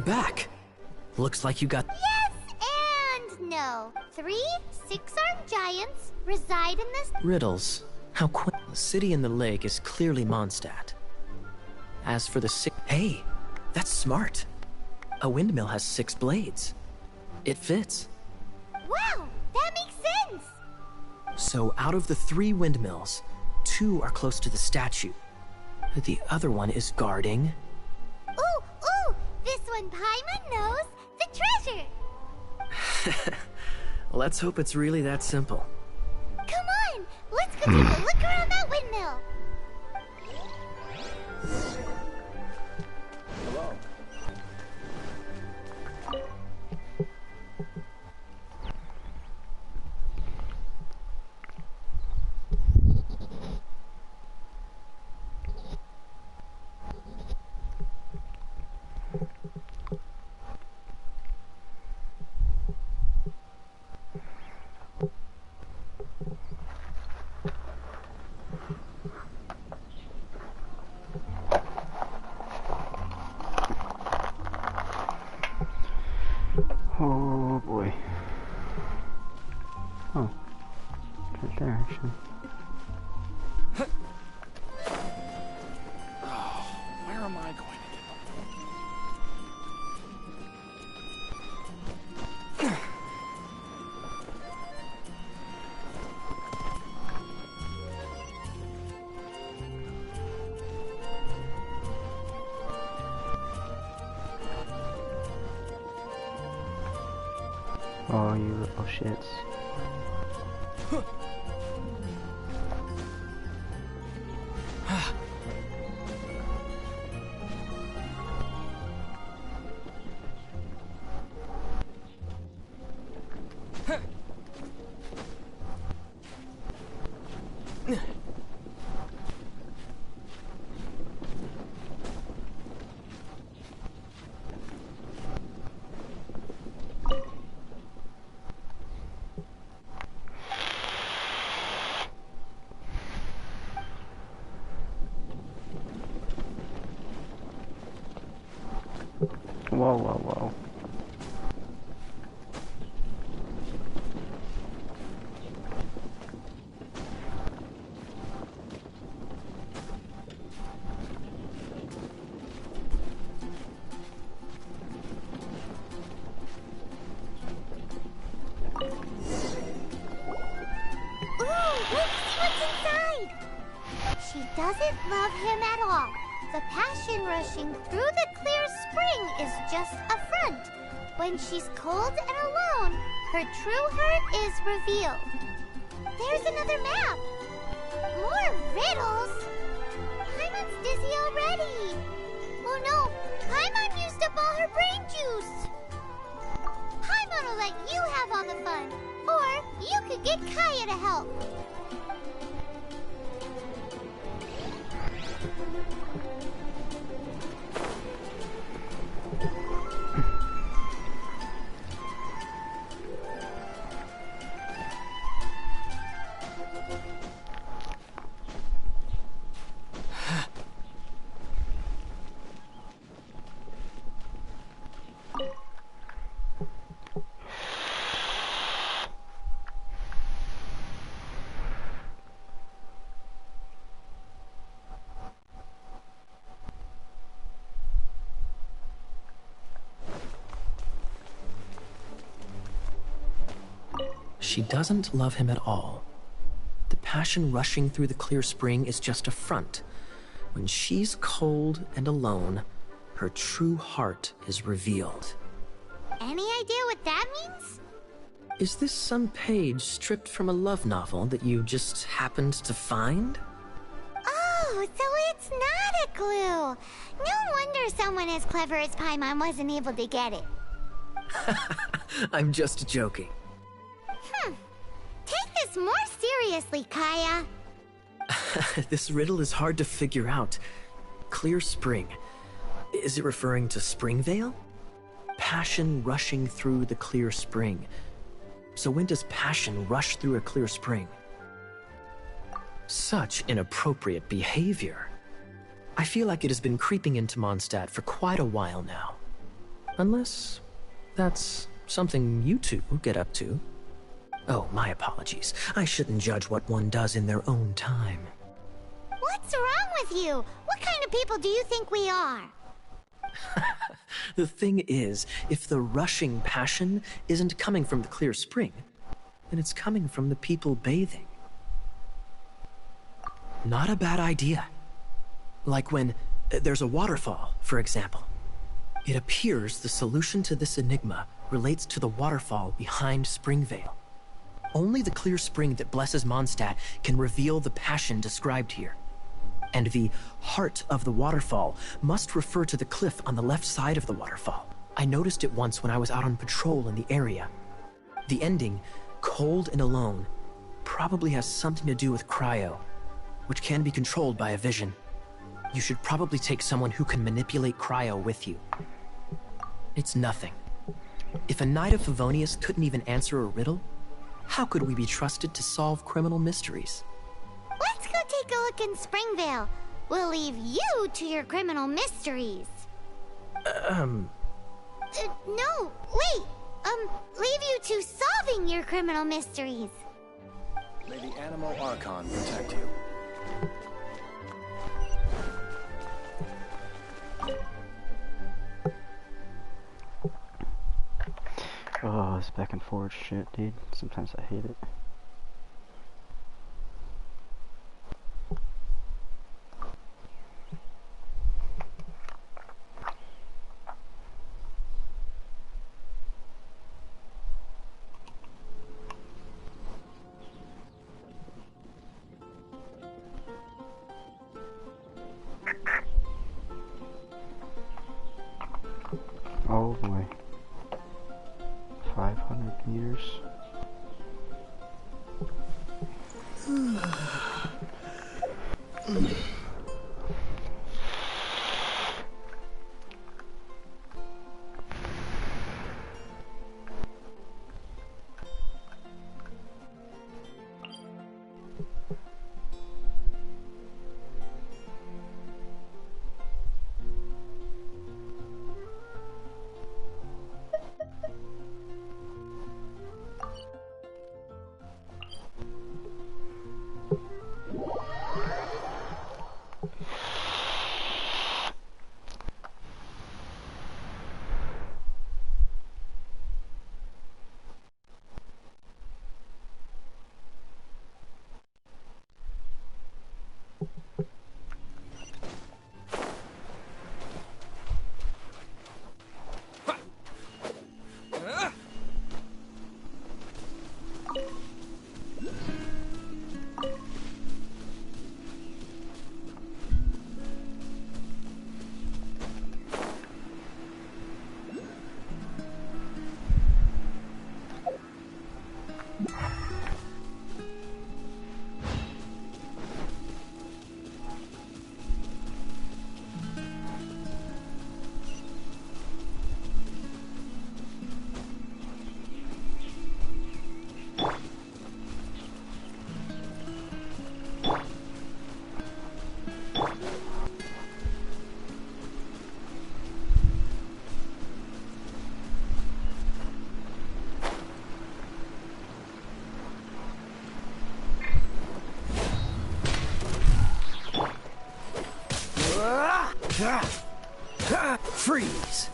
You're back. Looks like you got... Yes and no. 3 six-armed giants reside in this... riddles. How quick... The city in the lake is clearly Mondstadt. As for the six... Hey, that's smart. A windmill has 6 blades. It fits. Wow, that makes sense! So out of the 3 windmills, 2 are close to the statue. The other one is guarding... Ooh! This one Paimon knows the treasure! Let's hope it's really that simple. Come on, let's go take a look around that windmill! Hello. Oh boy. Oh. It's right there actually. Oh, where am I going to get Oh, you little shits. Whoa, whoa, whoa. Ooh, let's see what's inside! She doesn't love him at all. The passion rushing through the clear spring is just a front. When she's cold and alone, her true heart is revealed. There's another map! More riddles! Paimon's dizzy already! Oh no, Paimon used up all her brain juice! Paimon will let you have all the fun, or you could get Kaya to help. She doesn't love him at all. The passion rushing through the clear spring is just a front. When she's cold and alone, her true heart is revealed. Any idea what that means? Is this some page stripped from a love novel that you just happened to find? Oh, so it's not a clue. No wonder someone as clever as Paimon wasn't able to get it. I'm just joking. Take this more seriously, Kaya. This riddle is hard to figure out. Clear spring. Is it referring to Springvale? Passion rushing through the clear spring. So when does passion rush through a clear spring? Such inappropriate behavior. I feel like it has been creeping into Mondstadt for quite a while now. Unless that's something you two get up to. Oh, my apologies. I shouldn't judge what one does in their own time. What's wrong with you? What kind of people do you think we are? The thing is, if the rushing passion isn't coming from the clear spring, then it's coming from the people bathing. Not a bad idea. Like when there's a waterfall, for example. It appears the solution to this enigma relates to the waterfall behind Springvale. Only the clear spring that blesses Mondstadt can reveal the passion described here. And the heart of the waterfall must refer to the cliff on the left side of the waterfall. I noticed it once when I was out on patrol in the area. The ending, cold and alone, probably has something to do with cryo, which can be controlled by a vision. You should probably take someone who can manipulate cryo with you. It's nothing. If a Knight of Favonius couldn't even answer a riddle, how could we be trusted to solve criminal mysteries? Let's go take a look in Springvale. We'll leave you to your criminal mysteries. No, wait. Leave you to solving your criminal mysteries. May the Animo Archon protect you. Oh, this back and forth shit, dude. Sometimes I hate it. Oh boy. 500 meters. Freeze!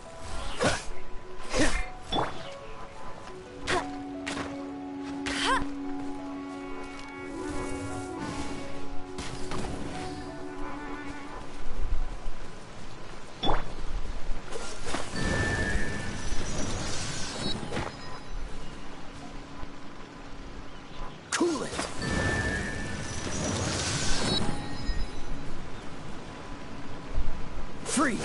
Cool it! Freeze!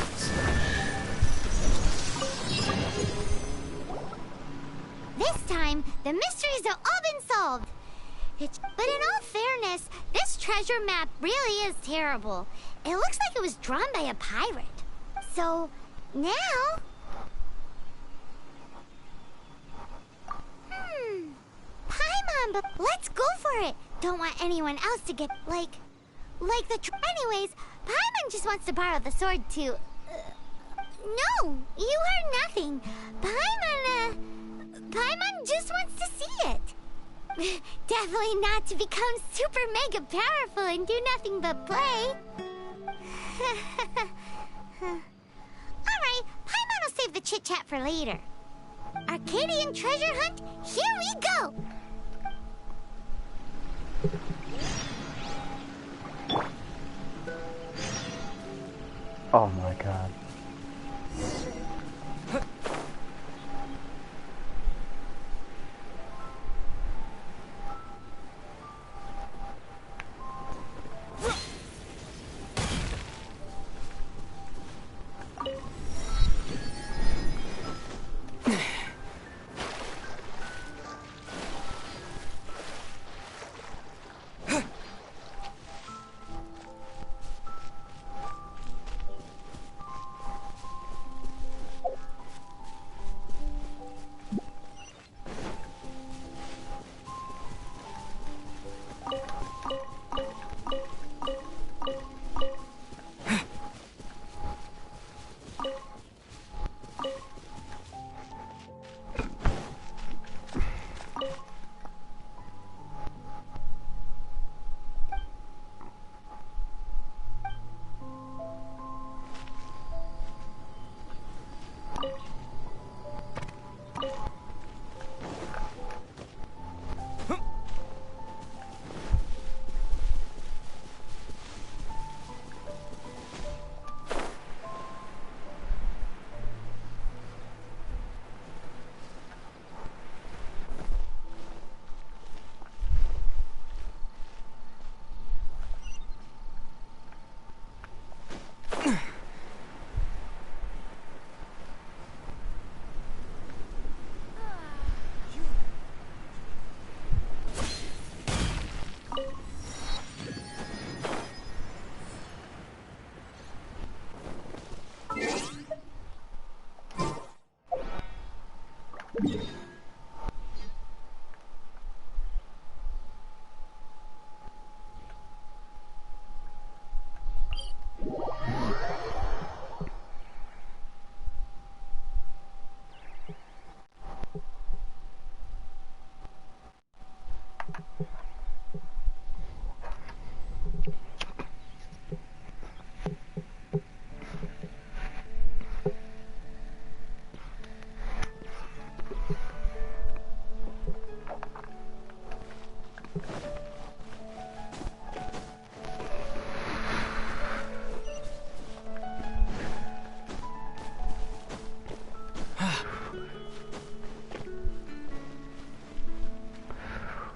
This time, the mysteries have all been solved. But in all fairness, this treasure map really is terrible. It looks like it was drawn by a pirate. So, now... Paimon, but let's go for it. Don't want anyone else to get, anyways, Paimon just wants to borrow the sword to... No, you heard nothing. Paimon just wants to see it. Definitely not to become super mega powerful and do nothing but play. Alright, Paimon will save the chit-chat for later. Arcadian treasure hunt, here we go! Oh my god.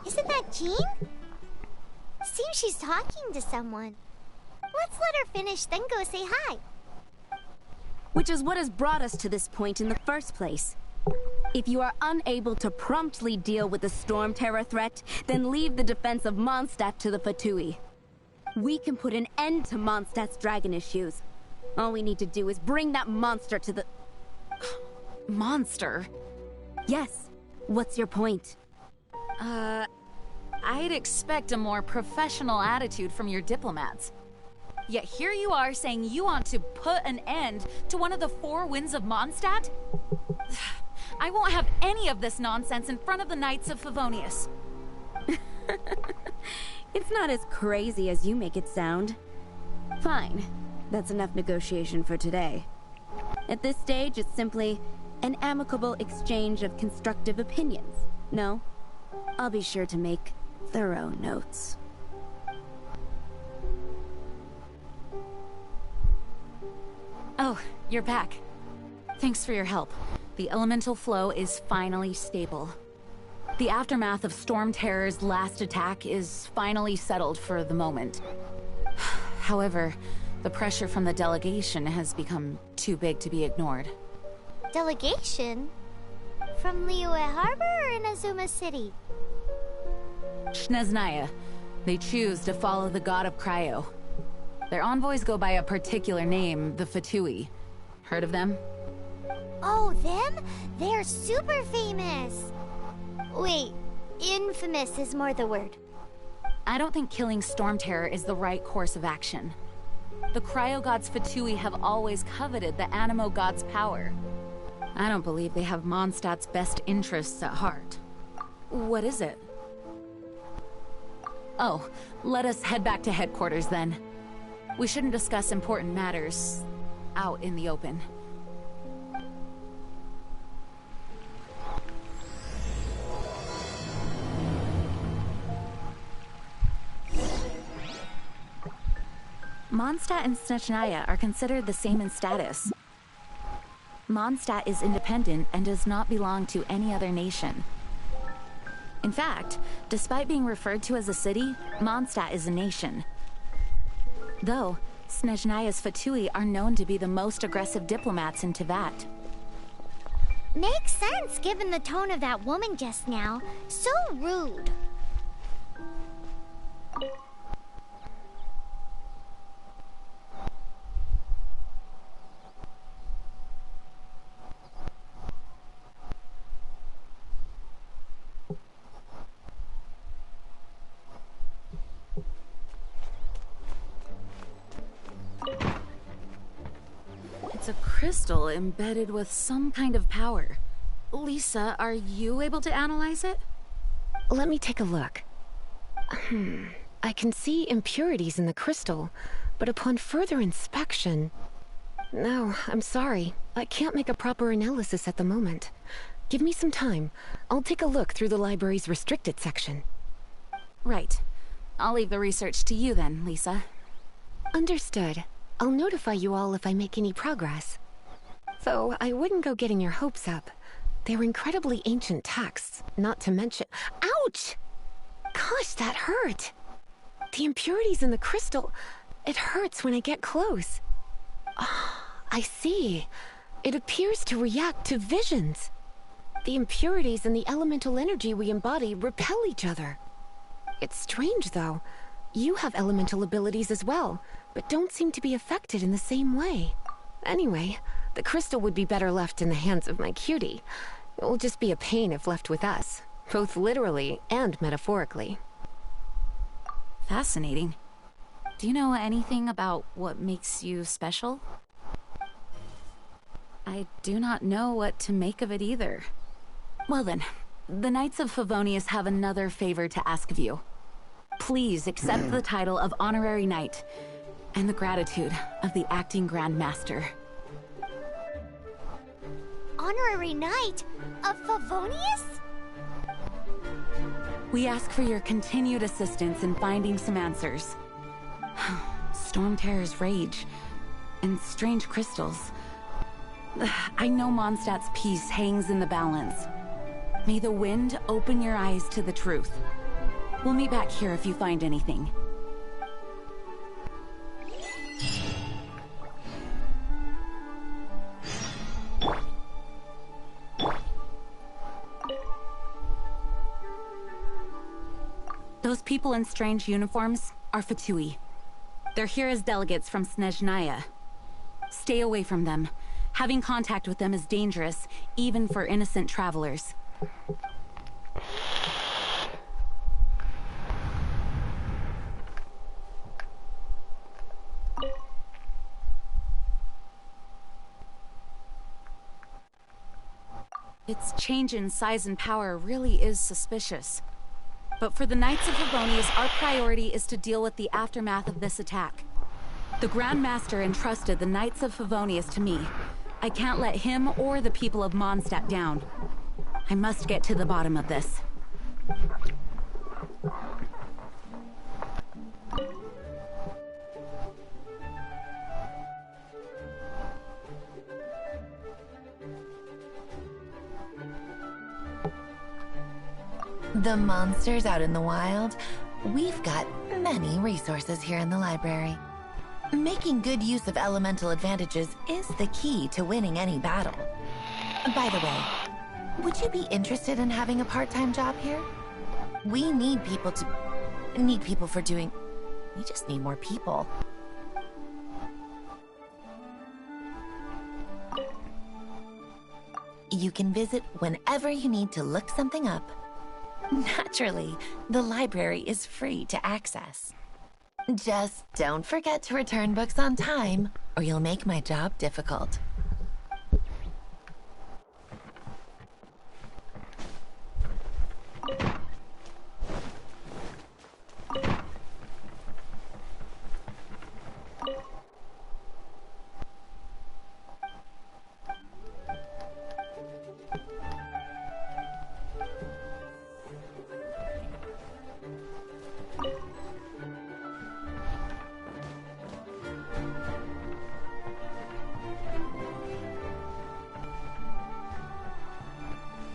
Isn't that Jean? Seems she's talking to someone. Let's let her finish, then go say hi. Which is what has brought us to this point in the first place. If you are unable to promptly deal with the Storm Terror threat, then leave the defense of Mondstadt to the Fatui. We can put an end to Mondstadt's dragon issues. All we need to do is bring that monster to the... Monster? Yes. What's your point? I'd expect a more professional attitude from your diplomats. Yet here you are saying you want to put an end to one of the four winds of Mondstadt? I won't have any of this nonsense in front of the Knights of Favonius. It's not as crazy as you make it sound. Fine. That's enough negotiation for today. At this stage, it's simply an amicable exchange of constructive opinions. No? I'll be sure to make thorough notes. Oh, you're back. Thanks for your help. The elemental flow is finally stable. The aftermath of Storm Terror's last attack is finally settled for the moment. However, the pressure from the delegation has become too big to be ignored. Delegation? From Liyue Harbor or Inazuma City? Shneznaya. They choose to follow the god of Cryo. Their envoys go by a particular name, the Fatui. Heard of them? Oh, them? They're super famous! Wait, infamous is more the word. I don't think killing Storm Terror is the right course of action. The Cryo Gods Fatui have always coveted the Animo God's power. I don't believe they have Mondstadt's best interests at heart. What is it? Oh, let us head back to headquarters then. We shouldn't discuss important matters out in the open. Mondstadt and Snezhnaya are considered the same in status. Mondstadt is independent and does not belong to any other nation. In fact, despite being referred to as a city, Mondstadt is a nation. Though, Snezhnaya's Fatui are known to be the most aggressive diplomats in Teyvat. Makes sense given the tone of that woman just now. So rude. It's a crystal embedded with some kind of power. Lisa, are you able to analyze it? Let me take a look. I can see impurities in the crystal, but upon further inspection... No, I'm sorry. I can't make a proper analysis at the moment. Give me some time. I'll take a look through the library's restricted section. Right. I'll leave the research to you then, Lisa. Understood. I'll notify you all if I make any progress. Though I wouldn't go getting your hopes up. They're incredibly ancient texts, not to mention... Ouch! Gosh, that hurt! The impurities in the crystal... It hurts when I get close. Ah, I see. It appears to react to visions. The impurities and the elemental energy we embody repel each other. It's strange, though. You have elemental abilities as well, but don't seem to be affected in the same way. Anyway, the crystal would be better left in the hands of my cutie. It will just be a pain if left with us, both literally and metaphorically. Fascinating. Do you know anything about what makes you special? I do not know what to make of it either. Well then, the Knights of Favonius have another favor to ask of you. Please accept the title of Honorary Knight, and the gratitude of the Acting Grand Master. Honorary Knight of Favonius? We ask for your continued assistance in finding some answers. Storm Terror's rage, and strange crystals. I know Mondstadt's peace hangs in the balance. May the wind open your eyes to the truth. We'll meet back here if you find anything. Those people in strange uniforms are Fatui. They're here as delegates from Snezhnaya. Stay away from them. Having contact with them is dangerous, even for innocent travelers. Its change in size and power really is suspicious. But for the Knights of Favonius, our priority is to deal with the aftermath of this attack. The Grand Master entrusted the Knights of Favonius to me. I can't let him or the people of Mondstadt down. I must get to the bottom of this. The monsters out in the wild? We've got many resources here in the library. Making good use of elemental advantages is the key to winning any battle. By the way, would you be interested in having a part-time job here? We need people for doing... We just need more people. You can visit whenever you need to look something up. Naturally, the library is free to access. Just don't forget to return books on time, or you'll make my job difficult.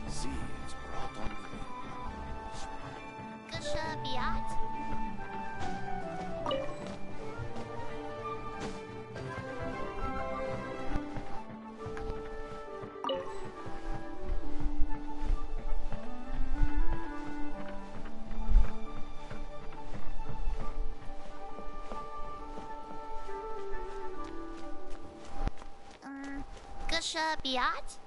Seeds brought on the wind. Geshabiat? Geshabiat?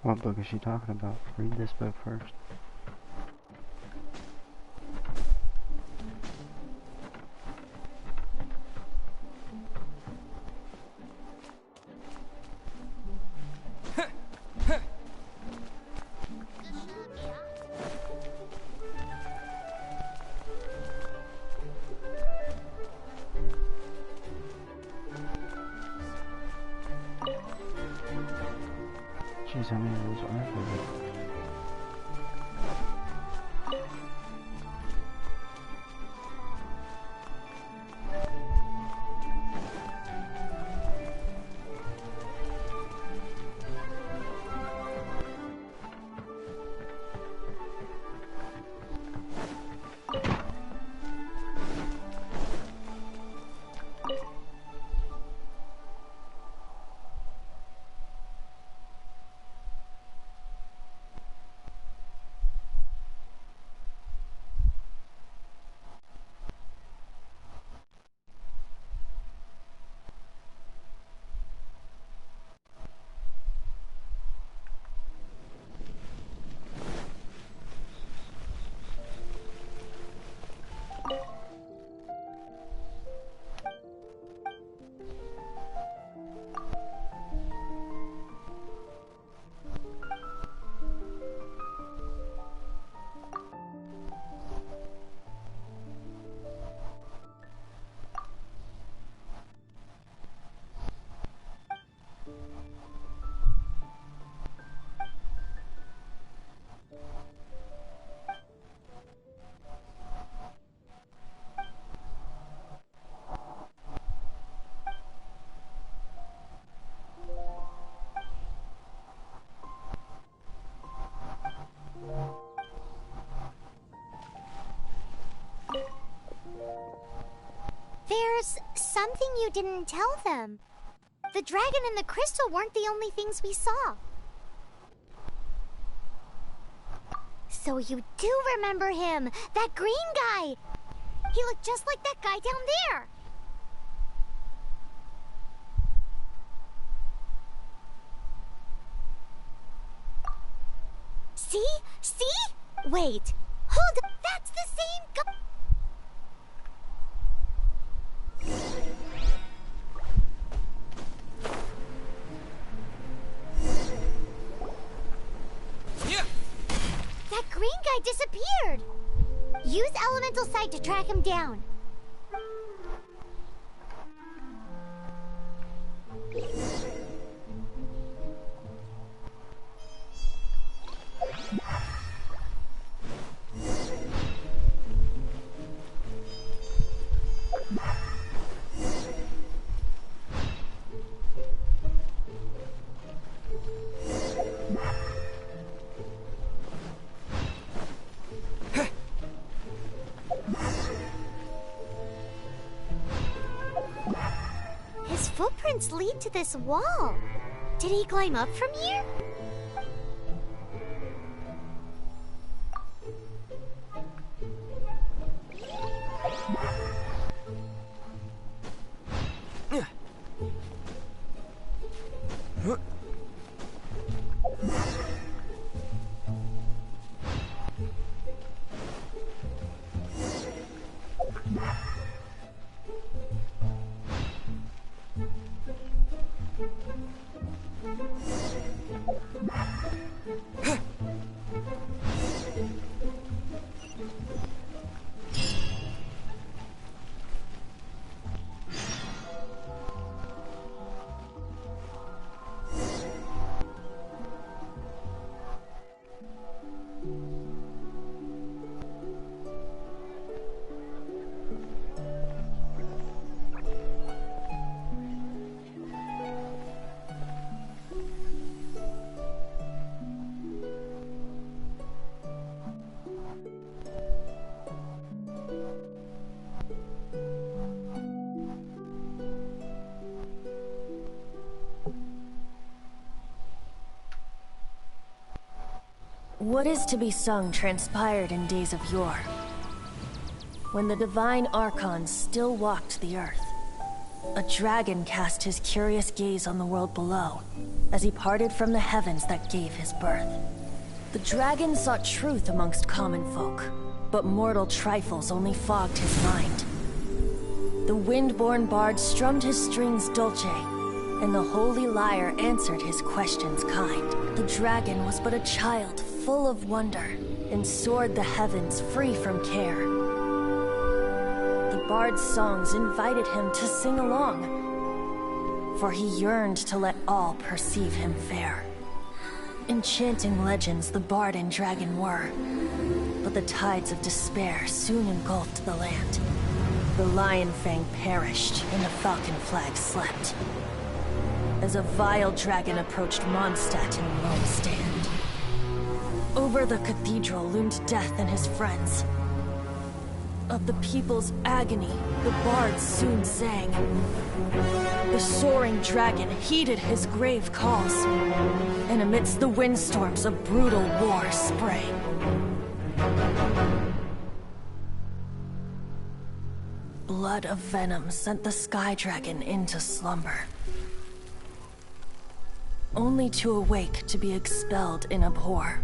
What book is she talking about? Read this book first. Jeez, how many of those are there? There's something you didn't tell them. The dragon and the crystal weren't the only things we saw. So you do remember him, that green guy. He looked just like that guy down there. See? See? Wait. Hold up. That's the same guy. That green guy disappeared. Use elemental sight to track him down. vents lead to this wall. Did he climb up from here? What is to be sung transpired in days of yore, when the divine archons still walked the earth. A dragon cast his curious gaze on the world below, as he parted from the heavens that gave his birth. The dragon sought truth amongst common folk, but mortal trifles only fogged his mind. The wind-born bard strummed his strings dulce, and the holy lyre answered his questions kind. The dragon was but a child, full of wonder, and soared the heavens free from care. The bard's songs invited him to sing along, for he yearned to let all perceive him fair. Enchanting legends the bard and dragon were, but the tides of despair soon engulfed the land. The lion fang perished, and the falcon flag slept, as a vile dragon approached Mondstadt in lone stand. Over the cathedral loomed death and his friends. Of the people's agony, the bards soon sang. The soaring dragon heeded his grave calls, and amidst the windstorms a brutal war sprang. Blood of venom sent the sky dragon into slumber, only to awake to be expelled in abhor.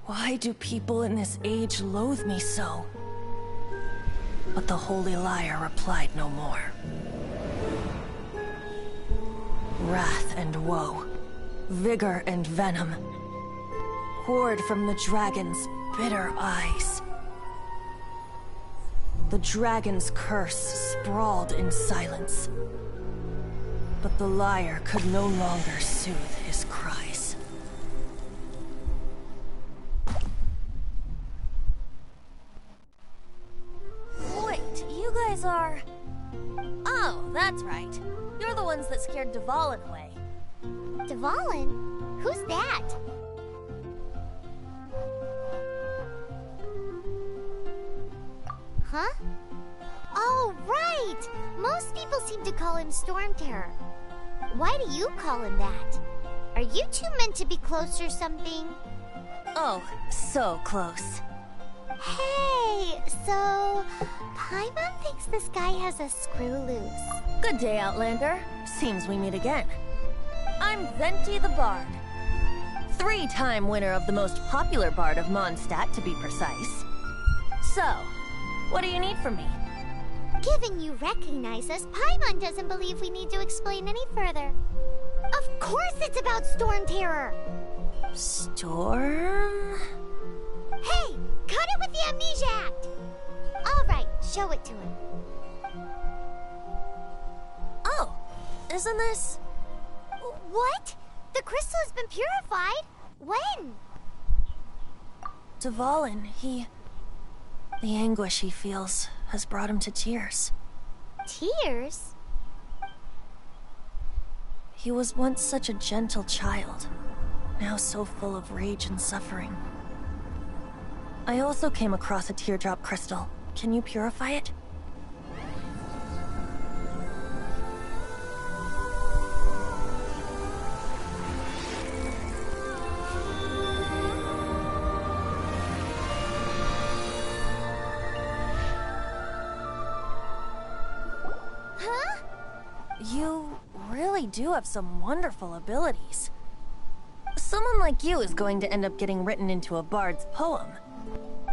Why do people in this age loathe me so? But the holy lyre replied no more. Wrath and woe, vigor and venom, poured from the dragon's bitter eyes. The dragon's curse sprawled in silence, but the lyre could no longer soothe his cries. Wait, you guys are... Oh, that's right. You're the ones that scared Dvalin away. Dvalin? Who's that? Huh? Oh, right! Most people seem to call him Storm Terror. Why do you call him that? Are you two meant to be close or something? Oh, so close. Hey, so... Paimon thinks this guy has a screw loose. Good day, Outlander. Seems we meet again. I'm Venti the Bard. 3-time winner of the most popular bard of Mondstadt, to be precise. So, what do you need from me? Given you recognize us, Paimon doesn't believe we need to explain any further. Of course it's about Storm Terror! Storm? Hey! Cut it with the Amnesia Act! Alright, show it to him. Oh, isn't this... What? The crystal has been purified? When? Dvalin, the anguish he feels has brought him to tears. Tears? He was once such a gentle child, now so full of rage and suffering. I also came across a teardrop crystal. Can you purify it? You really do have some wonderful abilities. Someone like you is going to end up getting written into a bard's poem.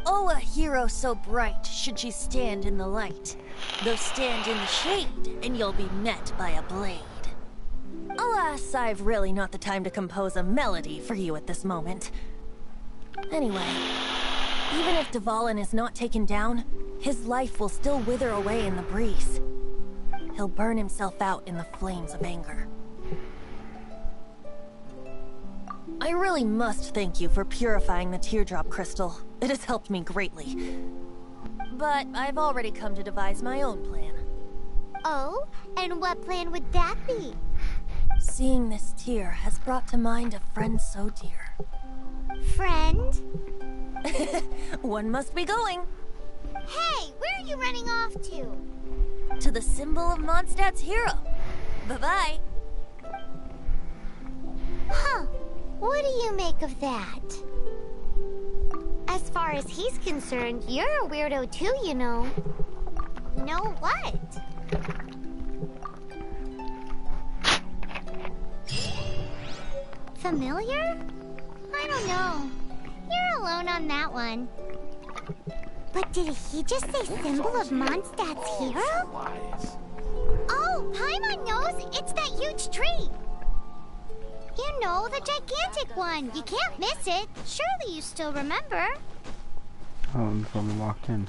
Oh, a hero so bright should she stand in the light. Though stand in the shade, and you'll be met by a blade. Alas, I've really not the time to compose a melody for you at this moment. Anyway, even if Dvalin is not taken down, his life will still wither away in the breeze. He'll burn himself out in the flames of anger. I really must thank you for purifying the teardrop crystal. It has helped me greatly. But I've already come to devise my own plan. Oh? And what plan would that be? Seeing this tear has brought to mind a friend so dear. Friend? One must be going. Hey, where are you running off to? To the symbol of Mondstadt's hero. Bye-bye. Huh. What do you make of that? As far as he's concerned, you're a weirdo too, you know. Know what? Familiar? I don't know. You're alone on that one. But did he just say symbol of Mondstadt's hero? Oh, Paimon knows! It's that huge tree! You know, the gigantic one. You can't miss it. Surely you still remember. Oh, before we walked in.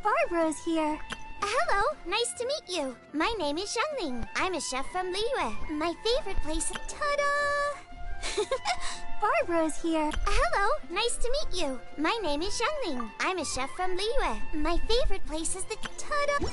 Barbara's here. Hello, nice to meet you. My name is Xiangling. I'm a chef from Liyue. My favorite place. Ta-da! Barbara's here. Hello, nice to meet you. My name is Xiangling. I'm a chef from Liyue. My favorite place is the ta-da.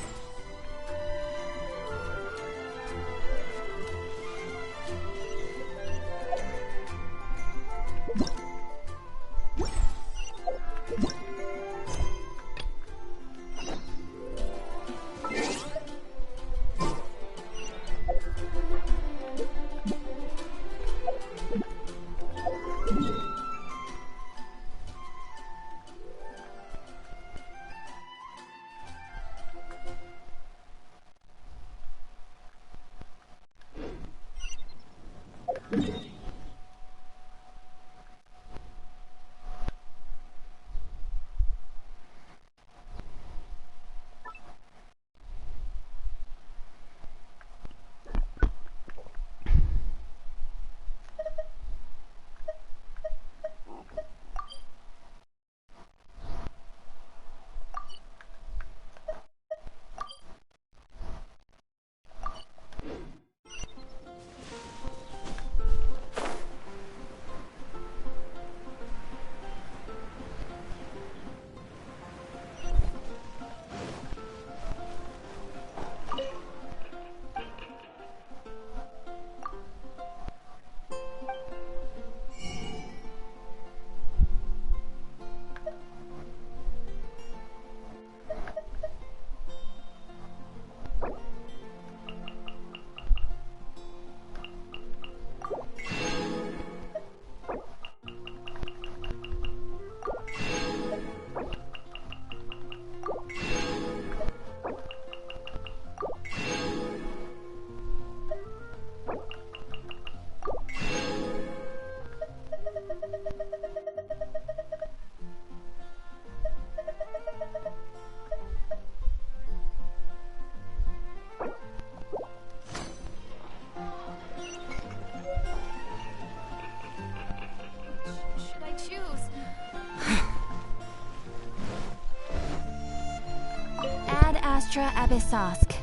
Extra Abyssosk.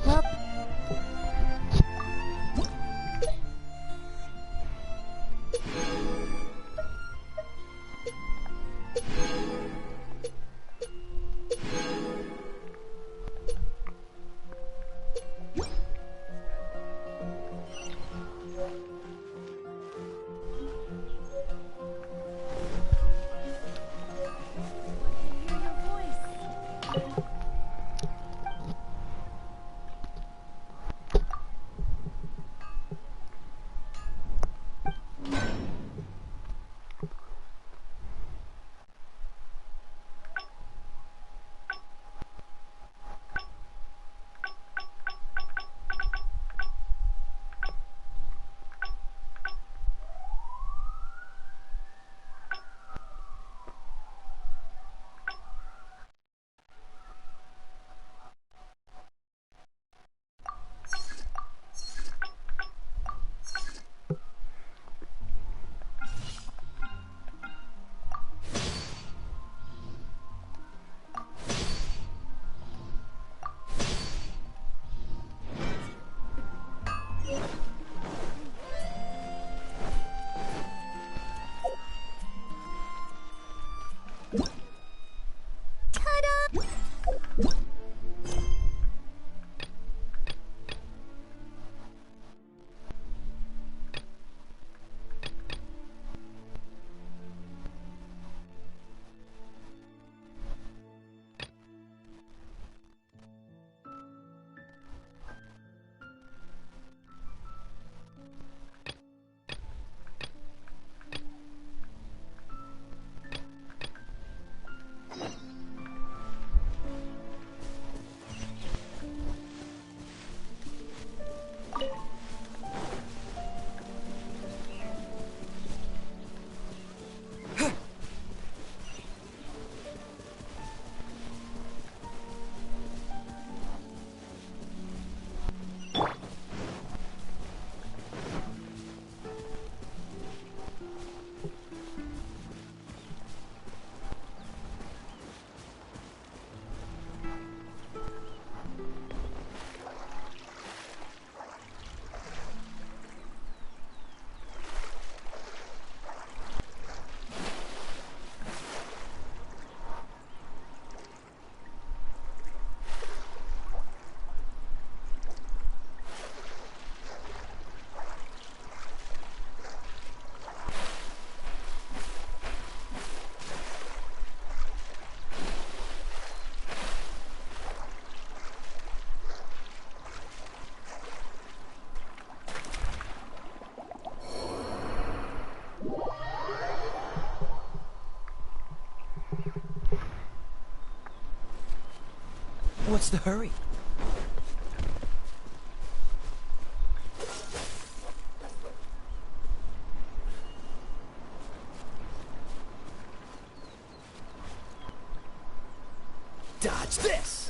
Well... What's the hurry? Dodge this!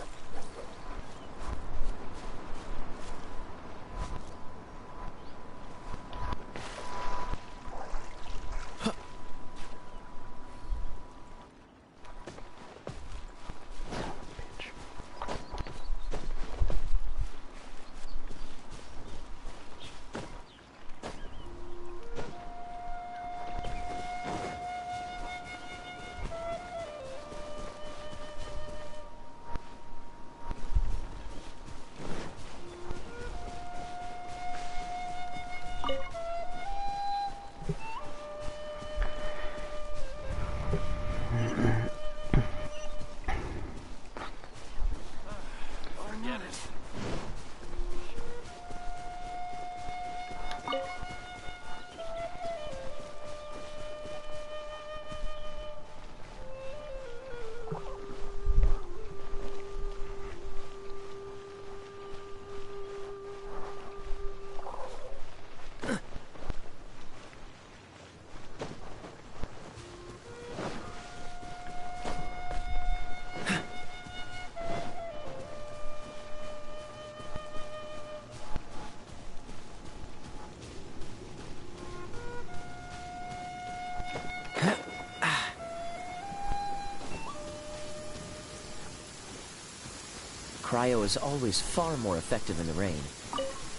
cryo is always far more effective in the rain.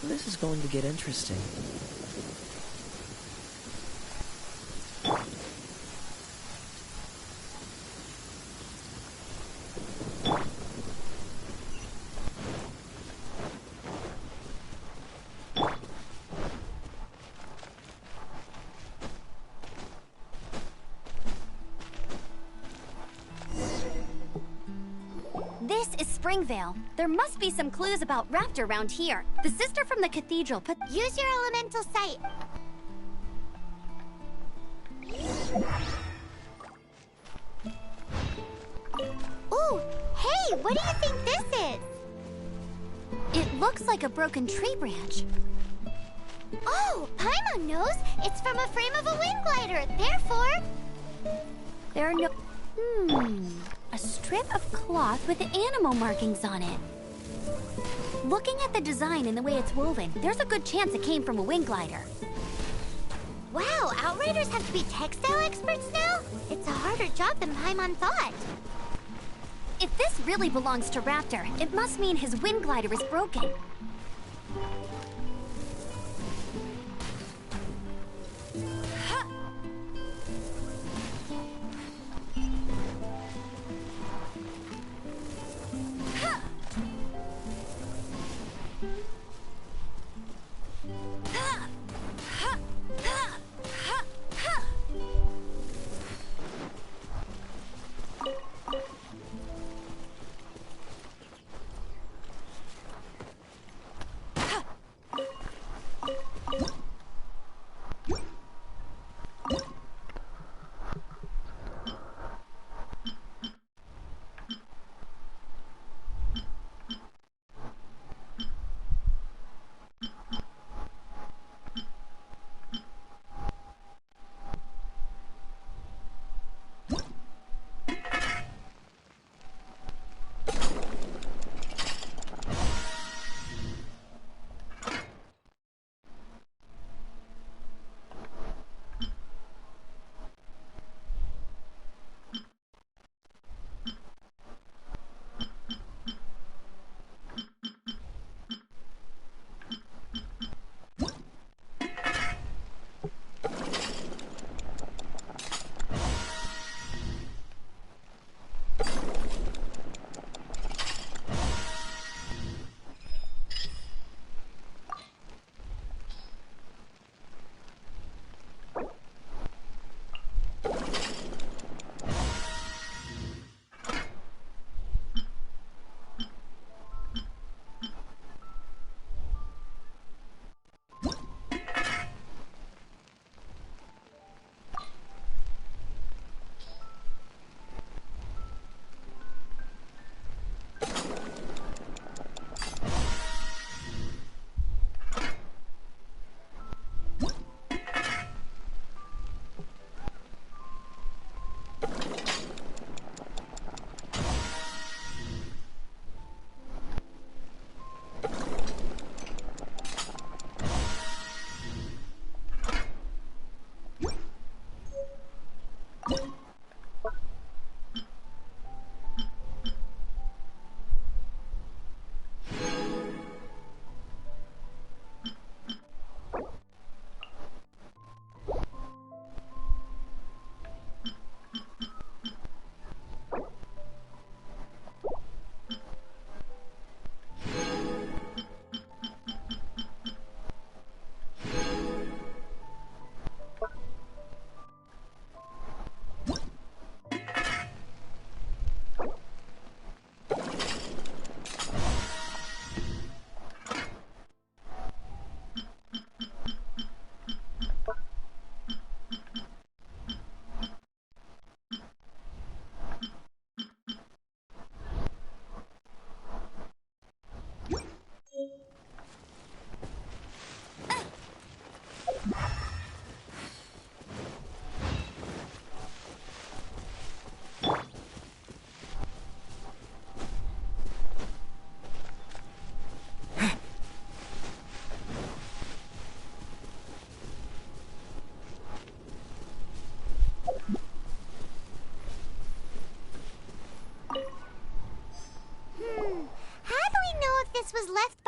This is going to get interesting. This is Springvale. There must be some clues about Raptor around here. The sister from the cathedral put... Use your elemental sight. Ooh, hey, what do you think this is? It looks like a broken tree branch. Oh, Paimon knows. It's from a frame of a wind glider. Therefore... There are no... A strip of cloth with animal markings on it. Looking at the design and the way it's woven, there's a good chance it came from a wind glider. Wow, Outriders have to be textile experts now? It's a harder job than Paimon thought. If this really belongs to Raptor, it must mean his wind glider is broken.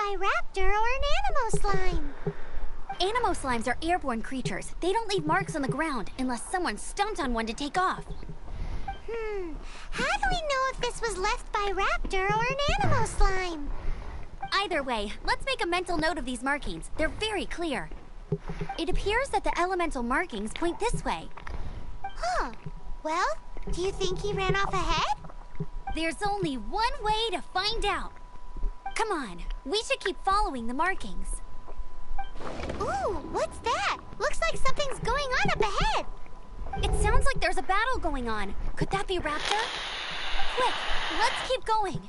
by raptor or an animo slime. Animo slimes are airborne creatures. They don't leave marks on the ground unless someone stomped on one to take off. How do we know if this was left by raptor or an animo slime? Either way, let's make a mental note of these markings. They're very clear. It appears that the elemental markings point this way. Huh. Well, do you think he ran off ahead? There's only one way to find out. Come on, we should keep following the markings. Ooh, what's that? Looks like something's going on up ahead. It sounds like there's a battle going on. Could that be Raptor? Quick, let's keep going.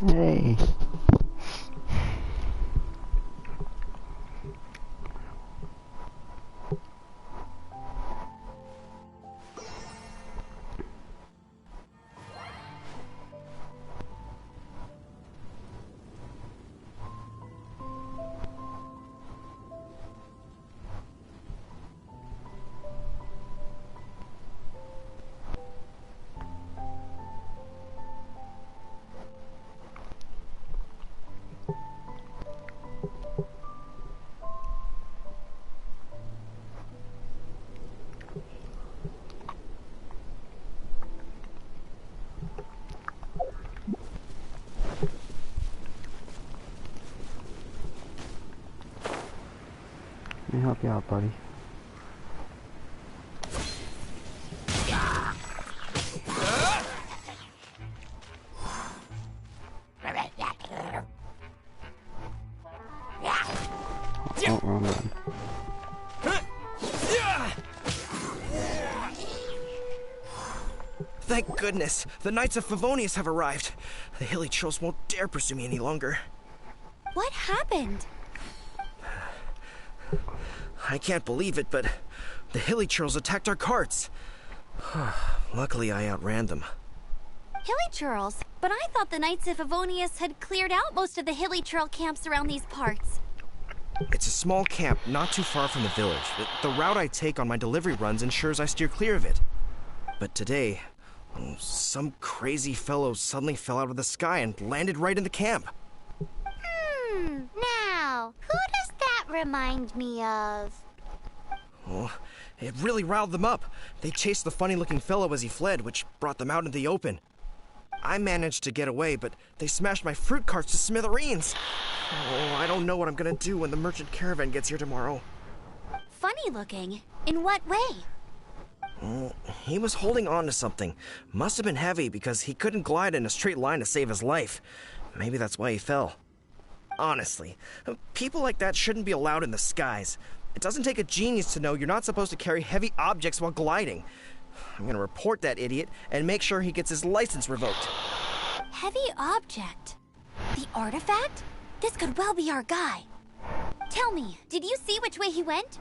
Hey. Let me help you out, buddy. Oh, wrong one. Thank goodness, the Knights of Favonius have arrived. The hilly trolls won't dare pursue me any longer. What happened? I can't believe it, but the hilly trolls attacked our carts. Luckily, I outran them. Hilly churls? But I thought the Knights of Favonius had cleared out most of the hilly churl camps around these parts. It's a small camp not too far from the village. The route I take on my delivery runs ensures I steer clear of it. But today, some crazy fellow suddenly fell out of the sky and landed right in the camp. Now, who does that remind me of? Oh, it really riled them up. They chased the funny-looking fellow as he fled, which brought them out into the open. I managed to get away, but they smashed my fruit carts to smithereens. Oh, I don't know what I'm gonna do when the merchant caravan gets here tomorrow. Funny looking? In what way? Oh, he was holding on to something. Must have been heavy because he couldn't glide in a straight line to save his life. Maybe that's why he fell. Honestly, people like that shouldn't be allowed in the skies. It doesn't take a genius to know you're not supposed to carry heavy objects while gliding. I'm gonna report that idiot and make sure he gets his license revoked. Heavy object? The artifact? This could well be our guy. Tell me, did you see which way he went?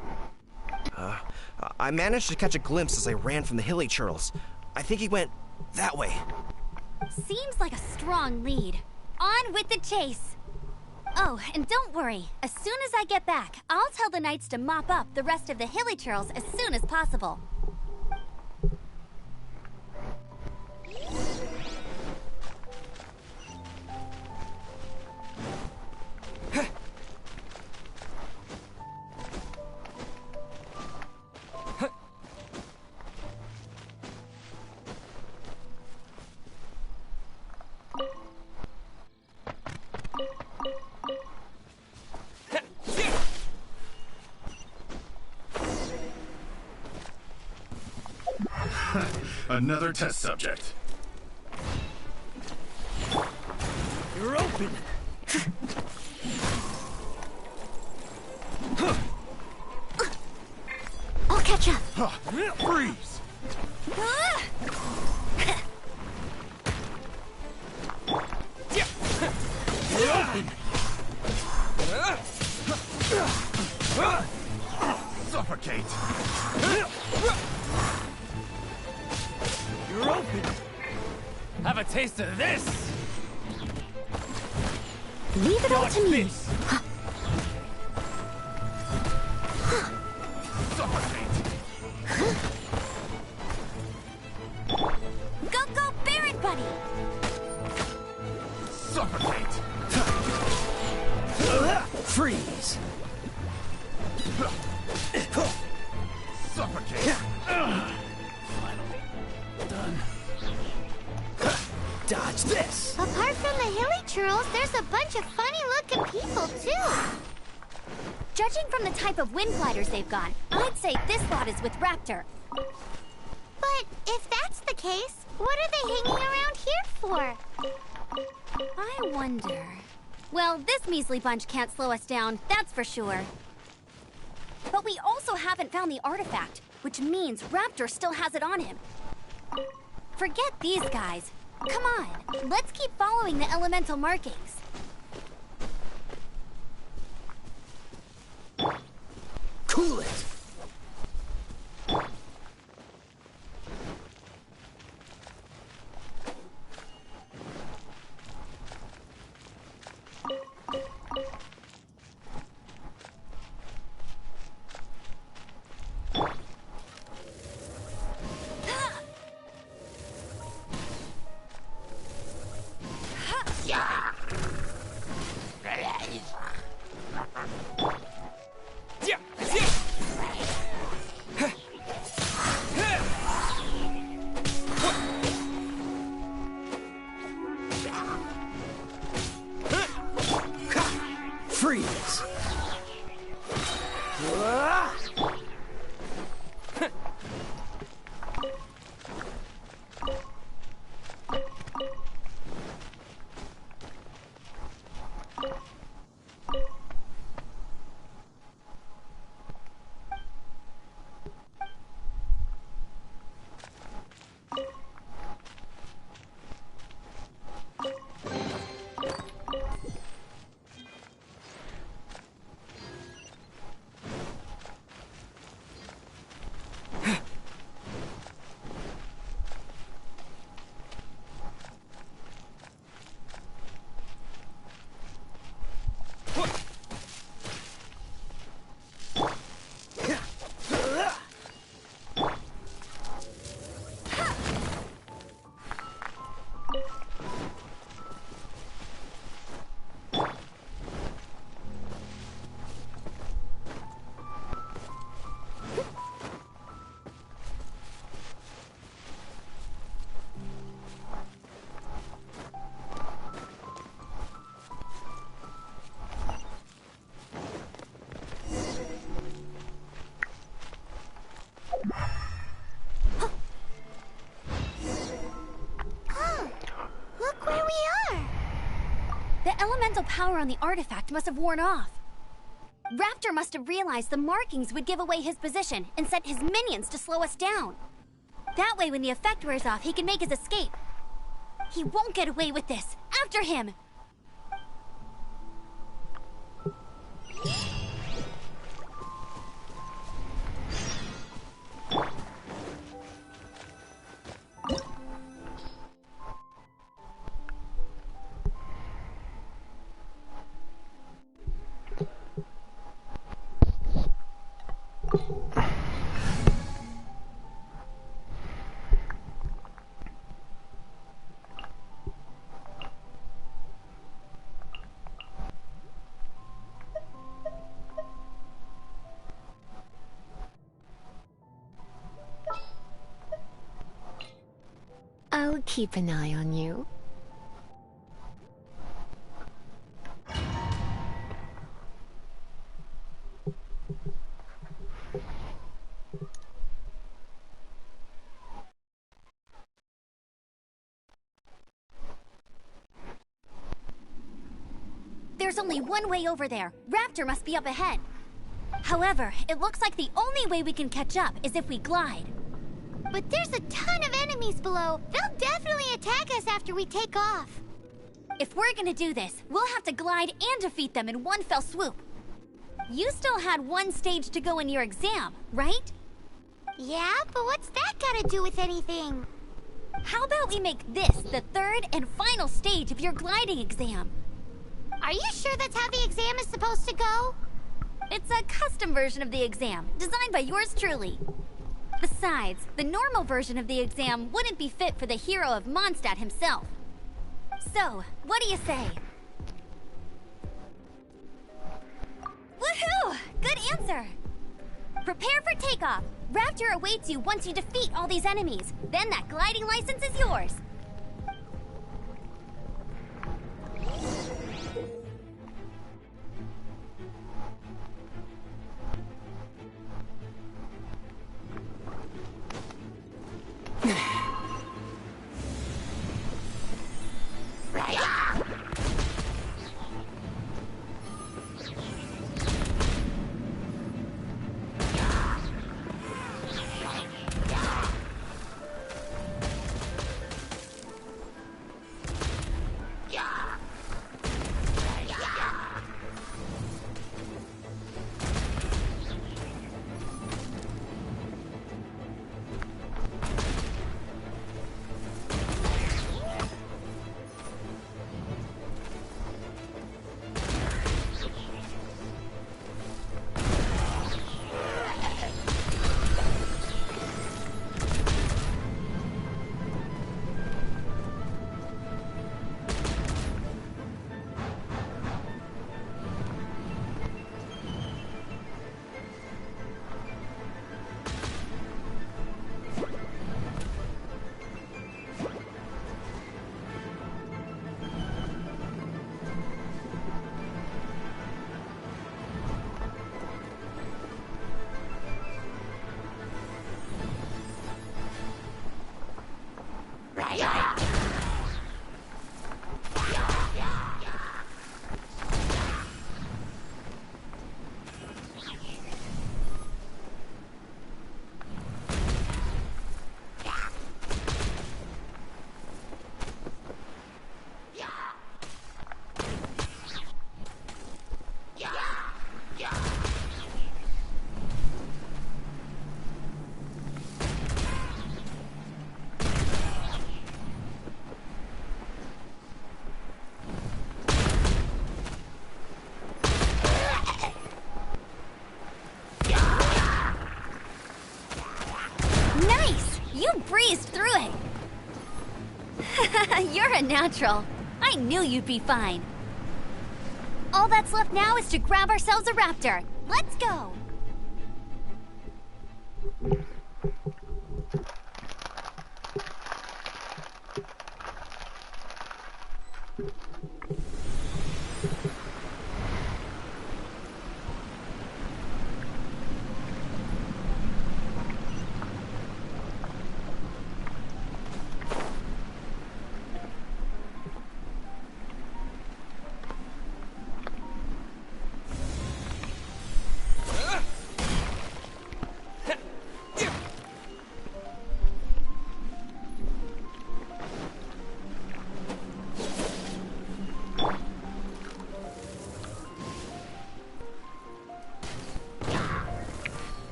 I managed to catch a glimpse as I ran from the hilly churls. I think he went that way. Seems like a strong lead. On with the chase. Oh, and don't worry. As soon as I get back, I'll tell the knights to mop up the rest of the hilly churls as soon as possible. Another test subject. You're open. I'll catch up. Freeze! You're open. Suffocate! You're open. Have a taste of this. Leave it all to me. Go, go, Barret Buddy! Suffocate. Freeze. Suffocate. Finally done. Dodge this. Apart from the hilly churls, there's a bunch of funny-looking people, too. Judging from the type of wind gliders they've got, I'd say this lot is with Raptor. But if that's the case, what are they hanging around here for? I wonder... Well, this measly bunch can't slow us down, that's for sure. But we also haven't found the artifact, which means Raptor still has it on him. Forget these guys. Come on, let's keep following the elemental markings. Cool it. Freeze! The elemental power on the artifact must have worn off. Raptor must have realized the markings would give away his position and sent his minions to slow us down. That way, when the effect wears off, he can make his escape. He won't get away with this. After him! I'll keep an eye on you. There's only one way over there. Raptor must be up ahead. However, it looks like the only way we can catch up is if we glide. But there's a ton of enemies below. They'll definitely attack us after we take off. If we're gonna do this, we'll have to glide and defeat them in one fell swoop. You still had one stage to go in your exam, right? Yeah, but what's that gotta do with anything? How about we make this the third and final stage of your gliding exam? Are you sure that's how the exam is supposed to go? It's a custom version of the exam, designed by yours truly. Besides, the normal version of the exam wouldn't be fit for the hero of Mondstadt himself. So, what do you say? Woohoo! Good answer! Prepare for takeoff. Raptor awaits you once you defeat all these enemies. Then that gliding license is yours. Breezed through it. You're a natural. I knew you'd be fine. All that's left now is to grab ourselves a raptor. Let's go.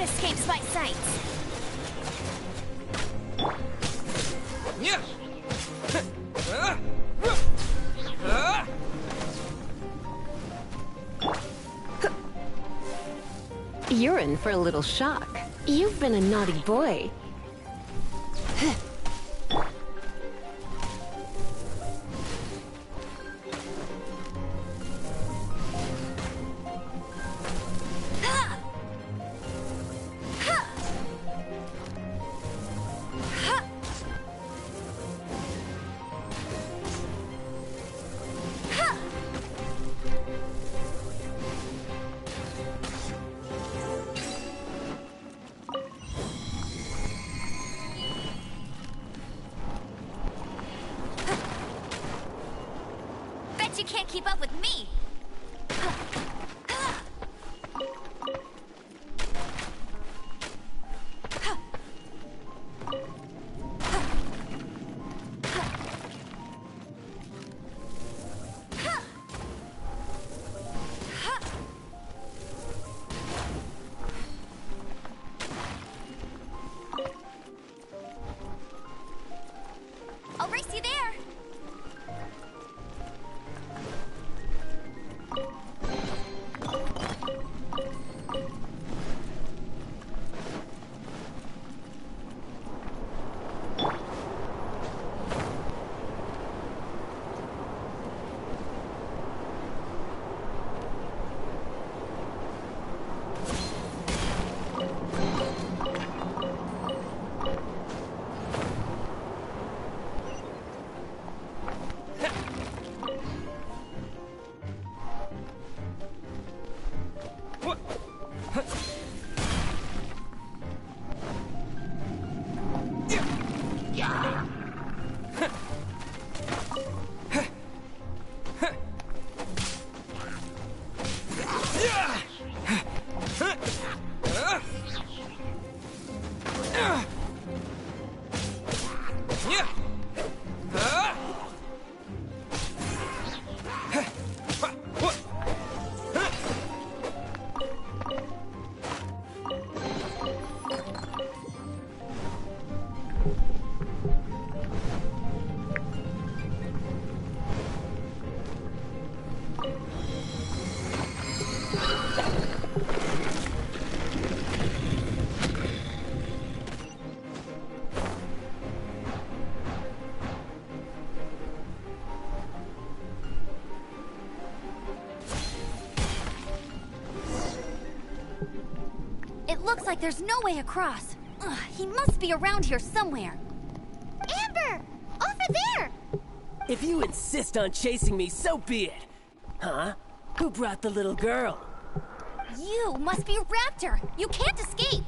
escapes my sight. You're in for a little shock. You've been a naughty boy. Bet you can't keep up with me. I'll race you there. It looks like there's no way across. Ugh, he must be around here somewhere. Amber! Over there! If you insist on chasing me, so be it. Huh? Who brought the little girl? You must be Raptor! You can't escape!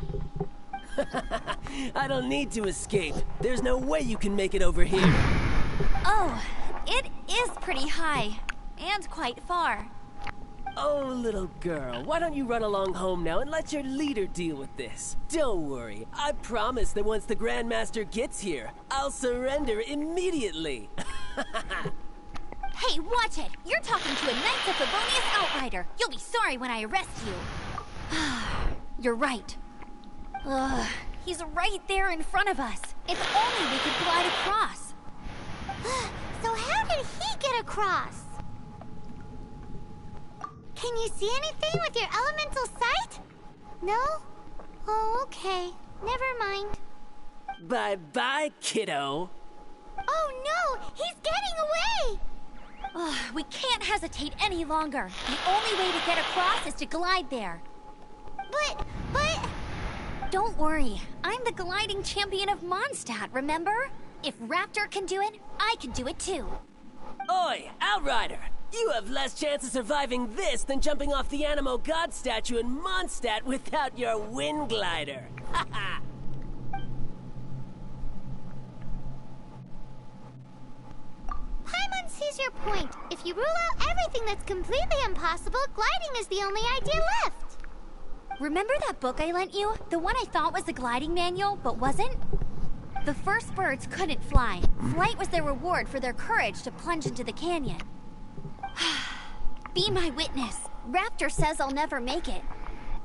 I don't need to escape. There's no way you can make it over here. Oh, it is pretty high. And quite far. Oh, little girl, why don't you run along home now and let your leader deal with this? Don't worry, I promise that once the Grandmaster gets here, I'll surrender immediately. Hey, watch it! You're talking to a Knights of Favonius outrider. You'll be sorry when I arrest you. You're right. Ugh, he's right there in front of us. If only we could glide across. So how did he get across? Can you see anything with your elemental sight? No? Oh, okay. Never mind. Bye-bye, kiddo. Oh no! He's getting away! Ugh, we can't hesitate any longer. The only way to get across is to glide there. But... Don't worry. I'm the gliding champion of Mondstadt, remember? If Raptor can do it, I can do it too. Oi, Outrider! You have less chance of surviving this than jumping off the Animo God statue in Mondstadt without your wind glider. Haha! Paimon sees your point. If you rule out everything that's completely impossible, gliding is the only idea left. Remember that book I lent you? The one I thought was the gliding manual, but wasn't? The first birds couldn't fly. Flight was their reward for their courage to plunge into the canyon. Be my witness. Raptor says I'll never make it.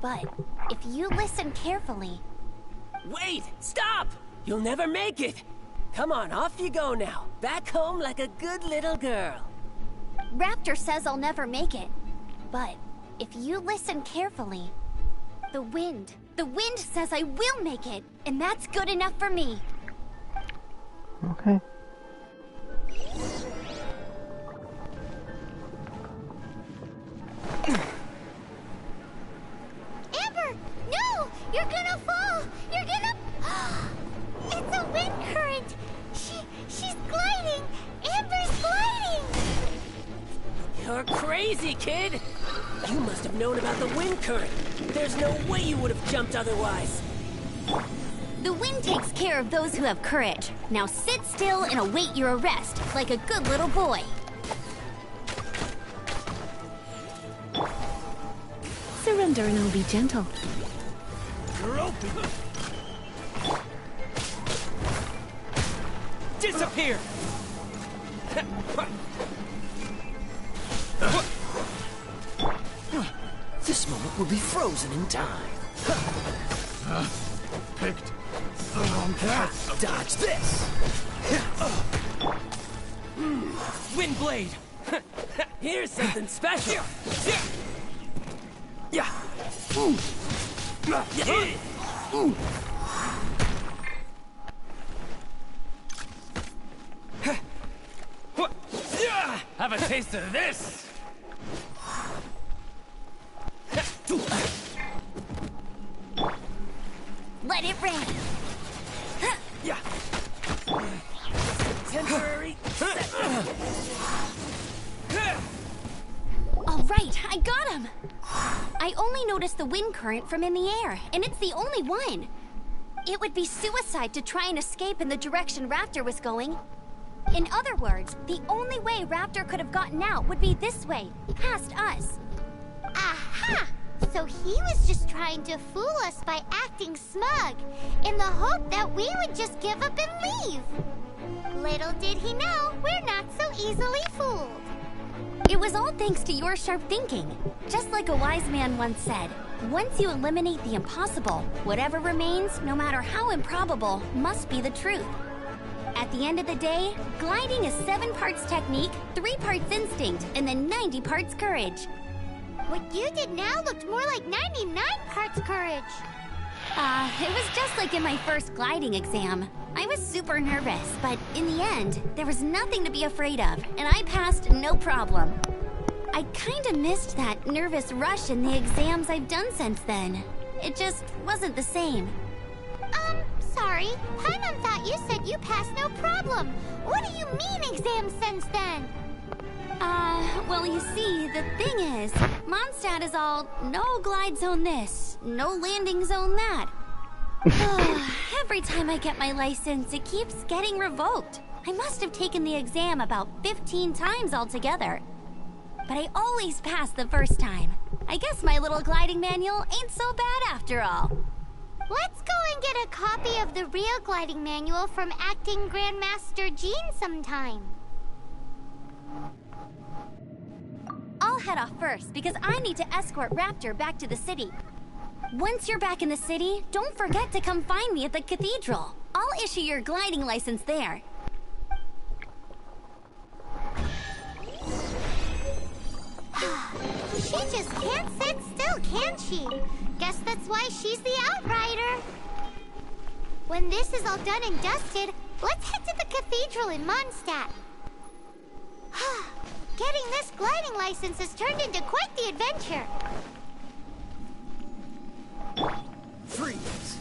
But if you listen carefully... Wait! Stop! You'll never make it! Come on, off you go now. Back home like a good little girl. Raptor says I'll never make it. But if you listen carefully... The wind says I will make it, and that's good enough for me. Okay. Amber! No! You're gonna fall! You're gonna... It's a wind current! She's gliding! Amber's gliding! You're crazy, kid! You must have known about the wind current. There's no way you would have jumped otherwise. The wind takes care of those who have courage. Now sit still and await your arrest, like a good little boy. Surrender and I'll be gentle. You're open. Disappear! This moment will be frozen in time. Picked the wrong path. Dodge this! Wind blade! Here's something special. Yeah. Have a taste of this! Let it rain. Yeah. Temporary. All right, I got him. I only noticed the wind current from in the air, and it's the only one. It would be suicide to try and escape in the direction Raptor was going. In other words, the only way Raptor could have gotten out would be this way, past us. Aha! So he was just trying to fool us by acting smug, in the hope that we would just give up and leave. Little did he know, we're not so easily fooled. It was all thanks to your sharp thinking. Just like a wise man once said, once you eliminate the impossible, whatever remains, no matter how improbable, must be the truth. At the end of the day, gliding is 7 parts technique, 3 parts instinct, and then 90 parts courage. What you did now looked more like 99 parts courage. It was just like in my first gliding exam. I was super nervous, but in the end, there was nothing to be afraid of, and I passed no problem. I kinda missed that nervous rush in the exams I've done since then. It just wasn't the same. Sorry. Paimon thought you said you passed no problem. What do you mean exams since then? Well, you see, the thing is, Mondstadt is all, no glide zone this, no landing zone that. Every time I get my license, it keeps getting revoked. I must have taken the exam about 15 times altogether. But I always pass the first time. I guess my little gliding manual ain't so bad after all. Let's go and get a copy of the real gliding manual from acting Grandmaster GeNsHiN sometime. I'll head off first because I need to escort Raptor back to the city. Once you're back in the city, don't forget to come find me at the cathedral. I'll issue your gliding license there. She just can't sit still, can she? Guess that's why she's the outrider. When this is all done and dusted, let's head to the cathedral in Mondstadt. Getting this gliding license has turned into quite the adventure. Freeze!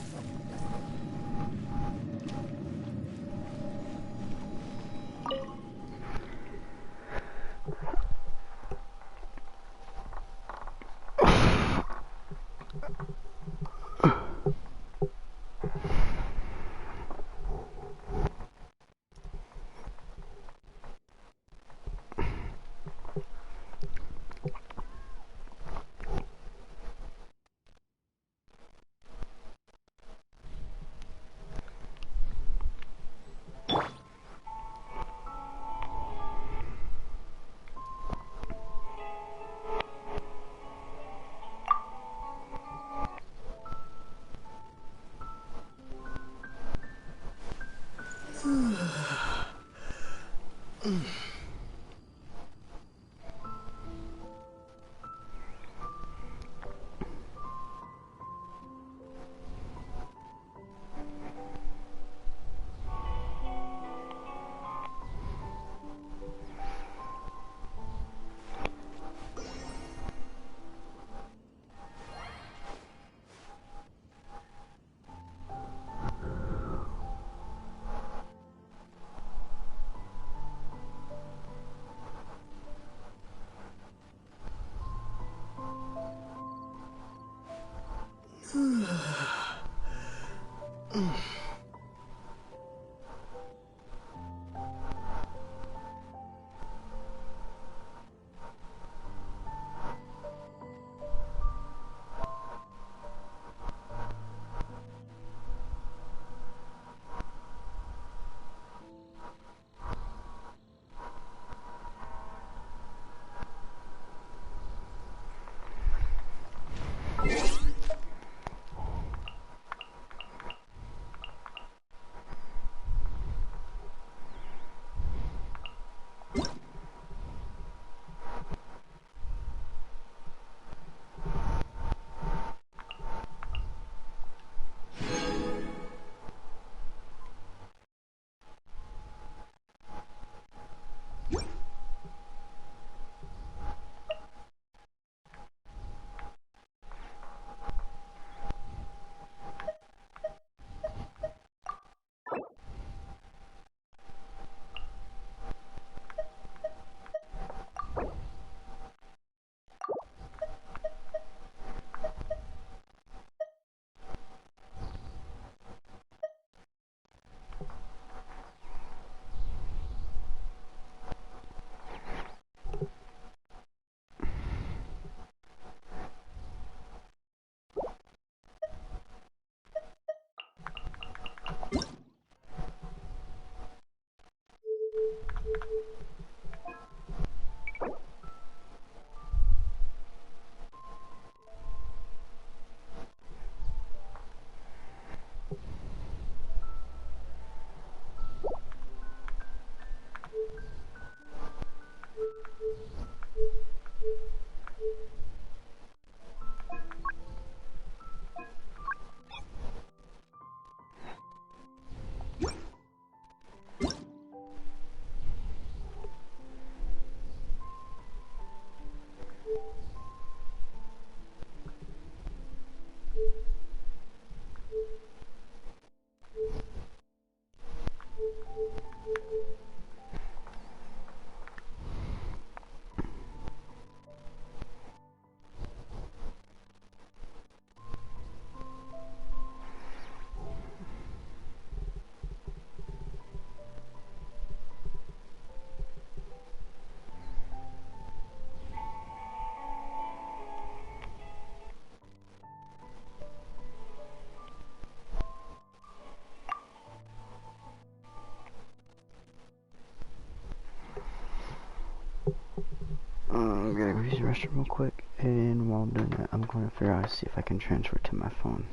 I'm gonna go use the restroom real quick, and while I'm doing that, I'm going to figure out to see if I can transfer it to my phone.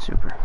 Super.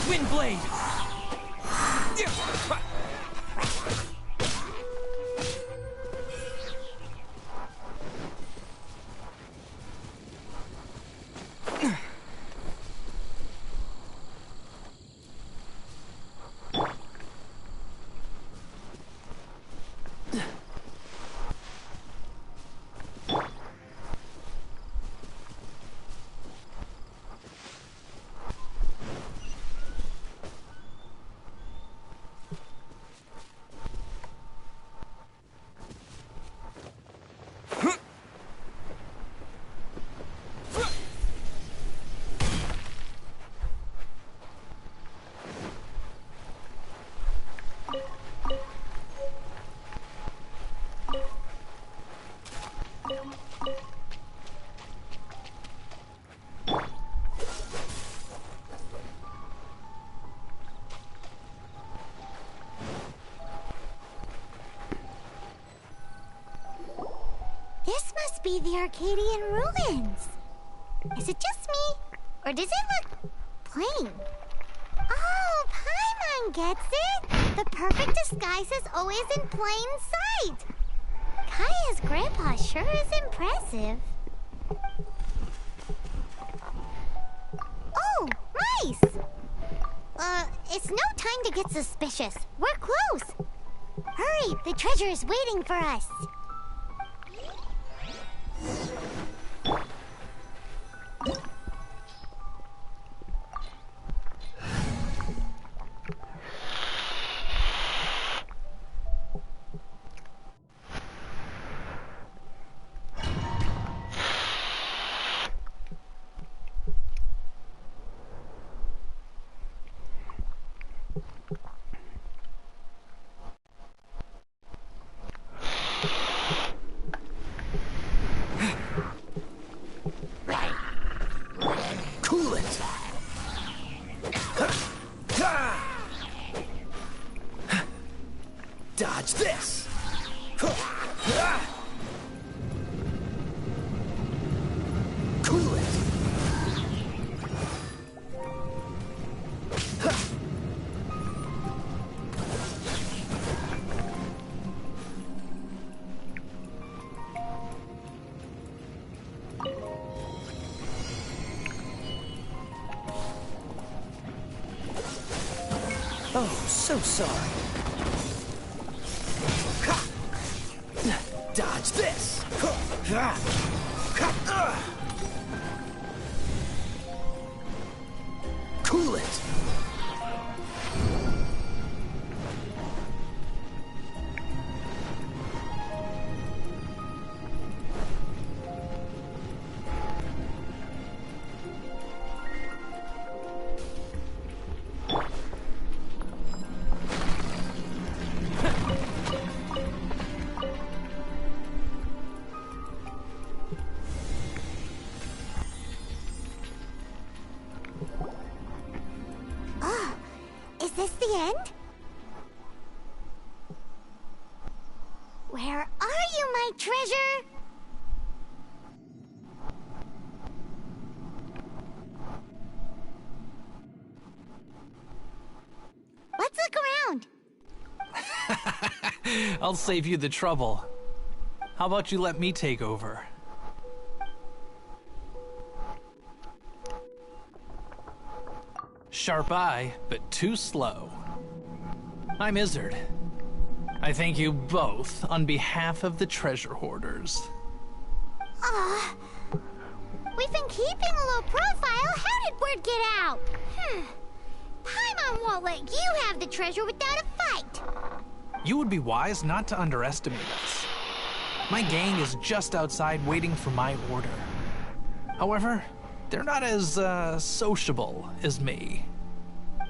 Wind blade! This must be the Arcadian ruins. Is it just me? Or does it look plain? Oh, Paimon gets it! The perfect disguise is always in plain sight! Kaya's grandpa sure is impressive. Oh, mice! It's no time to get suspicious. We're close. Hurry, the treasure is waiting for us. Dodge this! Cool it! Oh, so sorry. Dodge this! Cool it! Is this the end? Where are you, my treasure? Let's look around. I'll save you the trouble. How about you let me take over? Sharp eye, but too slow. I'm Izzard. I thank you both on behalf of the treasure hoarders. We've been keeping a low profile. How did word get out? Paimon won't let you have the treasure without a fight. You would be wise not to underestimate us. My gang is just outside waiting for my order. However, they're not as, sociable as me.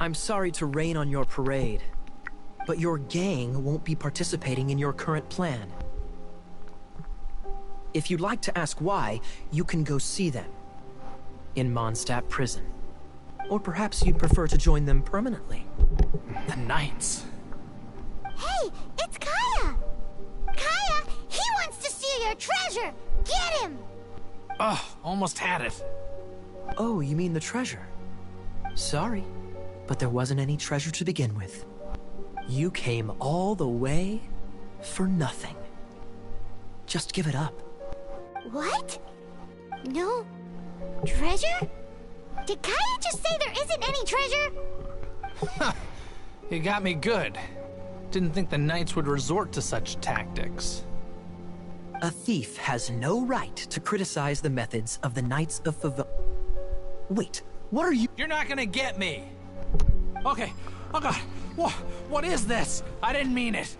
I'm sorry to rain on your parade, but your gang won't be participating in your current plan. If you'd like to ask why, you can go see them in Mondstadt prison. Or perhaps you'd prefer to join them permanently. The Knights. Hey, it's Kaya! Kaya, he wants to steal your treasure! Get him! Ugh, almost had it. Oh, you mean the treasure? Sorry, but there wasn't any treasure to begin with. You came all the way for nothing. Just give it up. What? No treasure? Did Kaya just say there isn't any treasure? You got me good. Didn't think the Knights would resort to such tactics. A thief has no right to criticize the methods of the Knights of Favon. Wait, what are you— You're not gonna get me! Okay, oh god, what is this? I didn't mean it!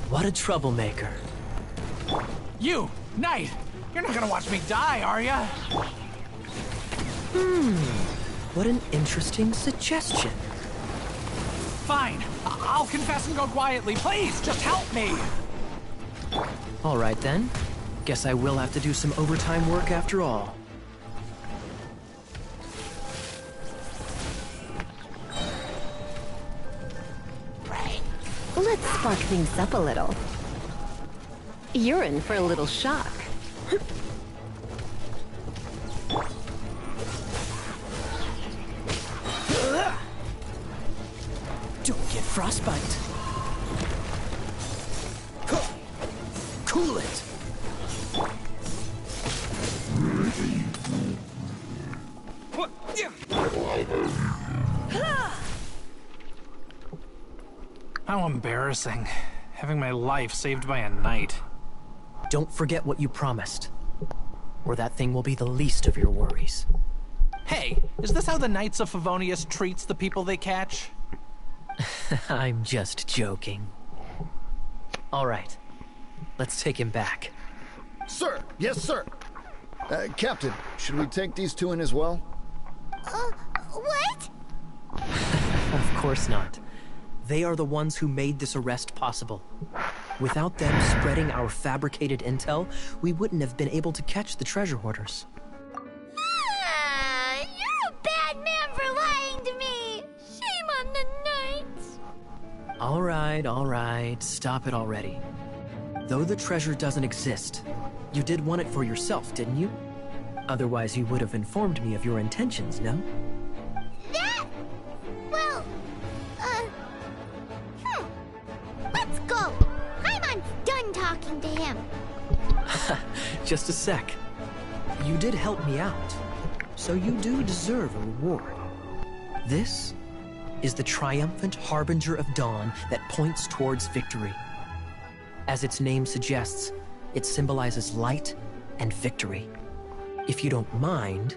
What a troublemaker. You, Knight! You're not gonna watch me die, are ya? What an interesting suggestion. Fine, I'll confess and go quietly. Please, just help me! All right then. Guess I will have to do some overtime work after all. Let's spark things up a little. You're in for a little shock. Don't get frostbite. Cool it. How embarrassing. Having my life saved by a knight. Don't forget what you promised, or that thing will be the least of your worries. Hey, is this how the Knights of Favonius treats the people they catch? I'm just joking. All right, let's take him back. Sir! Yes, sir! Captain, should we take these two in as well? What? Of course not. They are the ones who made this arrest possible. Without them spreading our fabricated intel, we wouldn't have been able to catch the treasure hoarders. You're a bad man for lying to me! All right, stop it already. Though the treasure doesn't exist, you did want it for yourself, didn't you? Otherwise, you would have informed me of your intentions, no? That... Well... Let's go! Paimon's done talking to him. Just a sec. You did help me out, so you do deserve a reward. This is the triumphant harbinger of dawn that points towards victory. As its name suggests, it symbolizes light and victory. If you don't mind,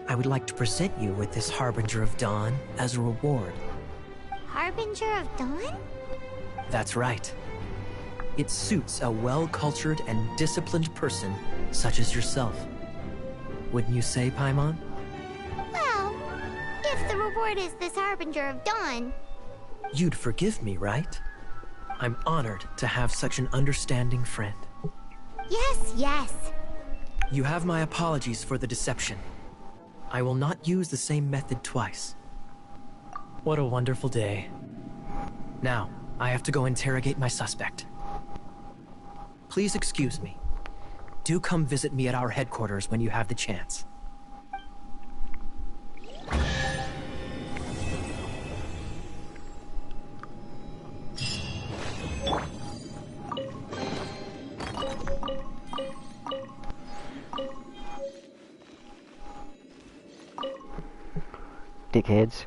I would like to present you with this harbinger of dawn as a reward. Harbinger of dawn? That's right. It suits a well-cultured and disciplined person such as yourself. Wouldn't you say, Paimon? Well, if the reward is this harbinger of dawn... You'd forgive me, right? I'm honored to have such an understanding friend. Yes. You have my apologies for the deception. I will not use the same method twice. What a wonderful day. Now, I have to go interrogate my suspect. Please excuse me. Do come visit me at our headquarters when you have the chance. Dickheads.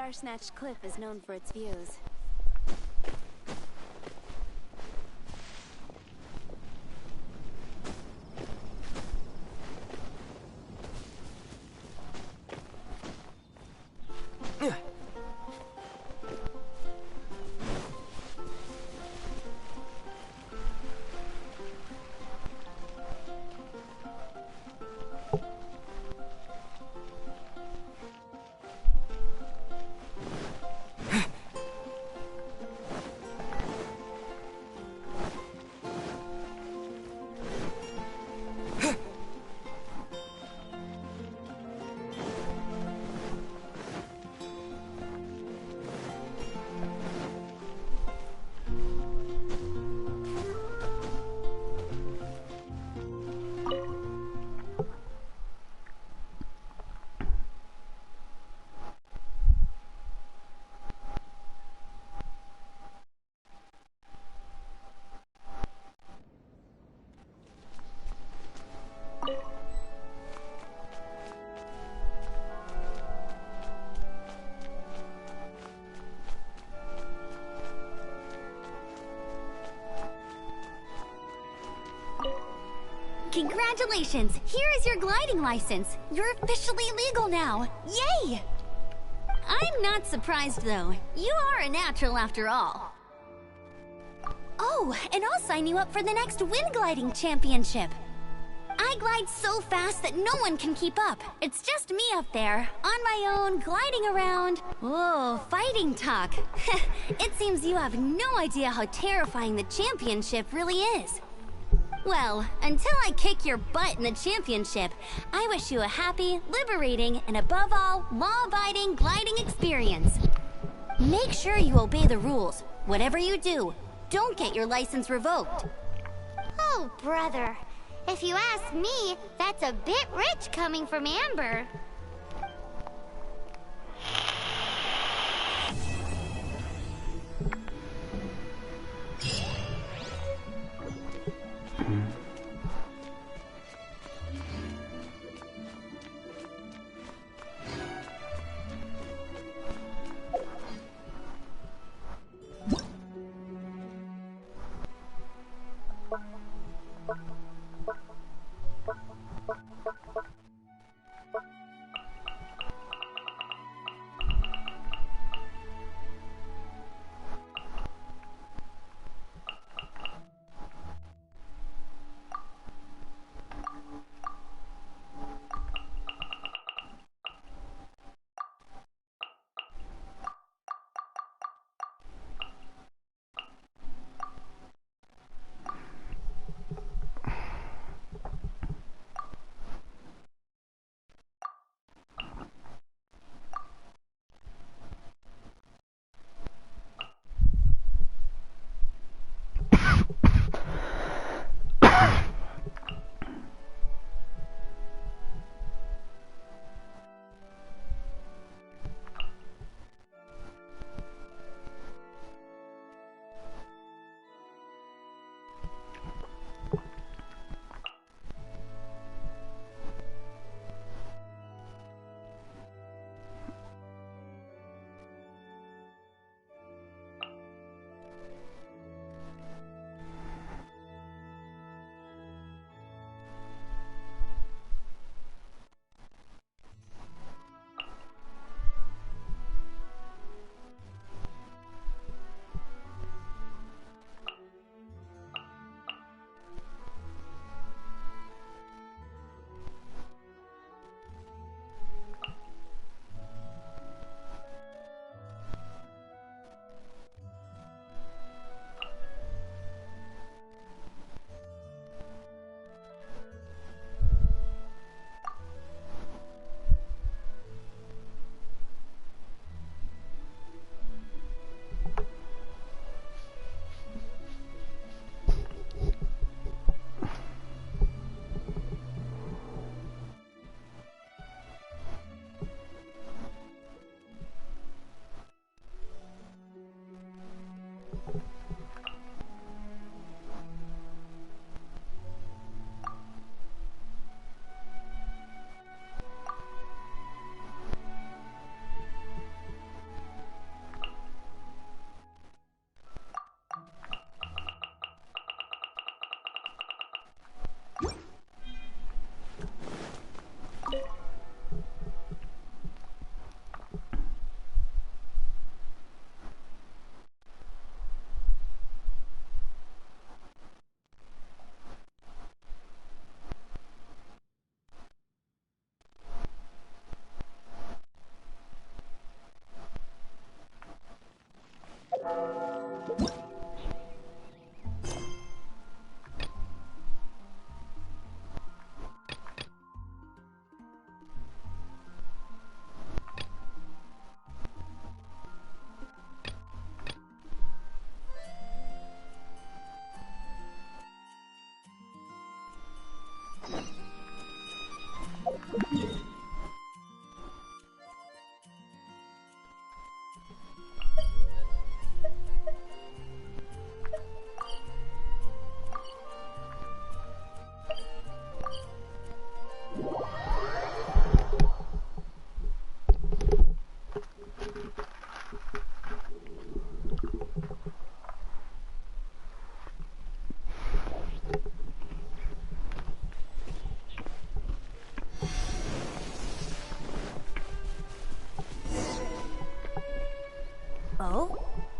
Star-Snatched Cliff is known for its views. Congratulations! Here is your gliding license. You're officially legal now. Yay! I'm not surprised, though. You are a natural after all. Oh, and I'll sign you up for the next wind gliding championship. I glide so fast that no one can keep up. It's just me up there, on my own, gliding around. Whoa, fighting talk. It seems you have no idea how terrifying the championship really is. Well, until I kick your butt in the championship, I wish you a happy, liberating, and above all, law-abiding gliding experience. Make sure you obey the rules. Whatever you do, don't get your license revoked. Oh, brother. If you ask me, that's a bit rich coming from Amber.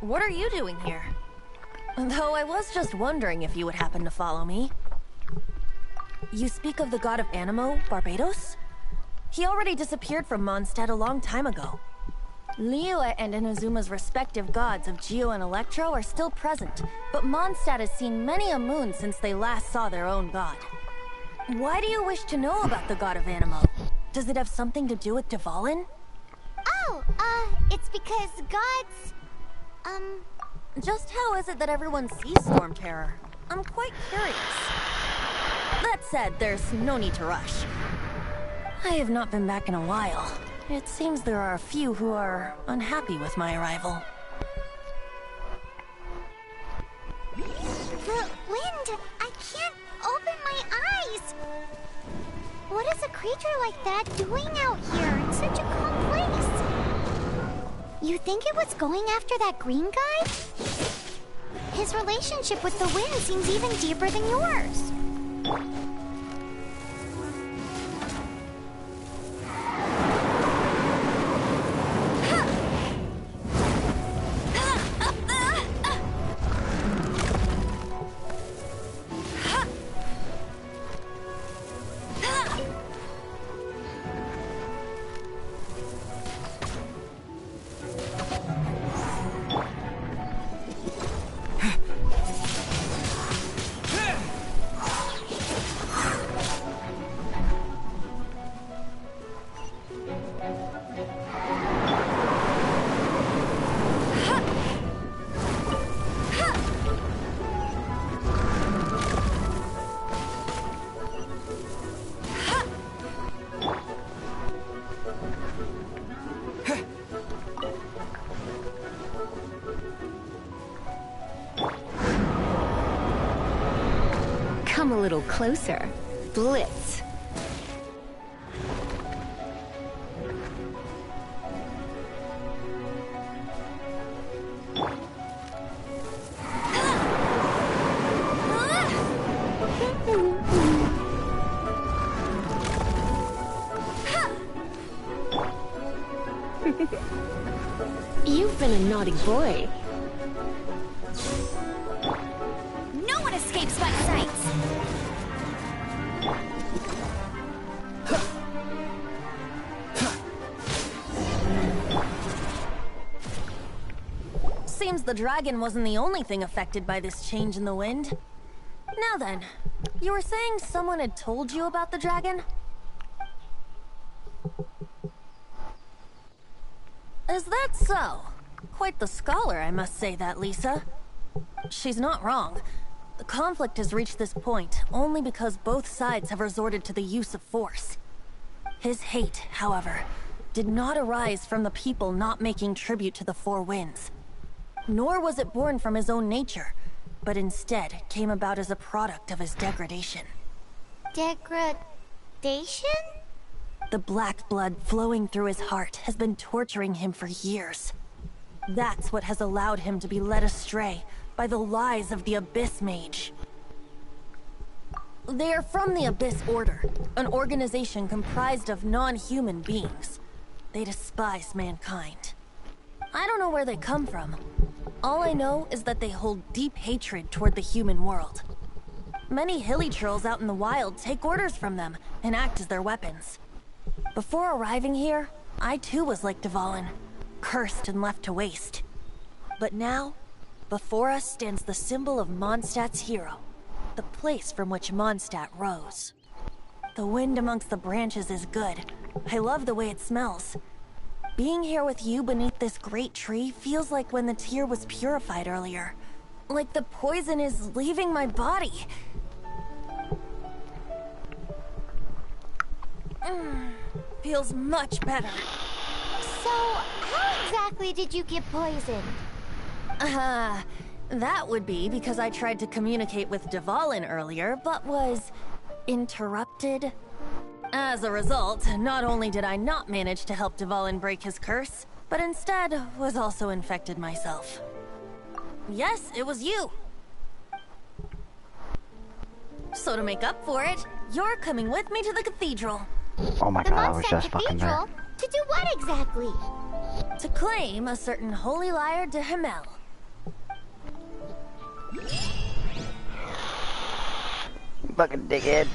What are you doing here? Though I was just wondering if you would happen to follow me. You speak of the god of Animo, Barbados? He already disappeared from Mondstadt a long time ago. Liyue and Inazuma's respective gods of Geo and Electro are still present, but Mondstadt has seen many a moon since they last saw their own god. Why do you wish to know about the god of Animo? Does it have something to do with Dvalin? Oh, it's because gods... Just how is it that everyone sees Storm Terror? I'm quite curious. That said, there's no need to rush. I have not been back in a while. It seems there are a few who are unhappy with my arrival. The wind! I can't open my eyes! What is a creature like that doing out here in such a calm place? You think it was going after that green guy? His relationship with the wind seems even deeper than yours. Come a little closer. Blitz. You've been a naughty boy. No one escapes my sight! Seems the dragon wasn't the only thing affected by this change in the wind. Now then, you were saying someone had told you about the dragon? Is that so? Quite the scholar, I must say that, Lisa. She's not wrong. The conflict has reached this point only because both sides have resorted to the use of force. His hate, however, did not arise from the people not making tribute to the Four Winds. Nor was it born from his own nature, but instead came about as a product of his degradation. Degradation? The black blood flowing through his heart has been torturing him for years. That's what has allowed him to be led astray by the lies of the Abyss Mage. They are from the Abyss Order, an organization comprised of non-human beings. They despise mankind. I don't know where they come from. All I know is that they hold deep hatred toward the human world. Many hilly trolls out in the wild take orders from them and act as their weapons. Before arriving here, I too was like Dvalin, cursed and left to waste. But now, before us stands the symbol of Mondstadt's hero, the place from which Mondstadt rose. The wind amongst the branches is good. I love the way it smells. Being here with you beneath this great tree feels like when the tear was purified earlier. Like the poison is leaving my body. Feels much better. So, how exactly did you get poisoned? That would be because I tried to communicate with Dvalin earlier, but was interrupted. As a result, not only did I not manage to help Dvalin break his curse, but instead was also infected myself. Yes, it was you. So to make up for it, you're coming with me to the cathedral. Oh my god, I was just fucking there. To do what exactly? To claim a certain holy lyre de Himmel. fucking dickhead.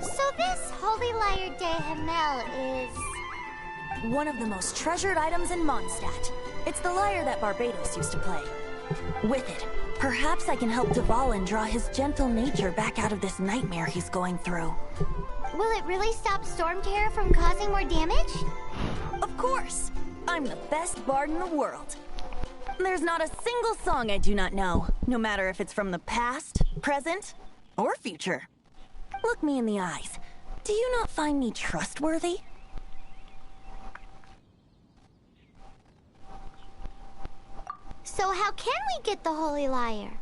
So this Holy Lyre de Himmel is... one of the most treasured items in Mondstadt. It's the lyre that Barbados used to play. With it, perhaps I can help Dvalin draw his gentle nature back out of this nightmare he's going through. Will it really stop Storm Terror from causing more damage? Of course! I'm the best bard in the world. There's not a single song I do not know, no matter if it's from the past, present, or future. Look me in the eyes. Do you not find me trustworthy? So how can we get the Holy Lyre?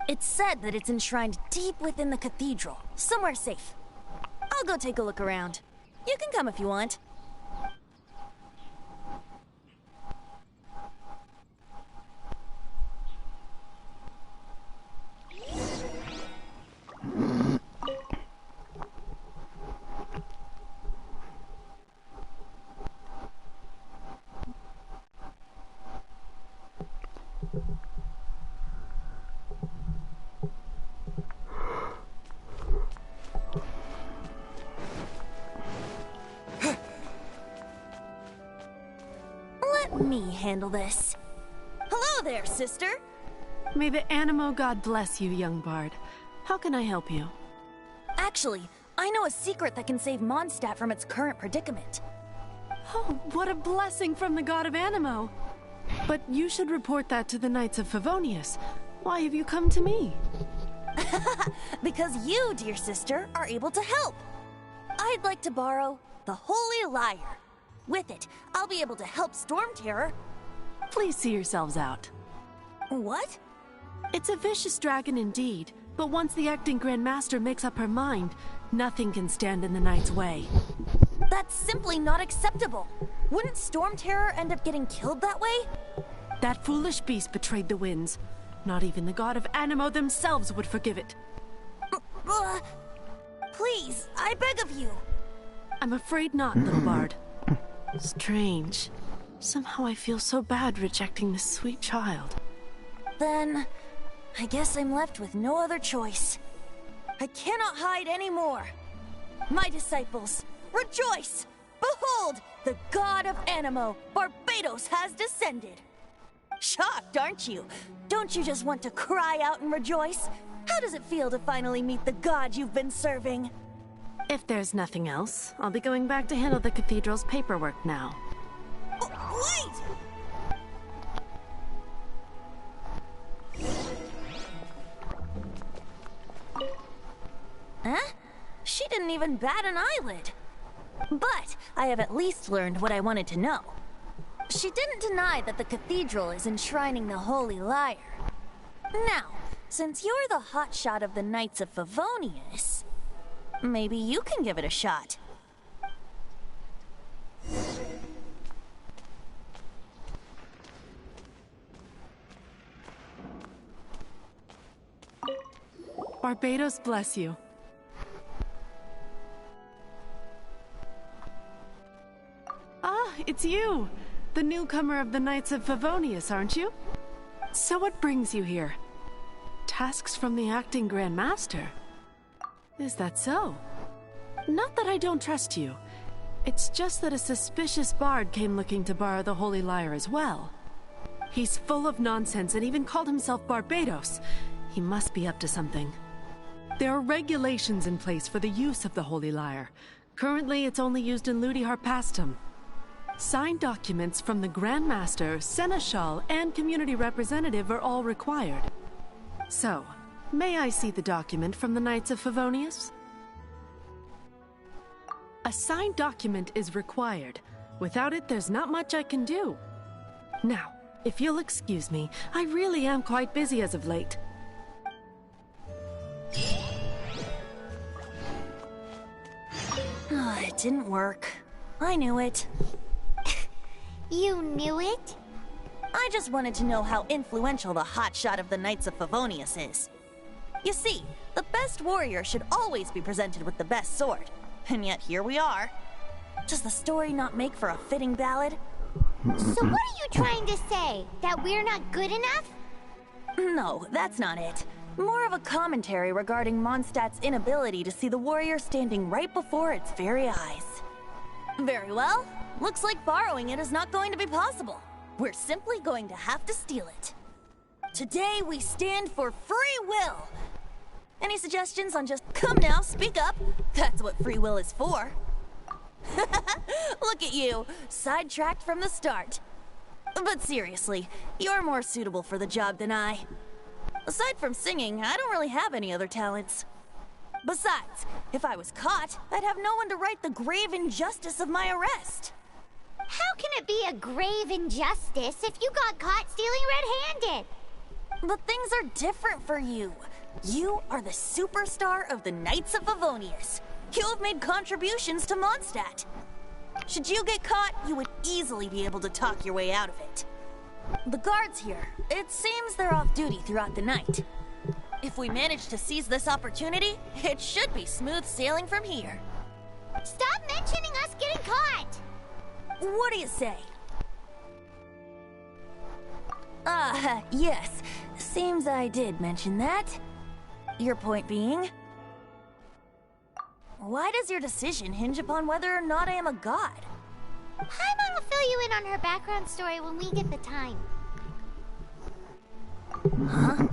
It's said that it's enshrined deep within the cathedral, somewhere safe. I'll go take a look around. You can come if you want. Let me handle this. Hello there, sister! May the Animo God bless you, young bard. How can I help you? Actually, I know a secret that can save Mondstadt from its current predicament. Oh, what a blessing from the God of Animo! But you should report that to the Knights of Favonius. Why have you come to me? Because you, dear sister, are able to help. I'd like to borrow the Holy Lyre. With it, I'll be able to help Storm Terror. Please see yourselves out. What? It's a vicious dragon indeed, but once the acting Grand Master makes up her mind, nothing can stand in the Knight's way. That's simply not acceptable. Wouldn't Storm Terror end up getting killed that way? That foolish beast betrayed the winds. Not even the God of Animo themselves would forgive it. Please, I beg of you. I'm afraid not, little bard. Strange. Somehow I feel so bad rejecting this sweet child. Then, I guess I'm left with no other choice. I cannot hide anymore. My disciples, rejoice! Behold, the God of Animo, Barbados, has descended. Shocked, aren't you? Don't you just want to cry out and rejoice? How does it feel to finally meet the God you've been serving? If there's nothing else, I'll be going back to handle the cathedral's paperwork now. Wait! Huh? She didn't even bat an eyelid. But I have at least learned what I wanted to know. She didn't deny that the cathedral is enshrining the Holy Lyre. Now, since you're the hotshot of the Knights of Favonius, maybe you can give it a shot. Barbados bless you. Ah, it's you! The newcomer of the Knights of Favonius, aren't you? So what brings you here? Tasks from the acting Grand Master? Is that so? Not that I don't trust you. It's just that a suspicious bard came looking to borrow the Holy Lyre as well. He's full of nonsense and even called himself Barbados. He must be up to something. There are regulations in place for the use of the Holy Lyre. Currently, it's only used in Ludi Harpastum. Signed documents from the Grand Master, Seneschal, and Community Representative are all required. So, may I see the document from the Knights of Favonius? A signed document is required. Without it, there's not much I can do. Now, if you'll excuse me, I really am quite busy as of late. It didn't work. I knew it. You knew it? I just wanted to know how influential the hotshot of the Knights of Favonius is. You see, the best warrior should always be presented with the best sword. And yet here we are. Does the story not make for a fitting ballad? So what are you trying to say? That we're not good enough? No, that's not it. More of a commentary regarding Mondstadt's inability to see the warrior standing right before its very eyes. Very well. Looks like borrowing it is not going to be possible. We're simply going to have to steal it. Today we stand for free will. Any suggestions on just come now, speak up? That's what free will is for. Look at you, sidetracked from the start. But seriously, you're more suitable for the job than I. Aside from singing, I don't really have any other talents. Besides, if I was caught, I'd have no one to right the grave injustice of my arrest. How can it be a grave injustice if you got caught stealing red-handed? But things are different for you. You are the superstar of the Knights of Favonius. You have made contributions to Mondstadt. Should you get caught, you would easily be able to talk your way out of it. The guards here, it seems they're off duty throughout the night. If we manage to seize this opportunity, it should be smooth sailing from here. Stop mentioning us getting caught! What do you say? Yes. Seems I did mention that. Your point being? Why does your decision hinge upon whether or not I am a god? Paimon will fill you in on her background story when we get the time. Huh?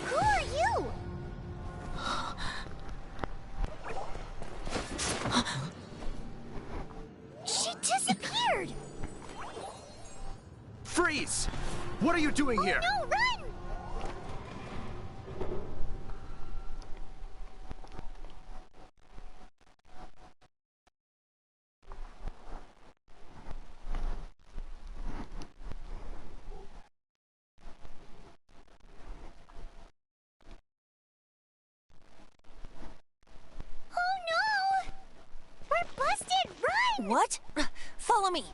Who are you? She disappeared! Freeze! What are you doing here? No, run! Oh no! We're busted! Run! What? Follow me.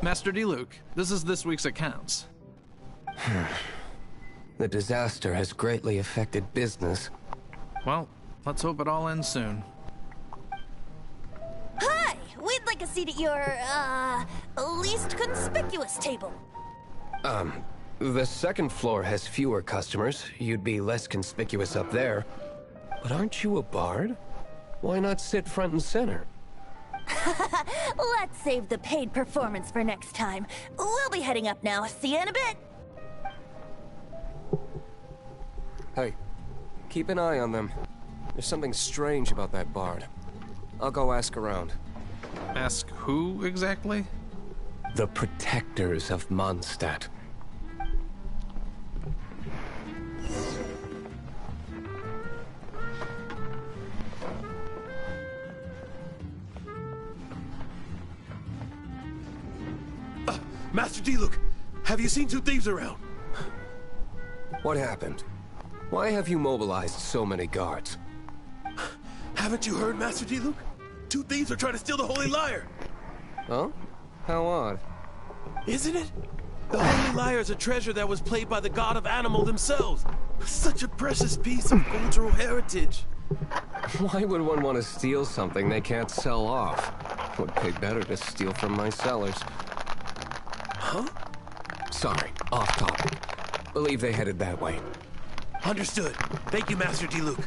Master D. Luke, this is this week's accounts. The disaster has greatly affected business. Well, let's hope it all ends soon. Hi! We'd like a seat at your, least conspicuous table. The second floor has fewer customers. You'd be less conspicuous up there. But aren't you a bard? Why not sit front and center? Let's save the paid performance for next time. We'll be heading up now. See you in a bit. Hey, keep an eye on them. There's something strange about that bard. I'll go ask around. Ask who exactly? The protectors of Mondstadt. Master D. Luke, have you seen two thieves around? What happened? Why have you mobilized so many guards? Haven't you heard, Master D. Luke? Two thieves are trying to steal the Holy Lyre. Huh? How odd. Isn't it? The Holy Lyre is a treasure that was played by the god of animal themselves. Such a precious piece of cultural heritage. Why would one want to steal something they can't sell off? Would pay better to steal from my sellers. Huh? Sorry, off topic. Believe they headed that way. Understood. Thank you, Master D. Luke.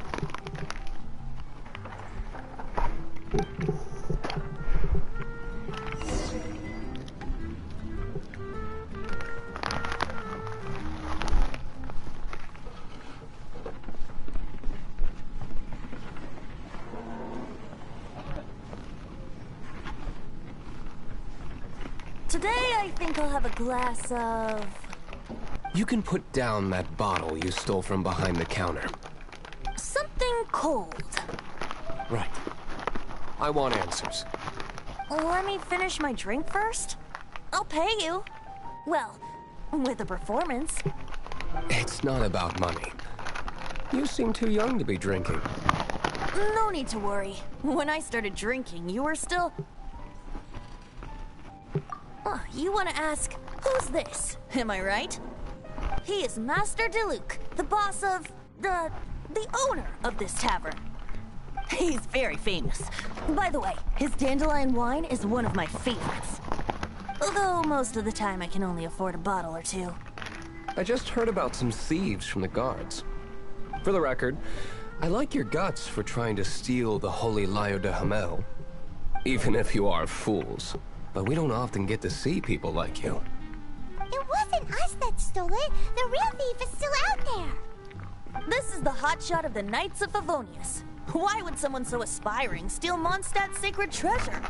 Today, I think I'll have a glass of... You can put down that bottle you stole from behind the counter. something cold. Right. I want answers. Let me finish my drink first. I'll pay you. Well, with a performance. It's not about money. You seem too young to be drinking. No need to worry. When I started drinking, you were still... Oh, you want to ask, who's this? Am I right? He is Master Diluc, the boss of the owner of this tavern. He's very famous. By the way, his dandelion wine is one of my favorites. Although most of the time I can only afford a bottle or two. I just heard about some thieves from the guards. For the record, I like your guts for trying to steal the Holy Lyre de Hamel. Even if you are fools. But we don't often get to see people like you. It wasn't us that stole it. The real thief is still out there. This is the hotshot of the Knights of Favonius. Why would someone so aspiring steal Mondstadt's sacred treasure?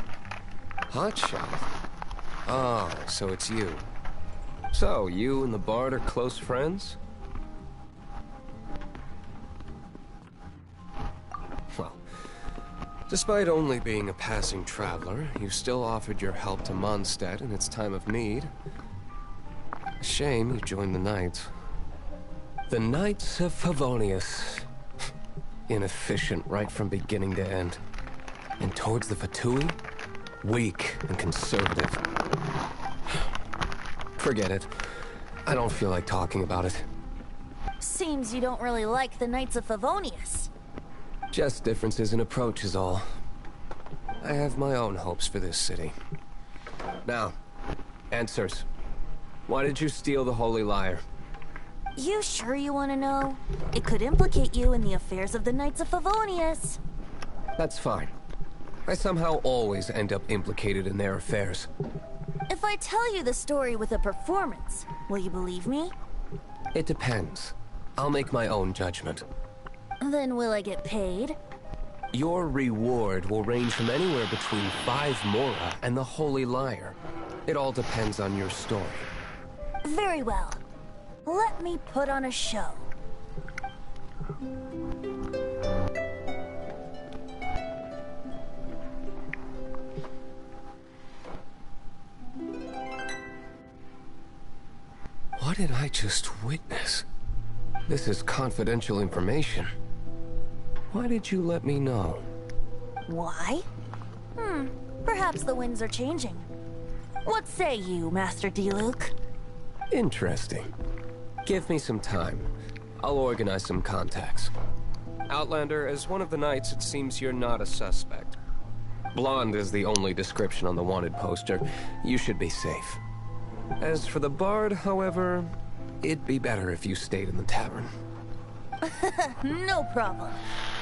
Hotshot? Oh, so it's you. So, you and the Bard are close friends? Well, despite only being a passing traveler, you still offered your help to Mondstadt in its time of need. A shame you joined the Knights. The Knights of Favonius. Inefficient right from beginning to end. And towards the Fatui, weak and conservative. Forget it. I don't feel like talking about it. Seems you don't really like the Knights of Favonius. Just differences in approach is all. I have my own hopes for this city. Now, answers. Why did you steal the Holy Lyre? You sure you want to know? It could implicate you in the affairs of the Knights of Favonius. That's fine. I somehow always end up implicated in their affairs. If I tell you the story with a performance, will you believe me? It depends. I'll make my own judgment. Then will I get paid? Your reward will range from anywhere between 5 Mora and the Holy Lyre. It all depends on your story. Very well. Let me put on a show. What did I just witness? This is confidential information. Why did you let me know? Why? Perhaps the winds are changing. What say you, Master Diluc? Interesting. Give me some time. I'll organize some contacts. Outlander, as one of the Knights, it seems you're not a suspect. Blonde is the only description on the wanted poster. You should be safe. As for the Bard, however, it'd be better if you stayed in the tavern. No problem.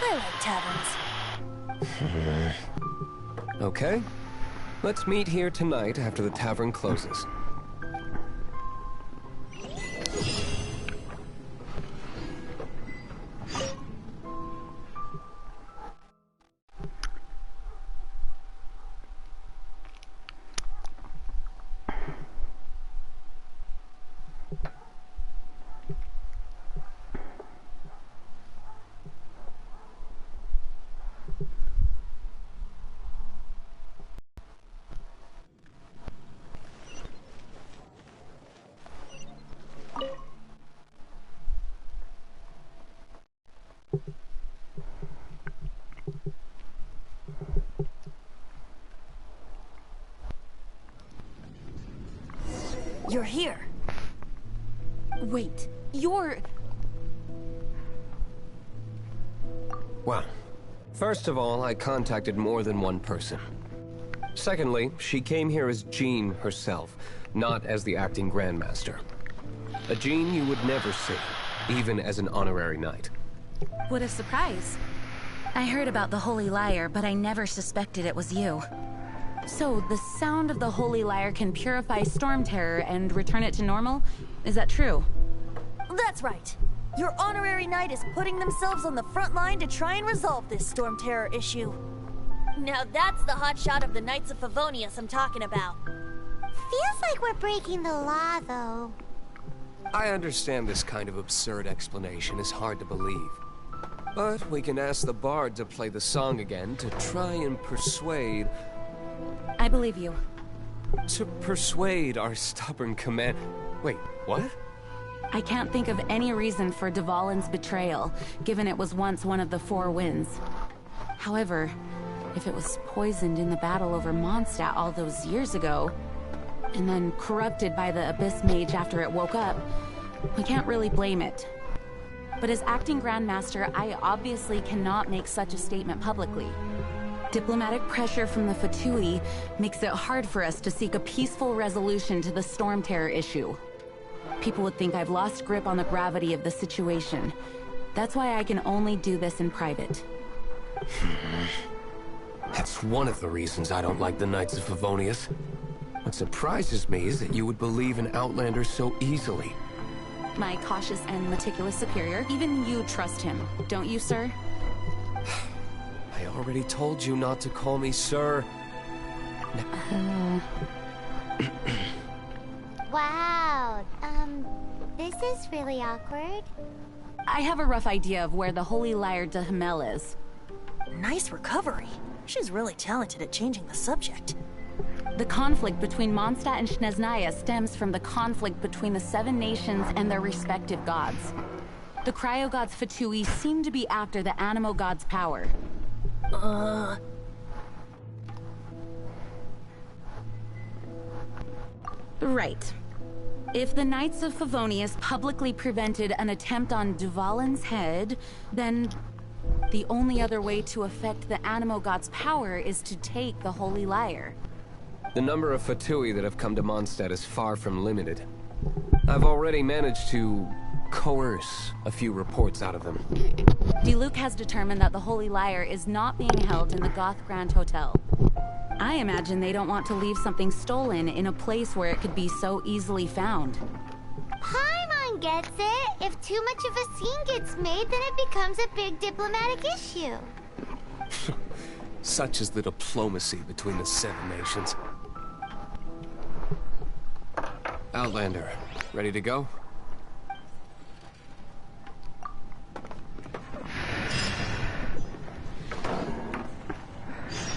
I like taverns. Okay. Let's meet here tonight after the tavern closes. You're here. Wait, you're... Well, first of all, I contacted more than one person. Secondly, she came here as GeNsHiN herself, not as the acting Grandmaster. A GeNsHiN you would never see, even as an honorary knight. What a surprise. I heard about the Holy Lyre, but I never suspected it was you. So, the sound of the Holy Lyre can purify Storm Terror and return it to normal? Is that true? That's right. Your honorary knight is putting themselves on the front line to try and resolve this Storm Terror issue. Now that's the hotshot of the Knights of Favonius I'm talking about. Feels like we're breaking the law, though. I understand this kind of absurd explanation is hard to believe. But we can ask the Bard to play the song again to try and persuade... I believe you. To persuade our stubborn command... Wait, what? I can't think of any reason for Dvalin's betrayal, given it was once one of the 4 winds. However, if it was poisoned in the battle over Mondstadt all those years ago... and then corrupted by the Abyss Mage after it woke up, we can't really blame it. But as acting Grandmaster, I obviously cannot make such a statement publicly. Diplomatic pressure from the Fatui makes it hard for us to seek a peaceful resolution to the Storm Terror issue. People would think I've lost grip on the gravity of the situation. That's why I can only do this in private. That's one of the reasons I don't like the Knights of Favonius. What surprises me is that you would believe in Outlander so easily. My cautious and meticulous superior, even you trust him, don't you, sir? I already told you not to call me sir. Wow, this is really awkward. I have a rough idea of where the Holy Lyre de Himmel is. Nice recovery. She's really talented at changing the subject. The conflict between Mondstadt and Snezhnaya stems from the conflict between the 7 nations and their respective gods. The cryo-gods Fatui seem to be after the Animo god's power. Right. If the Knights of Favonius publicly prevented an attempt on Dvalin's head, then the only other way to affect the Animo god's power is to take the Holy Lyre. The number of Fatui that have come to Mondstadt is far from limited. I've already managed to coerce a few reports out of them. Diluc has determined that the Holy Lyre is not being held in the Goth Grand Hotel. I imagine they don't want to leave something stolen in a place where it could be so easily found. Paimon gets it. If too much of a scene gets made, then it becomes a big diplomatic issue. Such is the diplomacy between the 7 nations. Outlander, ready to go?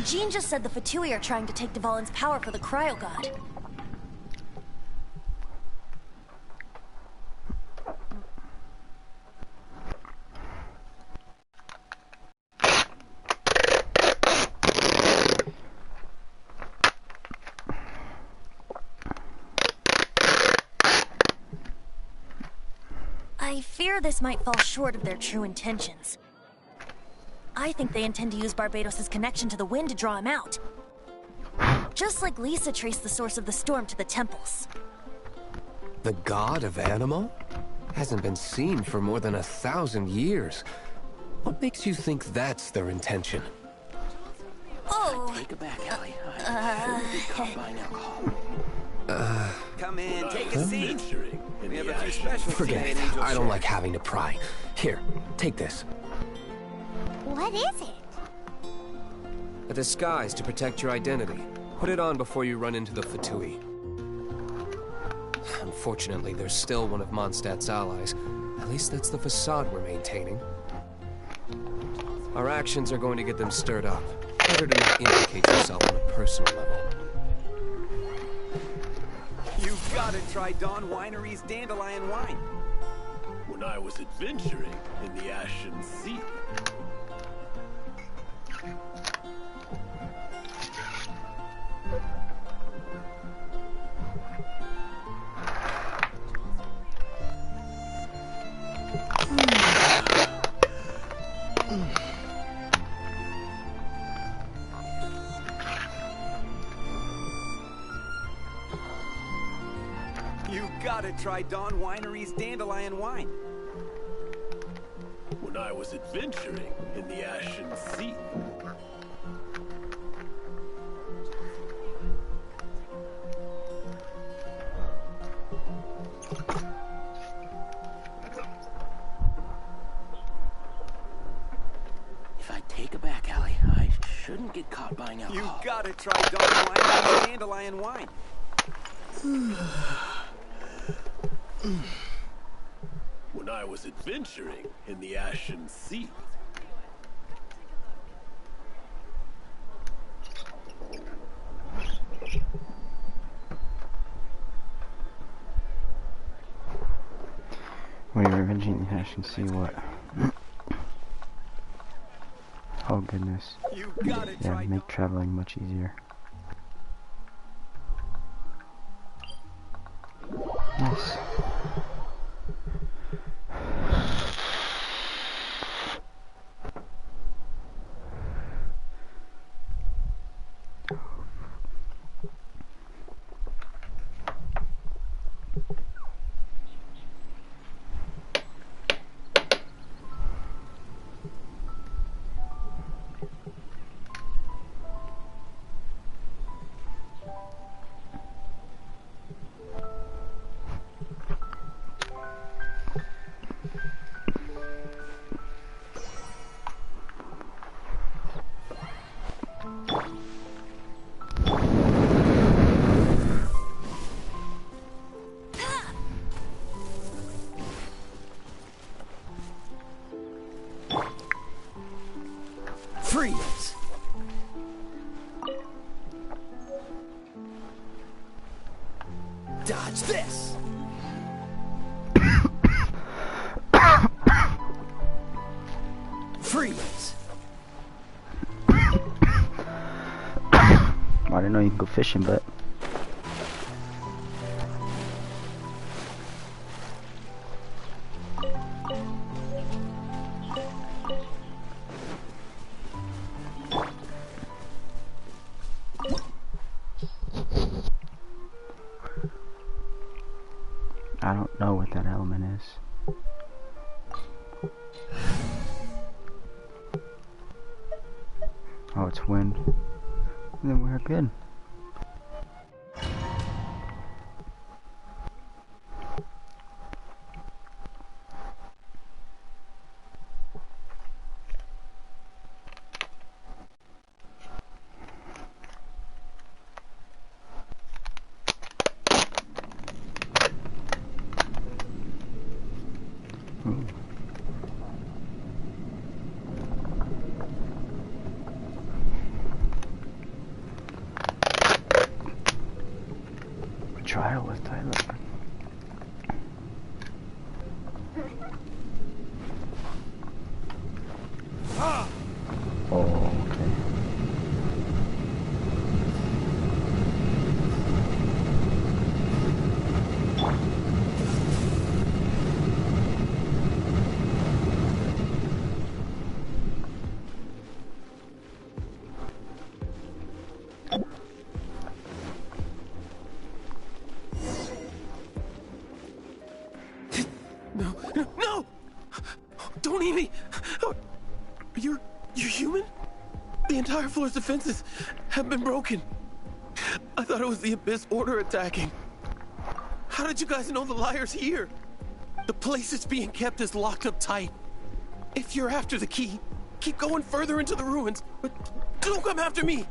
Jean just said the Fatui are trying to take Dvalin's power for the Cryo God. I fear this might fall short of their true intentions. I think they intend to use Barbados' connection to the wind to draw him out. Just like Lisa traced the source of the storm to the temples. The god of Animo? Hasn't been seen for more than 1,000 years. What makes you think that's their intention? Oh! Take it back, Ellie. Combine alcohol. Come in, take a seat. We have a few special. Forget it. I don't like having to pry. Here, take this. What is it? A disguise to protect your identity. Put it on before you run into the Fatui. Unfortunately, there's still one of Mondstadt's allies. At least that's the facade we're maintaining. Our actions are going to get them stirred up. Better to not implicate yourself on a personal level. You've got to try Dawn Winery's Dandelion Wine. When I was adventuring in the Ashen Sea. You've got to try Dawn Winery's Dandelion Wine. When I was adventuring in the Ashen Sea. If I take it back, Ellie, I shouldn't get caught buying alcohol. You've got to try Dawn Winery's Dandelion Wine. When I was adventuring in the Ashen Sea. When you're avenging the Ashen Sea, what? Oh goodness. Yeah, make traveling much easier. Nice. Freeze! Dodge this! Freeze! I didn't know you could go fishing, but I don't know what that element is. Oh, it's wind. Then we're good. Ooh. Trial with Tyler. Oh, okay. No! Don't eat me! You're human? The entire floor's defenses have been broken. I thought it was the Abyss Order attacking. How did you guys know the liar's here? The place it's being kept is locked up tight. If you're after the key, keep going further into the ruins, but don't come after me.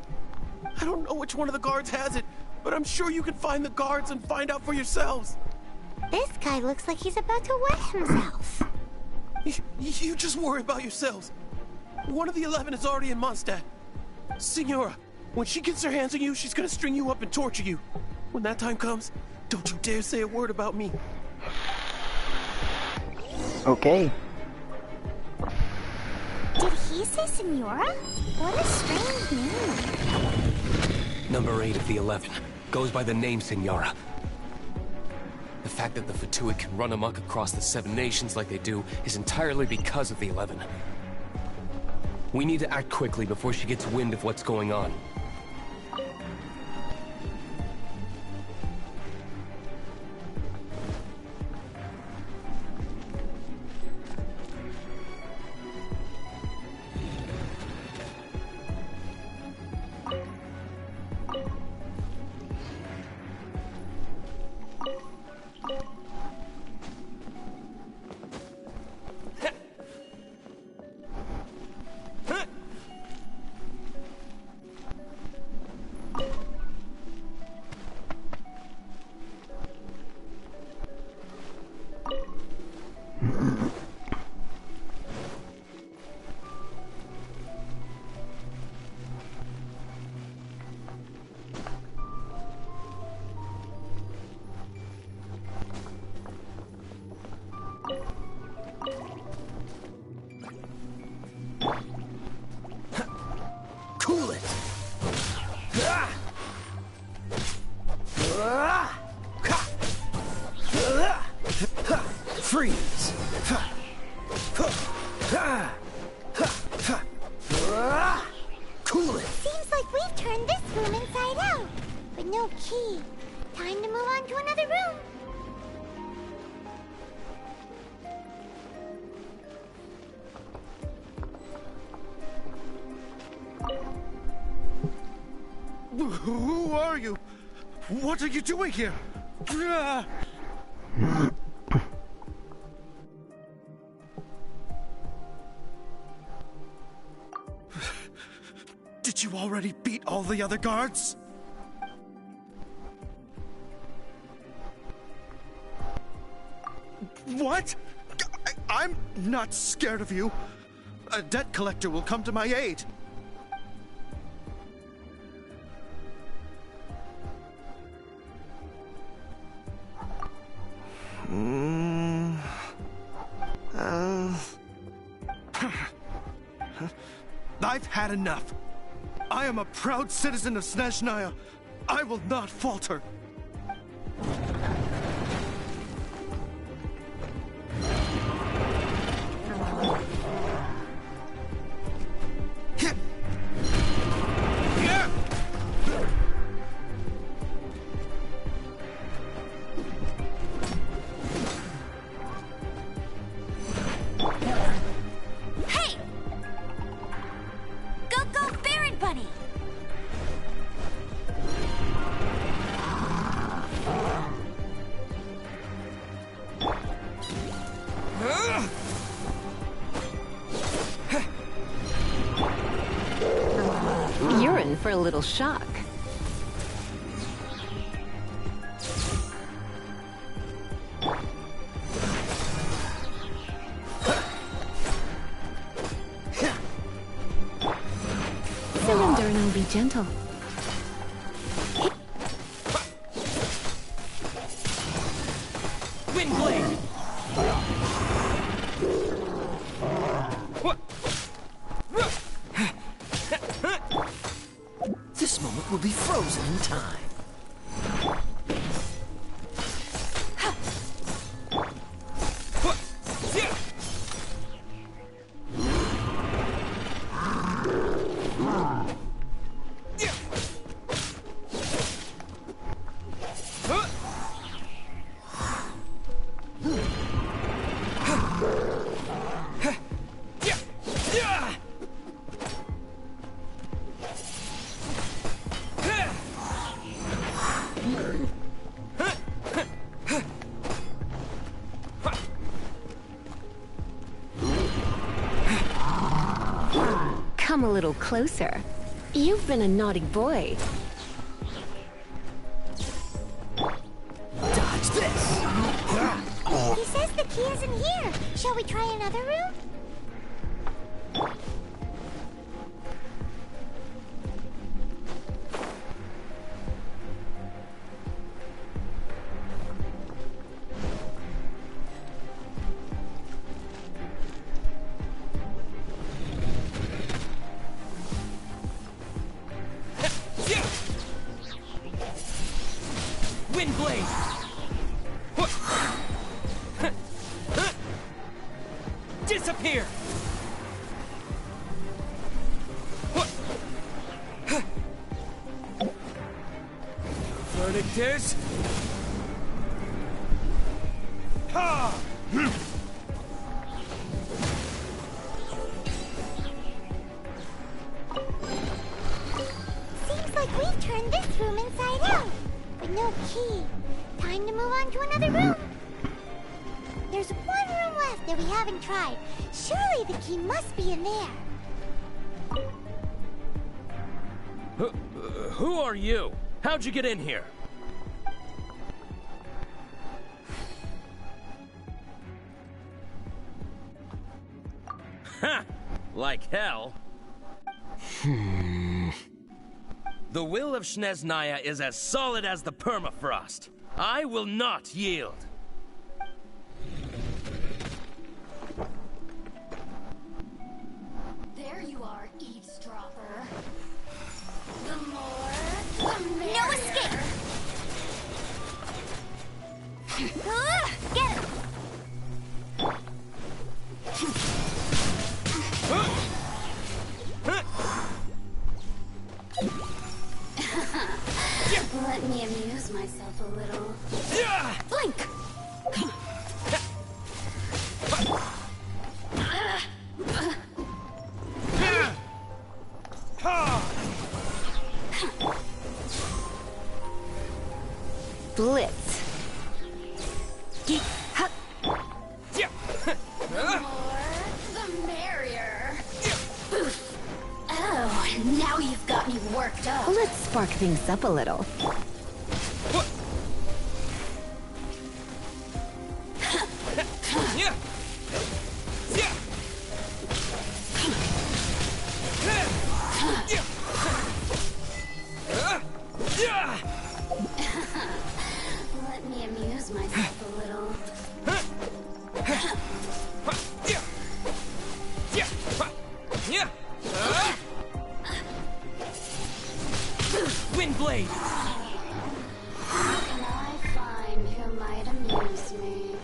I don't know which one of the guards has it, but I'm sure you can find the guards and find out for yourselves. This guy looks like he's about to wet himself. You just worry about yourselves. One of the 11 is already in Mondstadt. Signora, when she gets her hands on you, she's gonna string you up and torture you. When that time comes, don't you dare say a word about me. Okay. Did he say Signora? What a strange name. Number 8 of the 11 goes by the name Signora. The fact that the Fatuic can run amok across the 7 nations like they do is entirely because of the 11. We need to act quickly before she gets wind of what's going on. no key. Time to move on to another room. Who are you? What are you doing here? Did you already beat all the other guards? What? I'm not scared of you. A debt collector will come to my aid. I've had enough. I am a proud citizen of Snezhnaya. I will not falter. You're in for a little shock. Surrender and I'll be gentle. Windblade! This moment will be frozen in time. Come a little closer. You've been a naughty boy. Dodge this! He says the key isn't here. Shall we try another room? Windblade! Disappear! Verdict is... Ha! Seems like we've turned this room inside out. But no key. Time to move on to another room. There's one room left that we haven't tried. Surely the key must be in there. Who are you? How'd you get in here? Ha! Like hell. The will of Snezhnaya is as solid as the permafrost. I will not yield. There you are, eavesdropper. The more, the merrier. No escape! Get him! Let me amuse myself a little. Blink! Blitz. The more, the merrier. Oh, now you've got me worked up. Let's spark things up a little. Let me amuse myself a little. Windblade! How can I find who might amuse me?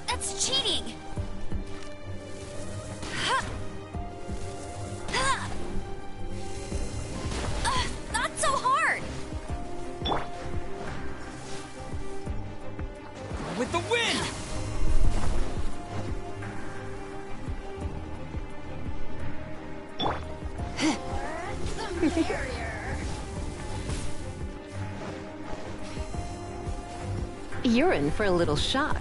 That's cheating! Not so hard! With the wind! The merrier. You're in for a little shock.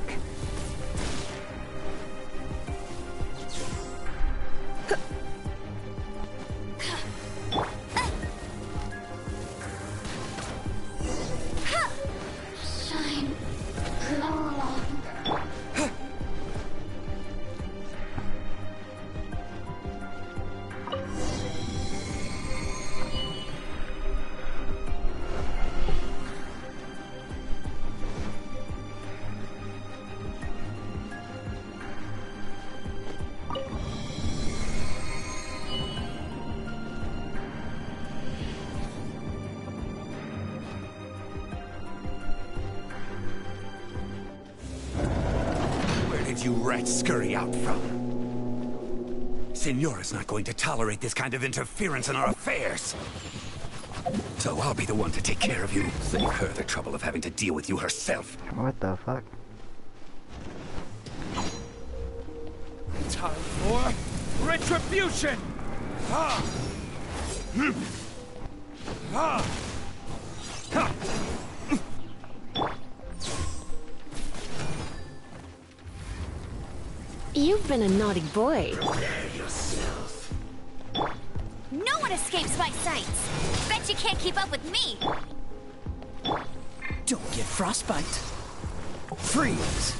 Shine no longer. Where did you rats scurry out from? Signora's not going to tolerate this kind of interference in our affairs. So I'll be the one to take care of you. Save her the trouble of having to deal with you herself. What the fuck? Time for retribution! Ah! Ah! Ha! You've been a naughty boy. Prepare yourself. No one escapes my sights! Bet you can't keep up with me! Don't get frostbite. Freeze!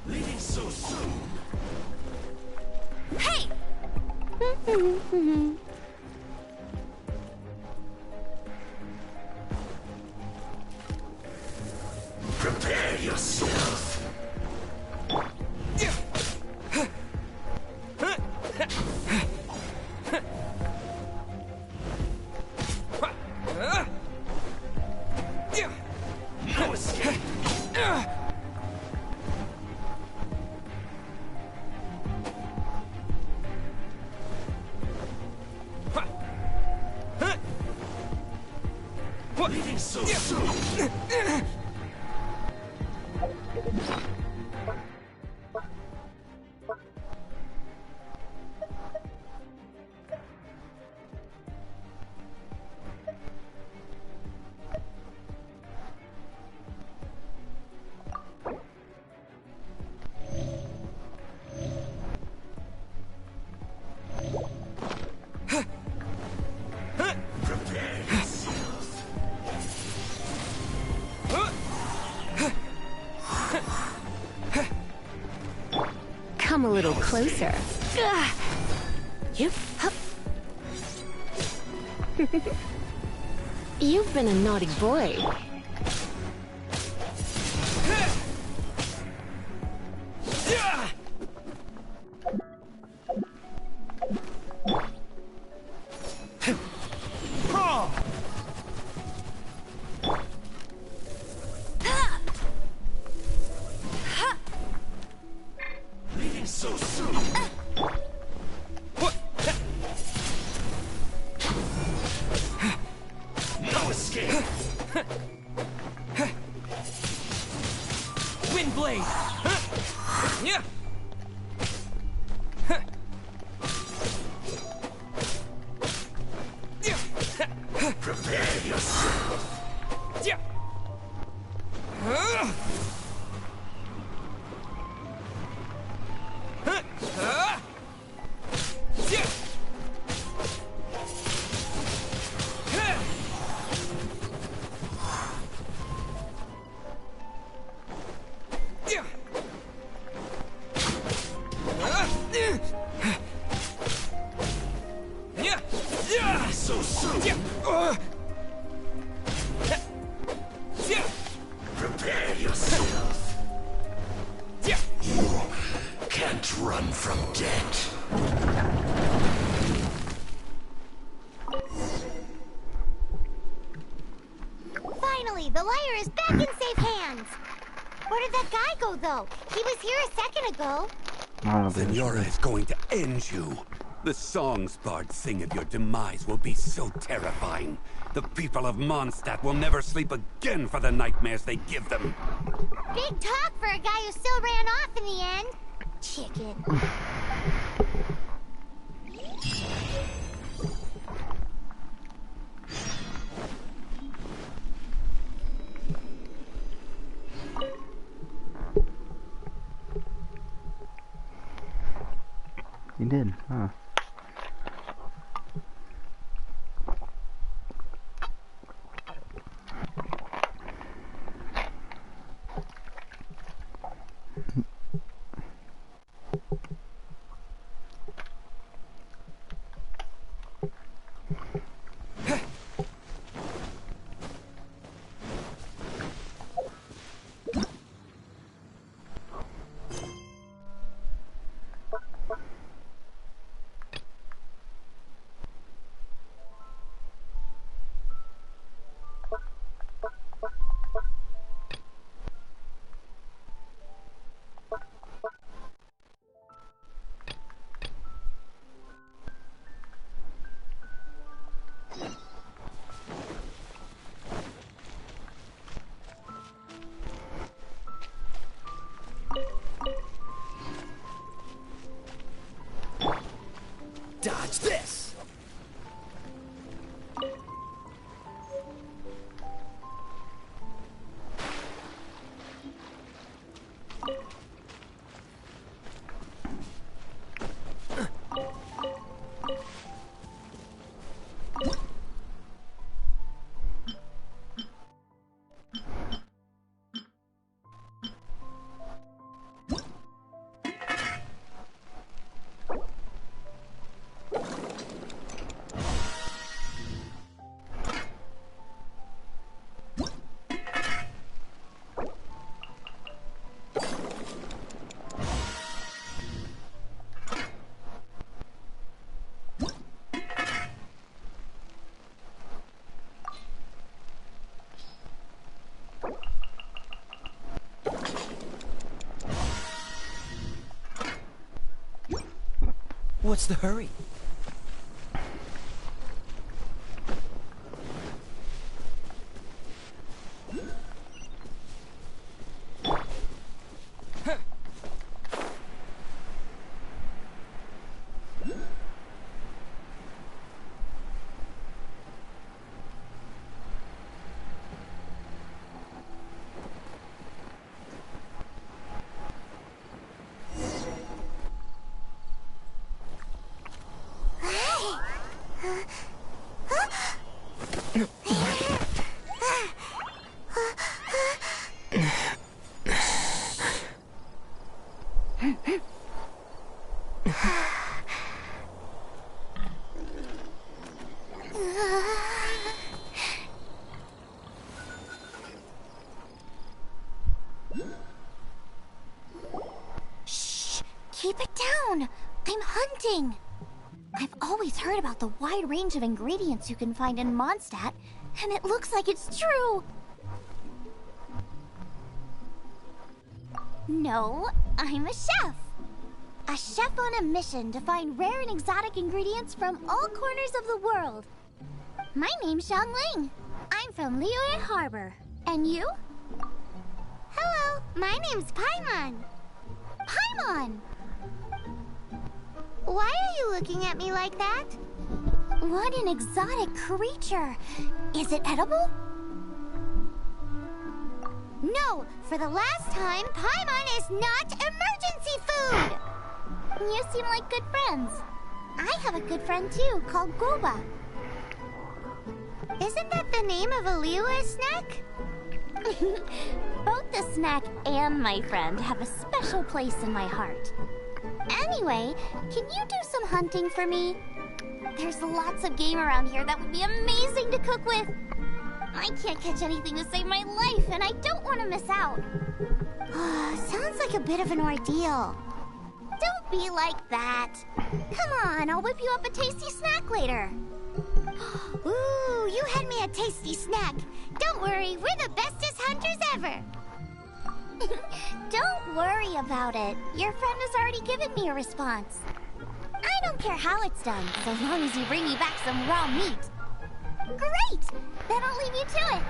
Leaving so soon. Hey! Prepare yourself. No escape. Leaving so soon. Prepare yourself. Come a little closer. Yep. You've been a naughty boy. Oh! 啊 Wind Blade! Yeah. Prepare yourself. Yeah. So soon. Prepare yourself. You can't run from death. Finally, the liar is back in safe hands. Where did that guy go, though? He was here a second ago. Senora is going to end you. The songs bards sing of your demise will be so terrifying. The people of Mondstadt will never sleep again for the nightmares they give them. Big talk for a guy who still ran off in the end. Chicken. You did, huh? Dodge this! What's the hurry? Shh! Keep it down! I'm hunting! I've always heard about the wide range of ingredients you can find in Mondstadt, and it looks like it's true! No, I'm a chef! A chef on a mission to find rare and exotic ingredients from all corners of the world. My name's Xiangling. I'm from Liyue Harbor. And you? Hello! My name's Paimon. Paimon! Why are you looking at me like that? What an exotic creature. Is it edible? No, for the last time, Paimon is not emergency food! You seem like good friends. I have a good friend too, called Goba. Isn't that the name of a Liyue snack? Both the snack and my friend have a special place in my heart. Anyway, can you do some hunting for me? There's lots of game around here that would be amazing to cook with. I can't catch anything to save my life, and I don't want to miss out. Sounds like a bit of an ordeal. Don't be like that. Come on, I'll whip you up a tasty snack later. Ooh, you had me a tasty snack. Don't worry, we're the bestest hunters ever. Don't worry about it. Your friend has already given me a response. I don't care how it's done, so long as you bring me back some raw meat. Great! Then I'll leave you to it.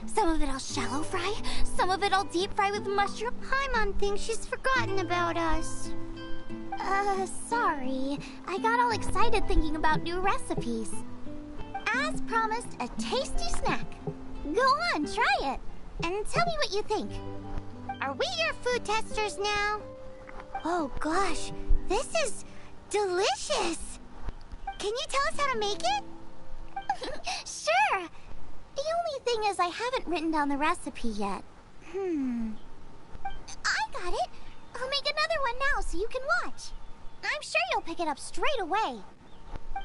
Some of it I'll shallow fry, some of it I'll deep fry with mushroom. Paimon thinks she's forgotten about us. Sorry. I got all excited thinking about new recipes. As promised, a tasty snack. Go on, try it, and tell me what you think. Are we your food testers now? Oh gosh, this is delicious. Can you tell us how to make it? Sure. The only thing is I haven't written down the recipe yet. I got it. I'll make another one now so you can watch. I'm sure you'll pick it up straight away.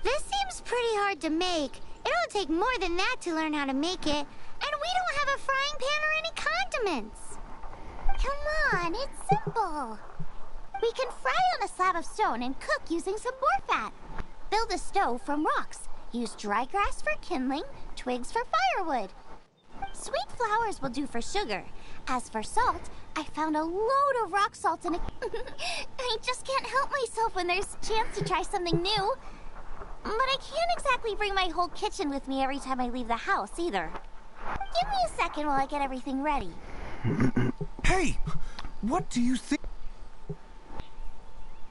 This seems pretty hard to make. It'll take more than that to learn how to make it. And we don't have a frying pan or any condiments. Come on, it's simple. We can fry on a slab of stone and cook using some boar fat. Build a stove from rocks. Use dry grass for kindling, twigs for firewood. Sweet flowers will do for sugar. As for salt, I found a load of rock salt in a... I just can't help myself when there's a chance to try something new. But I can't exactly bring my whole kitchen with me every time I leave the house, either. Give me a second while I get everything ready. Hey! What do you think?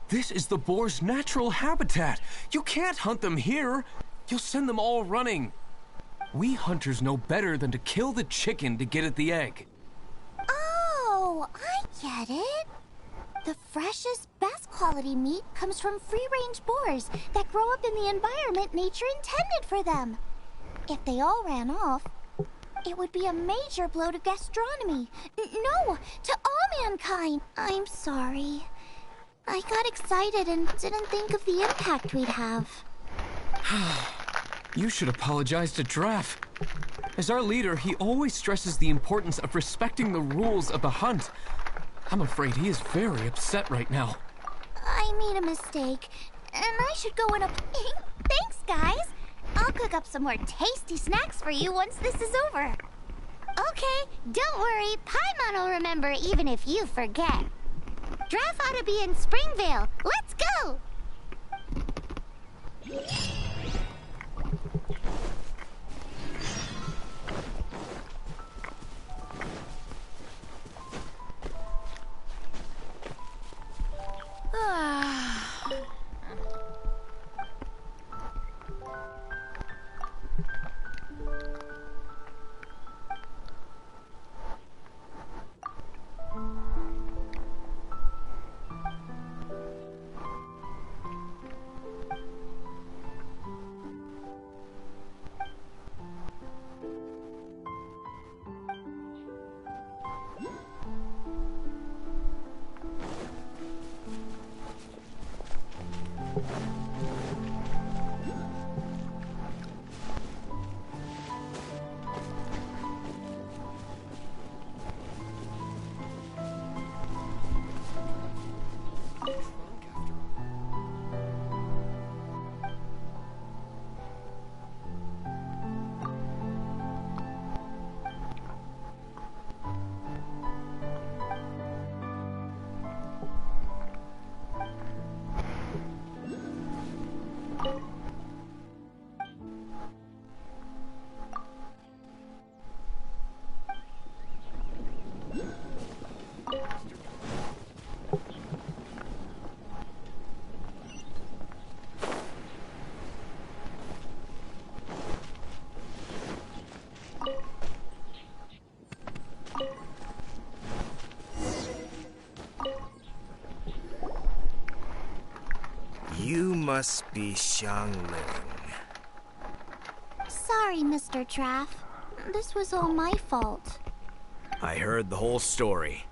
This is the boar's natural habitat. You can't hunt them here. You'll send them all running. We hunters know better than to kill the chicken to get at the egg. Oh, I get it. The freshest, best quality meat comes from free-range boars that grow up in the environment nature intended for them. If they all ran off, it would be a major blow to gastronomy. No, to all mankind. I'm sorry. I got excited and didn't think of the impact we'd have. You should apologize to Draff. As our leader, he always stresses the importance of respecting the rules of the hunt. I'm afraid he is very upset right now. I made a mistake, and I should go in a... Thanks, guys. I'll cook up some more tasty snacks for you once this is over. Okay, don't worry. Paimon will remember even if you forget. Draff ought to be in Springvale. Let's go! You must be Xiangling. Sorry, Mr. Traff. This was all my fault. I heard the whole story,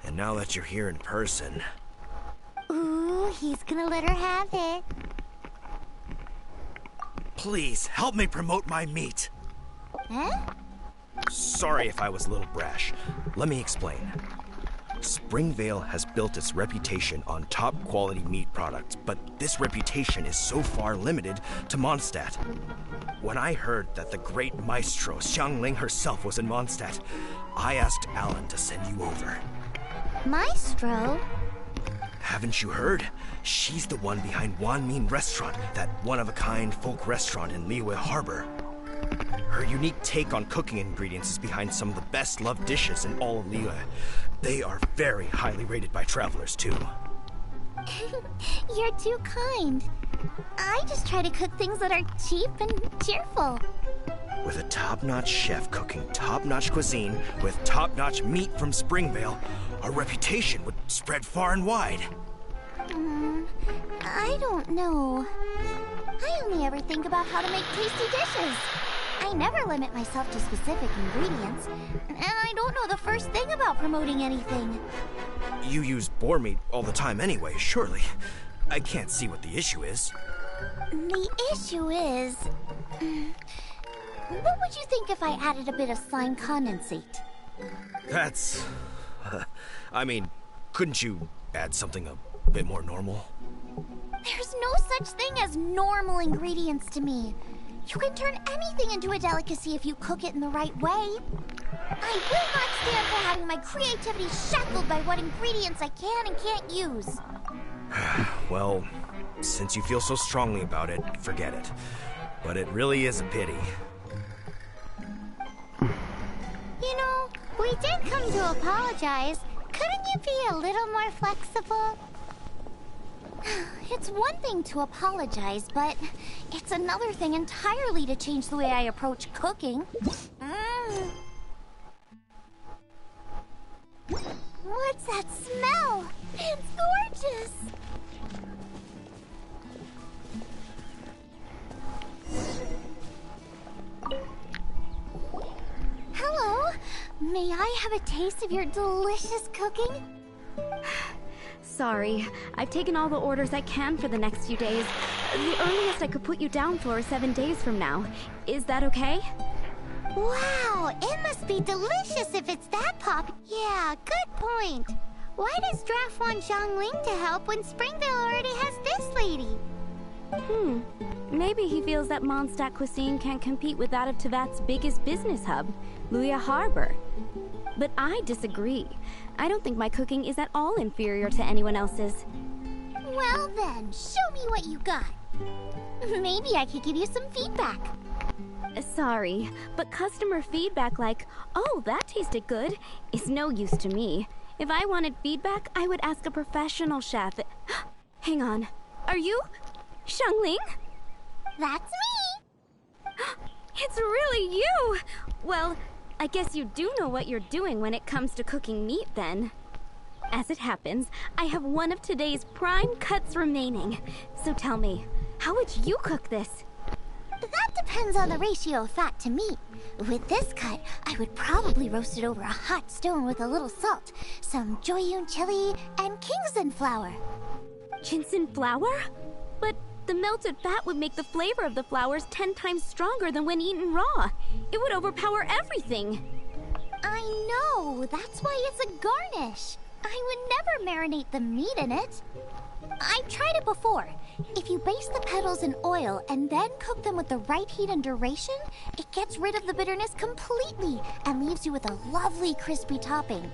and now that you're here in person... Ooh, he's gonna let her have it. Please, help me promote my meat. Huh? Sorry if I was a little brash. Let me explain. Springvale has built its reputation on top-quality meat products, but this reputation is so far limited to Mondstadt. When I heard that the great maestro Xiangling herself was in Mondstadt, I asked Alan to send you over. Maestro? Haven't you heard? She's the one behind Wanmin Restaurant, that one-of-a-kind folk restaurant in Liyue Harbor. Her unique take on cooking ingredients is behind some of the best-loved dishes in all of Liyue. They are very highly rated by travelers, too. You're too kind. I just try to cook things that are cheap and cheerful. With a top-notch chef cooking top-notch cuisine with top-notch meat from Springvale, our reputation would spread far and wide. I don't know. I only ever think about how to make tasty dishes. I never limit myself to specific ingredients, and I don't know the first thing about promoting anything. You use boar meat all the time anyway, surely. I can't see what the issue is. The issue is... what would you think if I added a bit of slime condensate? That's... I mean, couldn't you add something a bit more normal? There's no such thing as normal ingredients to me. You can turn anything into a delicacy if you cook it in the right way. I will not stand for having my creativity shackled by what ingredients I can and can't use. Well, since you feel so strongly about it, forget it. But it really is a pity. You know, we did come to apologize. Couldn't you be a little more flexible? It's one thing to apologize, but it's another thing entirely to change the way I approach cooking. What's that smell? It's gorgeous! Hello? May I have a taste of your delicious cooking? Sorry, I've taken all the orders I can for the next few days. The earliest I could put you down for is 7 days from now. Is that okay? Wow, it must be delicious if it's that pop. Yeah, good point. Why does Draft want Xiangling to help when Springvale already has this lady? Maybe he feels that Mondstadt cuisine can't compete with that of Tevat's biggest business hub, Liyue Harbor. But I disagree. I don't think my cooking is at all inferior to anyone else's. Well then, show me what you got. Maybe I could give you some feedback. Sorry, but customer feedback like, "Oh, that tasted good," is no use to me. If I wanted feedback, I would ask a professional chef. Hang on. Are you Xiangling? That's me! It's really you! Well, I guess you do know what you're doing when it comes to cooking meat, then. As it happens, I have one of today's prime cuts remaining. So tell me, how would you cook this? That depends on the ratio of fat to meat. With this cut, I would probably roast it over a hot stone with a little salt, some Joyun chili, and Kingston flour. GeNsHiN flour? But the melted fat would make the flavor of the flours 10 times stronger than when eaten raw. It would overpower everything. I know, that's why it's a garnish. I would never marinate the meat in it. I've tried it before. If you baste the petals in oil and then cook them with the right heat and duration, it gets rid of the bitterness completely and leaves you with a lovely crispy topping.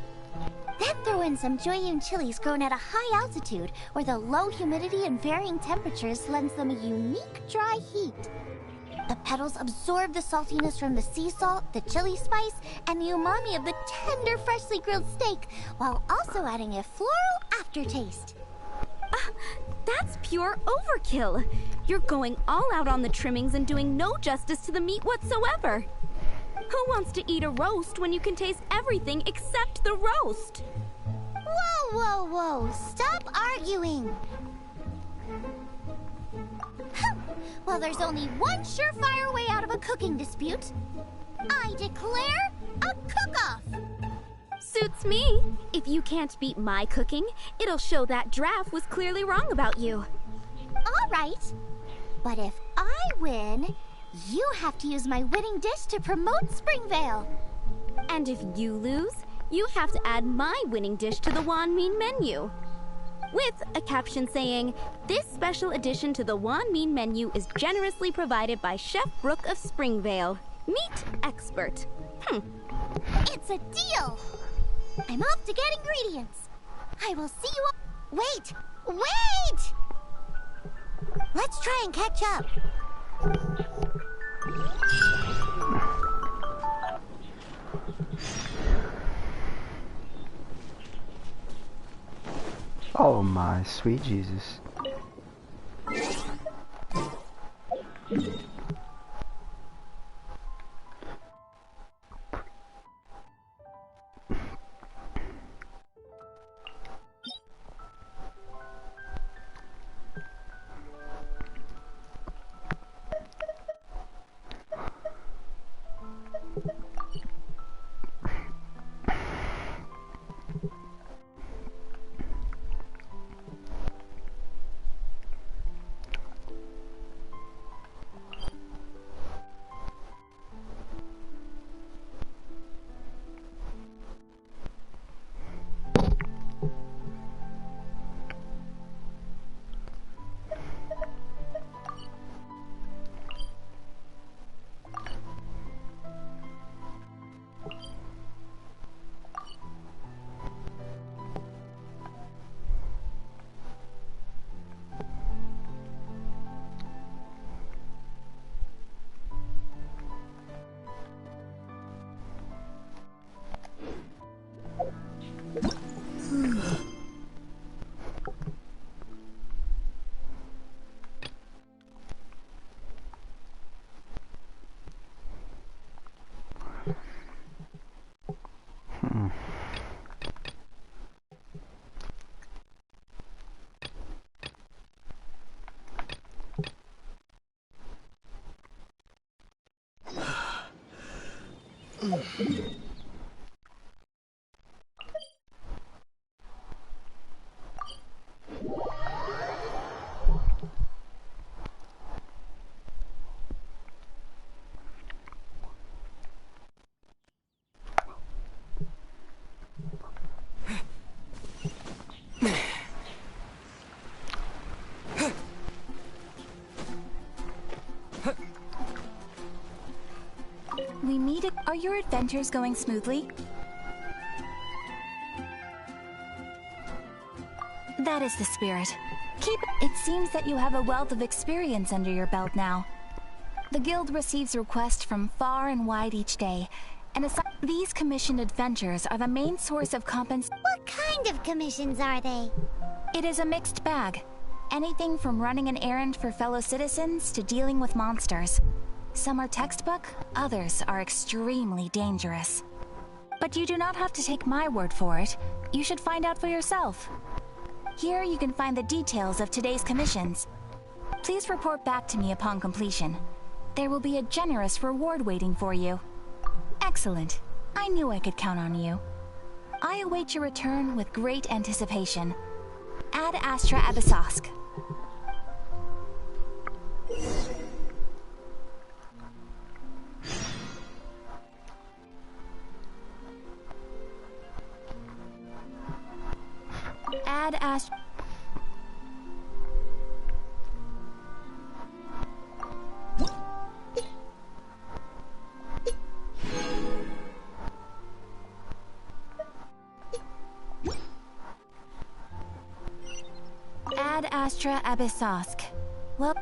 Then throw in some GeNSHiN chilies grown at a high altitude, where the low humidity and varying temperatures lends them a unique dry heat. The petals absorb the saltiness from the sea salt, the chili spice, and the umami of the tender, freshly grilled steak, while also adding a floral aftertaste. That's pure overkill. You're going all out on the trimmings and doing no justice to the meat whatsoever. Who wants to eat a roast when you can taste everything except the roast? Whoa, whoa, whoa! Stop arguing! Well, there's only one surefire way out of a cooking dispute. I declare a cook-off! Suits me. If you can't beat my cooking, it'll show that Draft was clearly wrong about you. All right. But if I win, you have to use my winning dish to promote Springvale. And if you lose, you have to add my winning dish to the Wan Min menu. With a caption saying, "This special addition to the Wan Min menu is generously provided by Chef Brooke of Springvale, meat expert." It's a deal! I'm off to get ingredients. I will see you. Wait! Wait! Let's try and catch up. Oh my sweet Jesus. We meet at... Are your adventures going smoothly? That is the spirit. Keep... It seems that you have a wealth of experience under your belt now. The guild receives requests from far and wide each day, and these commissioned adventures are the main source of What kind of commissions are they? It is a mixed bag. Anything from running an errand for fellow citizens to dealing with monsters. Some are textbook, others are extremely dangerous. But you do not have to take my word for it. You should find out for yourself. Here you can find the details of today's commissions. Please report back to me upon completion. There will be a generous reward waiting for you. Excellent. I knew I could count on you. I await your return with great anticipation. Ad Astra Abyssosque. Ad Astra... extra Abyssosque. Well...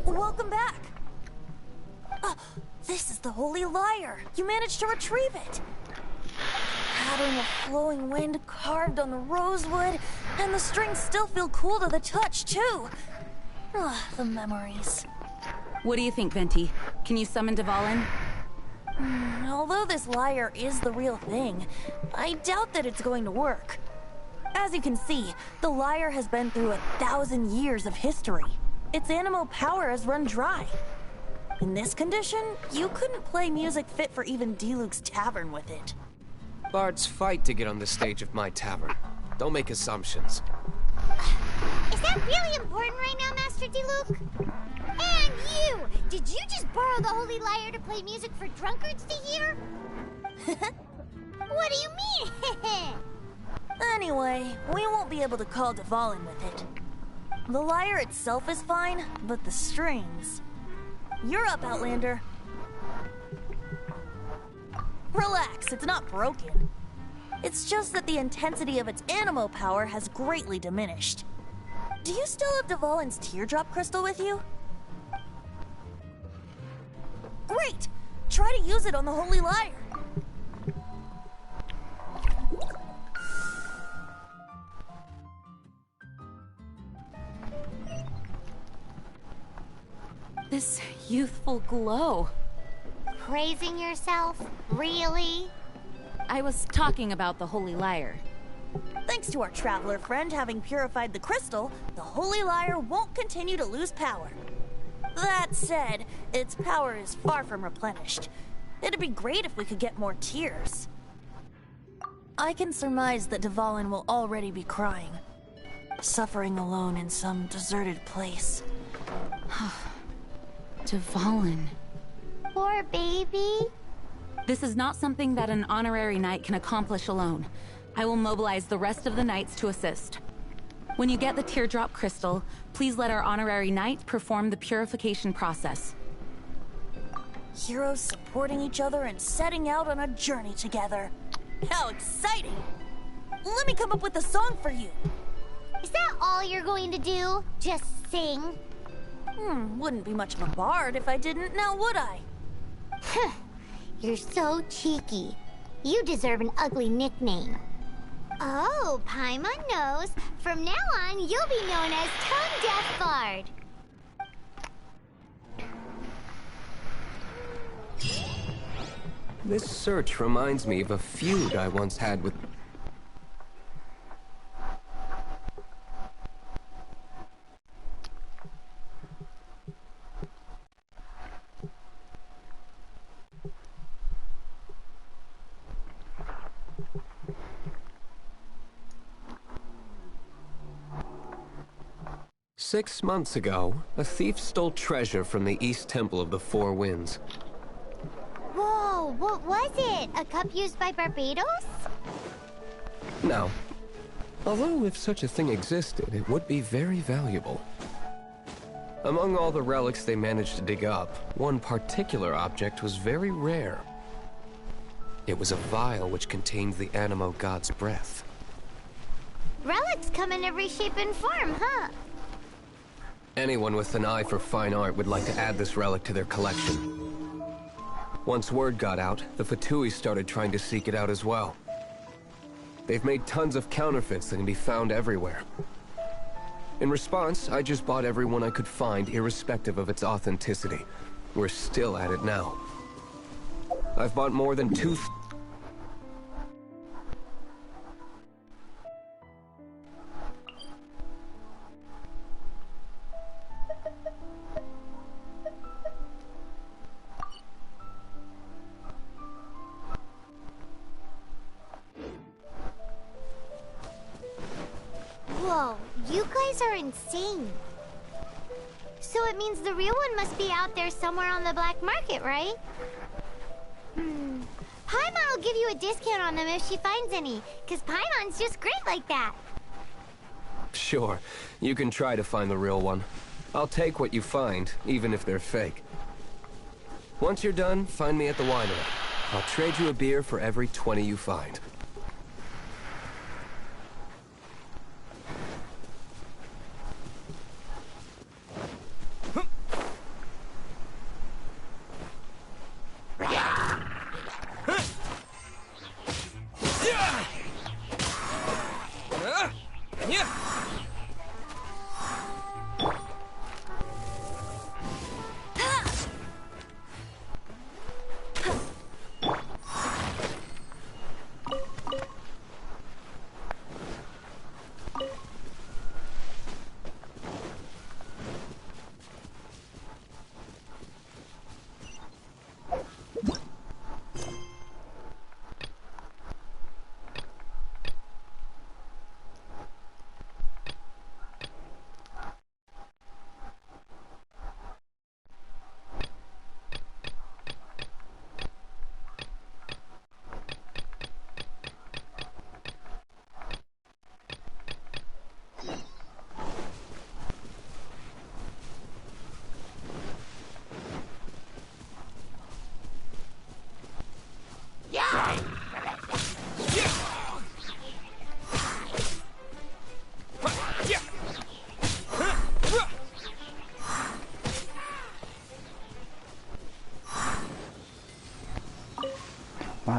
Welcome back! This is the Holy Lyre! You managed to retrieve it! Pattern of flowing wind carved on the rosewood, and the strings still feel cool to the touch, too! The memories. What do you think, Venti? Can you summon Dvalin? Although this lyre is the real thing, I doubt that it's going to work. As you can see, the lyre has been through 1,000 years of history. Its animal power has run dry. In this condition, you couldn't play music fit for even Diluc's tavern with it. Bards fight to get on the stage of my tavern. Don't make assumptions. Is that really important right now, Master Diluc? And you! Did you just borrow the Holy Lyre to play music for drunkards to hear? What do you mean? Anyway, we won't be able to call Dvalin with it. The lyre itself is fine, but the strings... You're up, Outlander. Relax, it's not broken. It's just that the intensity of its animo power has greatly diminished. Do you still have Dvalin's teardrop crystal with you? Great! Try to use it on the Holy Lyre. This youthful glow. Praising yourself? Really? I was talking about the Holy Lyre. Thanks to our traveler friend having purified the crystal, the Holy Lyre won't continue to lose power. That said, its power is far from replenished. It'd be great if we could get more tears. I can surmise that Dvalin will already be crying, suffering alone in some deserted place. Dvalin. Poor baby. This is not something that an honorary knight can accomplish alone. I will mobilize the rest of the knights to assist. When you get the teardrop crystal, please let our honorary knight perform the purification process. Heroes supporting each other and setting out on a journey together. How exciting! Let me come up with a song for you. Is that all you're going to do? Just sing? Wouldn't be much of a bard if I didn't, now would I? You're so cheeky. You deserve an ugly nickname. Oh, Paimon knows. From now on, you'll be known as Tone Deaf Bard. This search reminds me of a feud I once had with... "6 months ago, a thief stole treasure from the East Temple of the Four Winds. Whoa, what was it? A cup used by Barbados? Now, although if such a thing existed, it would be very valuable. Among all the relics they managed to dig up, one particular object was very rare. It was a vial which contained the Animo god's breath. Relics come in every shape and form, huh? Anyone with an eye for fine art would like to add this relic to their collection. Once word got out, the Fatui started trying to seek it out as well. They've made tons of counterfeits that can be found everywhere. In response, I just bought every one I could find, irrespective of its authenticity. We're still at it now. I've bought more than 2... Whoa, you guys are insane. So it means the real one must be out there somewhere on the black market, right? Paimon will give you a discount on them if she finds any, because Paimon's just great like that. Sure, you can try to find the real one. I'll take what you find, even if they're fake. Once you're done, find me at the winery. I'll trade you a beer for every 20 you find.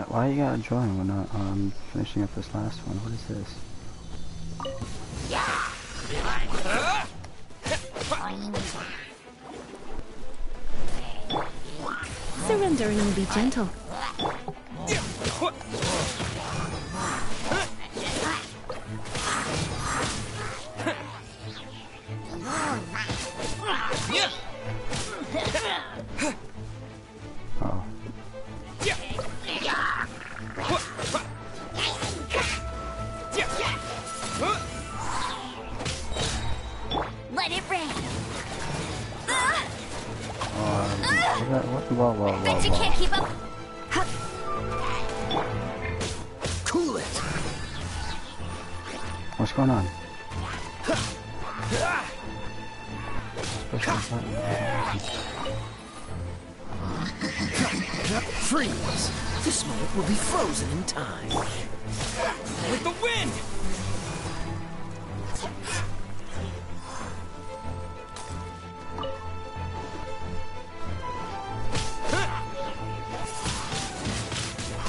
Why you gotta join when I'm finishing up this last one? What is this? Surrendering will be gentle. Oh. Let it rain. Whoa. Bet you can't keep up. Cool it. What's going on? Freeze. This moment will be frozen in time. With the wind!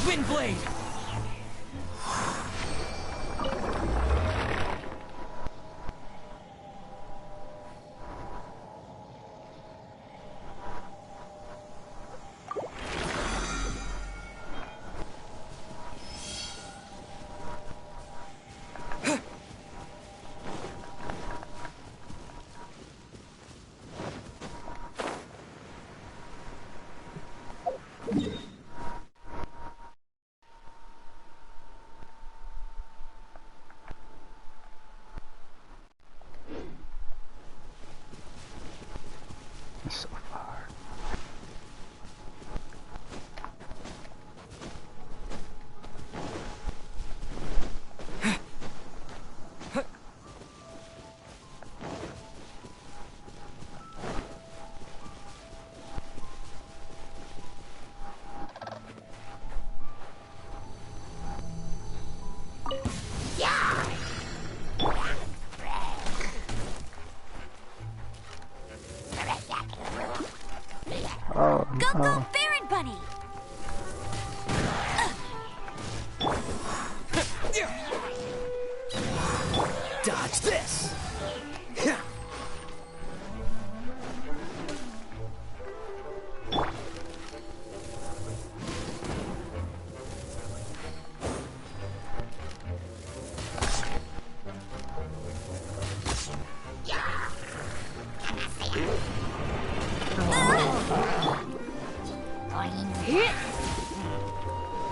Windblade! Go, go, Baron Bunny! Dodge this!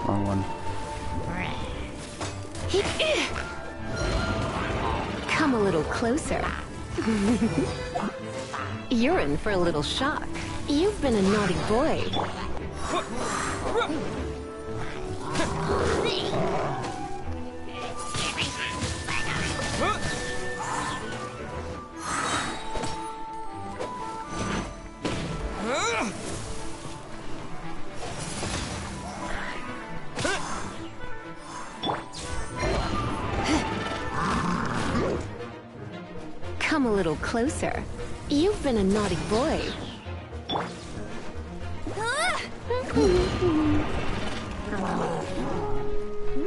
Wrong one. Come a little closer. You're in for a little shock. You've been a naughty boy. Come a little closer. You've been a naughty boy.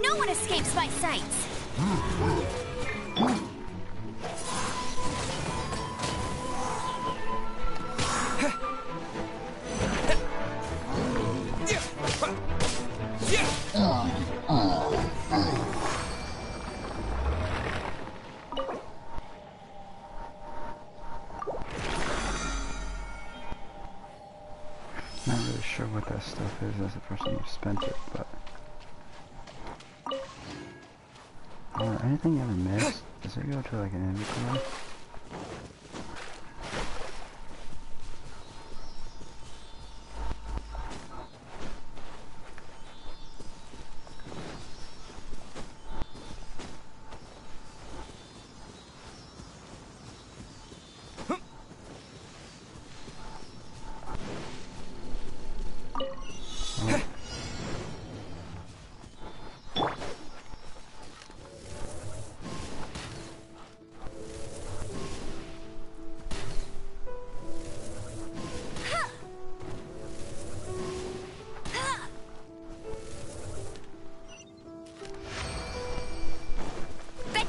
No one escapes my sights! Not really sure what that stuff is as the person who spent it, but... anything you ever missed? Does it go to like an inventory?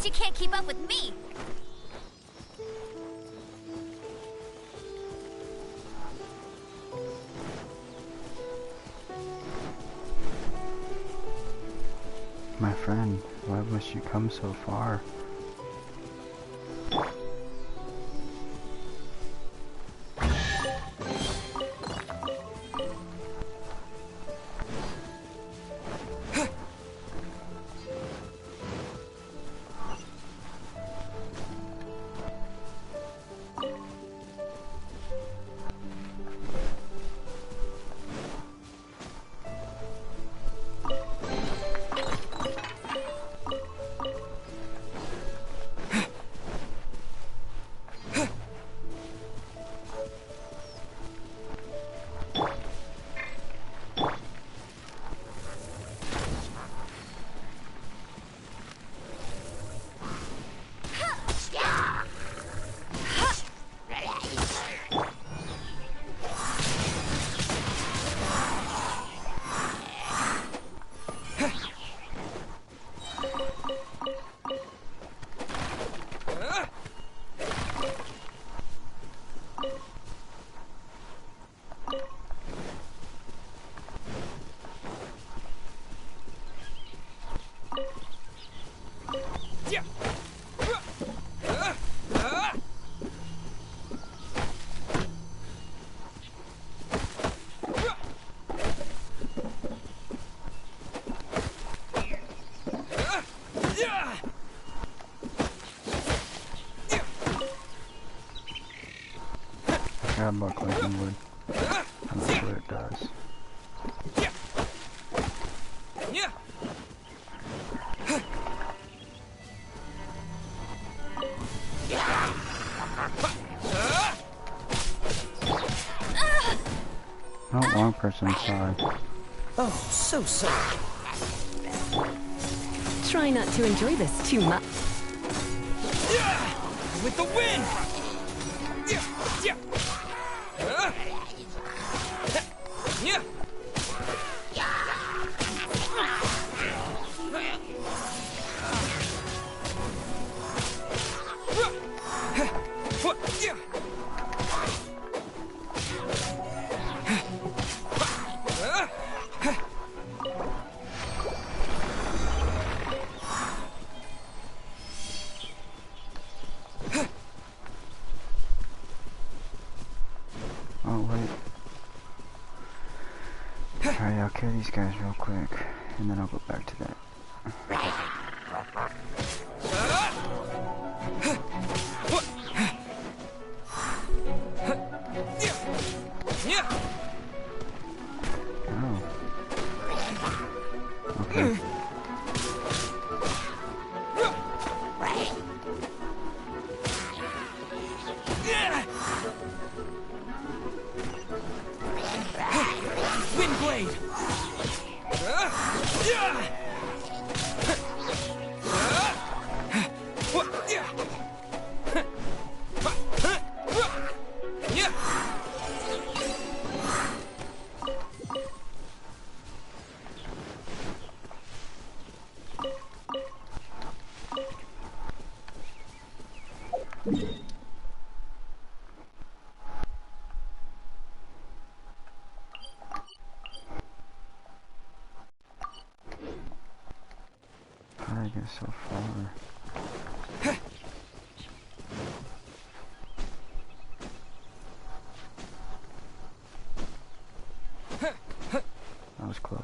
You can't keep up with me! My friend, why must you come so far? Grab buck like in wood. I'm not sure what it does. Oh, wrong person, sorry. Oh, so sorry. Try not to enjoy this too much. With the wind! Yeah. Oh wait. Alright, I'll kill these guys real quick, and then I'll go back to that. Oh. Okay. Wind blade. How did I get so far? That was close.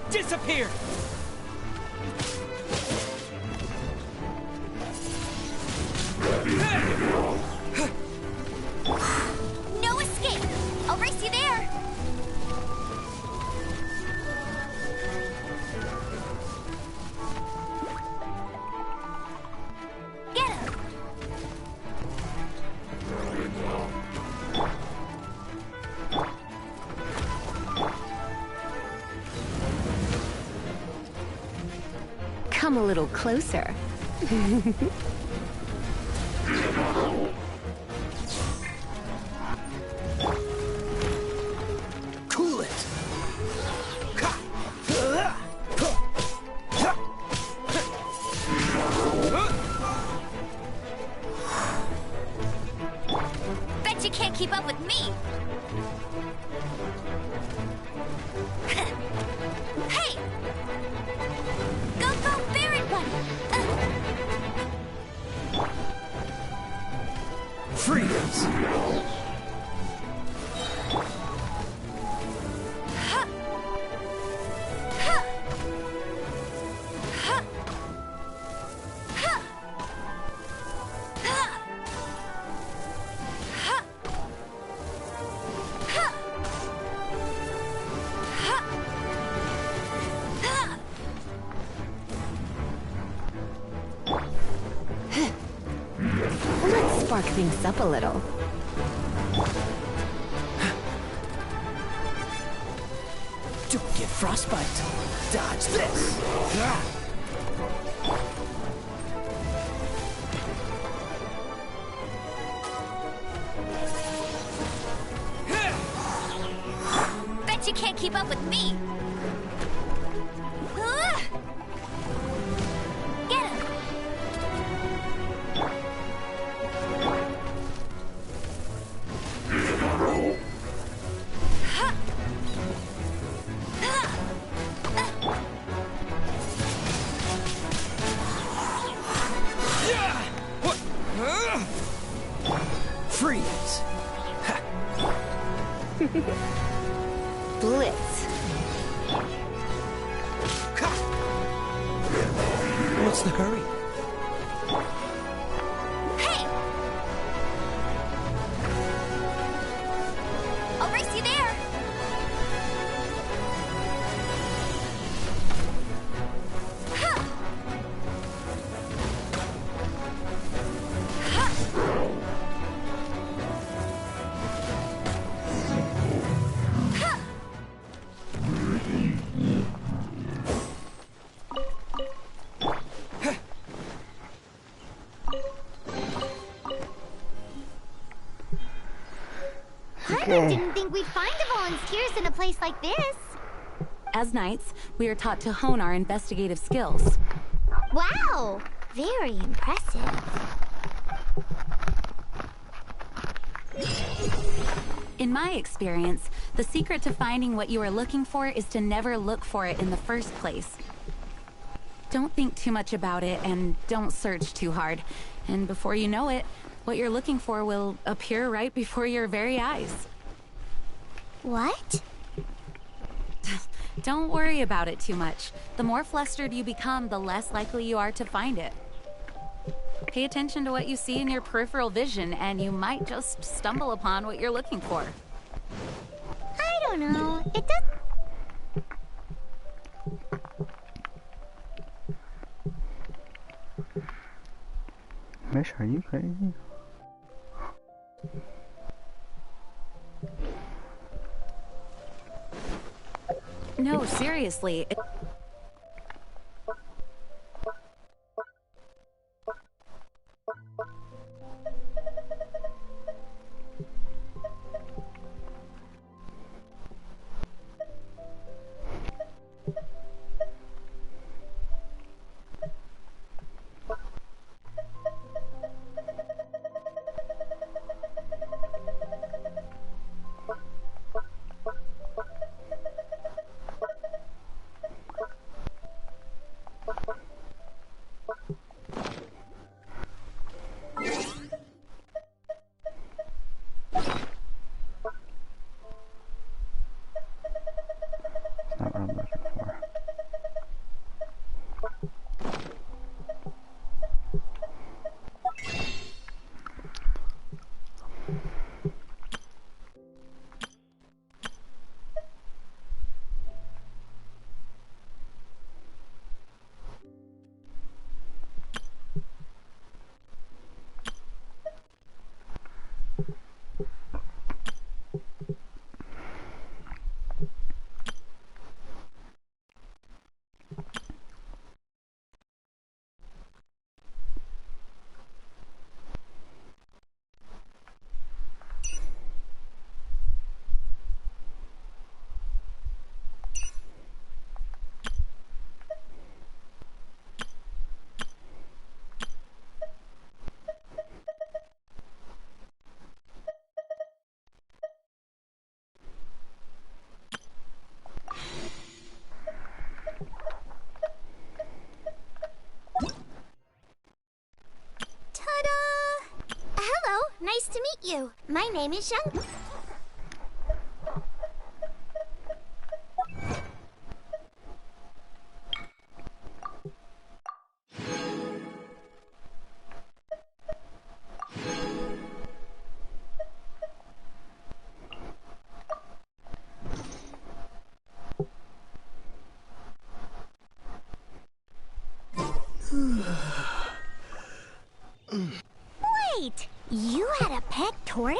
Disappear! No escape! I'll race you there! Get him! Come a little closer. Cool it! you can't keep up with me! Hey! Go, go, Barret Buddy! Freeze! Let's spark things up a little. Don't get frostbite. Dodge this. Bet you can't keep up with me! Get him! Freeze! Blitz. What's the hurry? Hey! I'll race you there! I didn't think we'd find the volunteers in a place like this. As knights, we are taught to hone our investigative skills. Wow! Very impressive. In my experience, the secret to finding what you are looking for is to never look for it in the first place. Don't think too much about it and don't search too hard. And before you know it, what you're looking for will appear right before your very eyes. What? Don't worry about it too much. The more flustered you become, the less likely you are to find it. Pay attention to what you see in your peripheral vision, and you might just stumble upon what you're looking for. I don't know. It does. Mish, are you crazy? No, seriously. Nice to meet you. My name is Shang. Wait, you had a pet tortoise?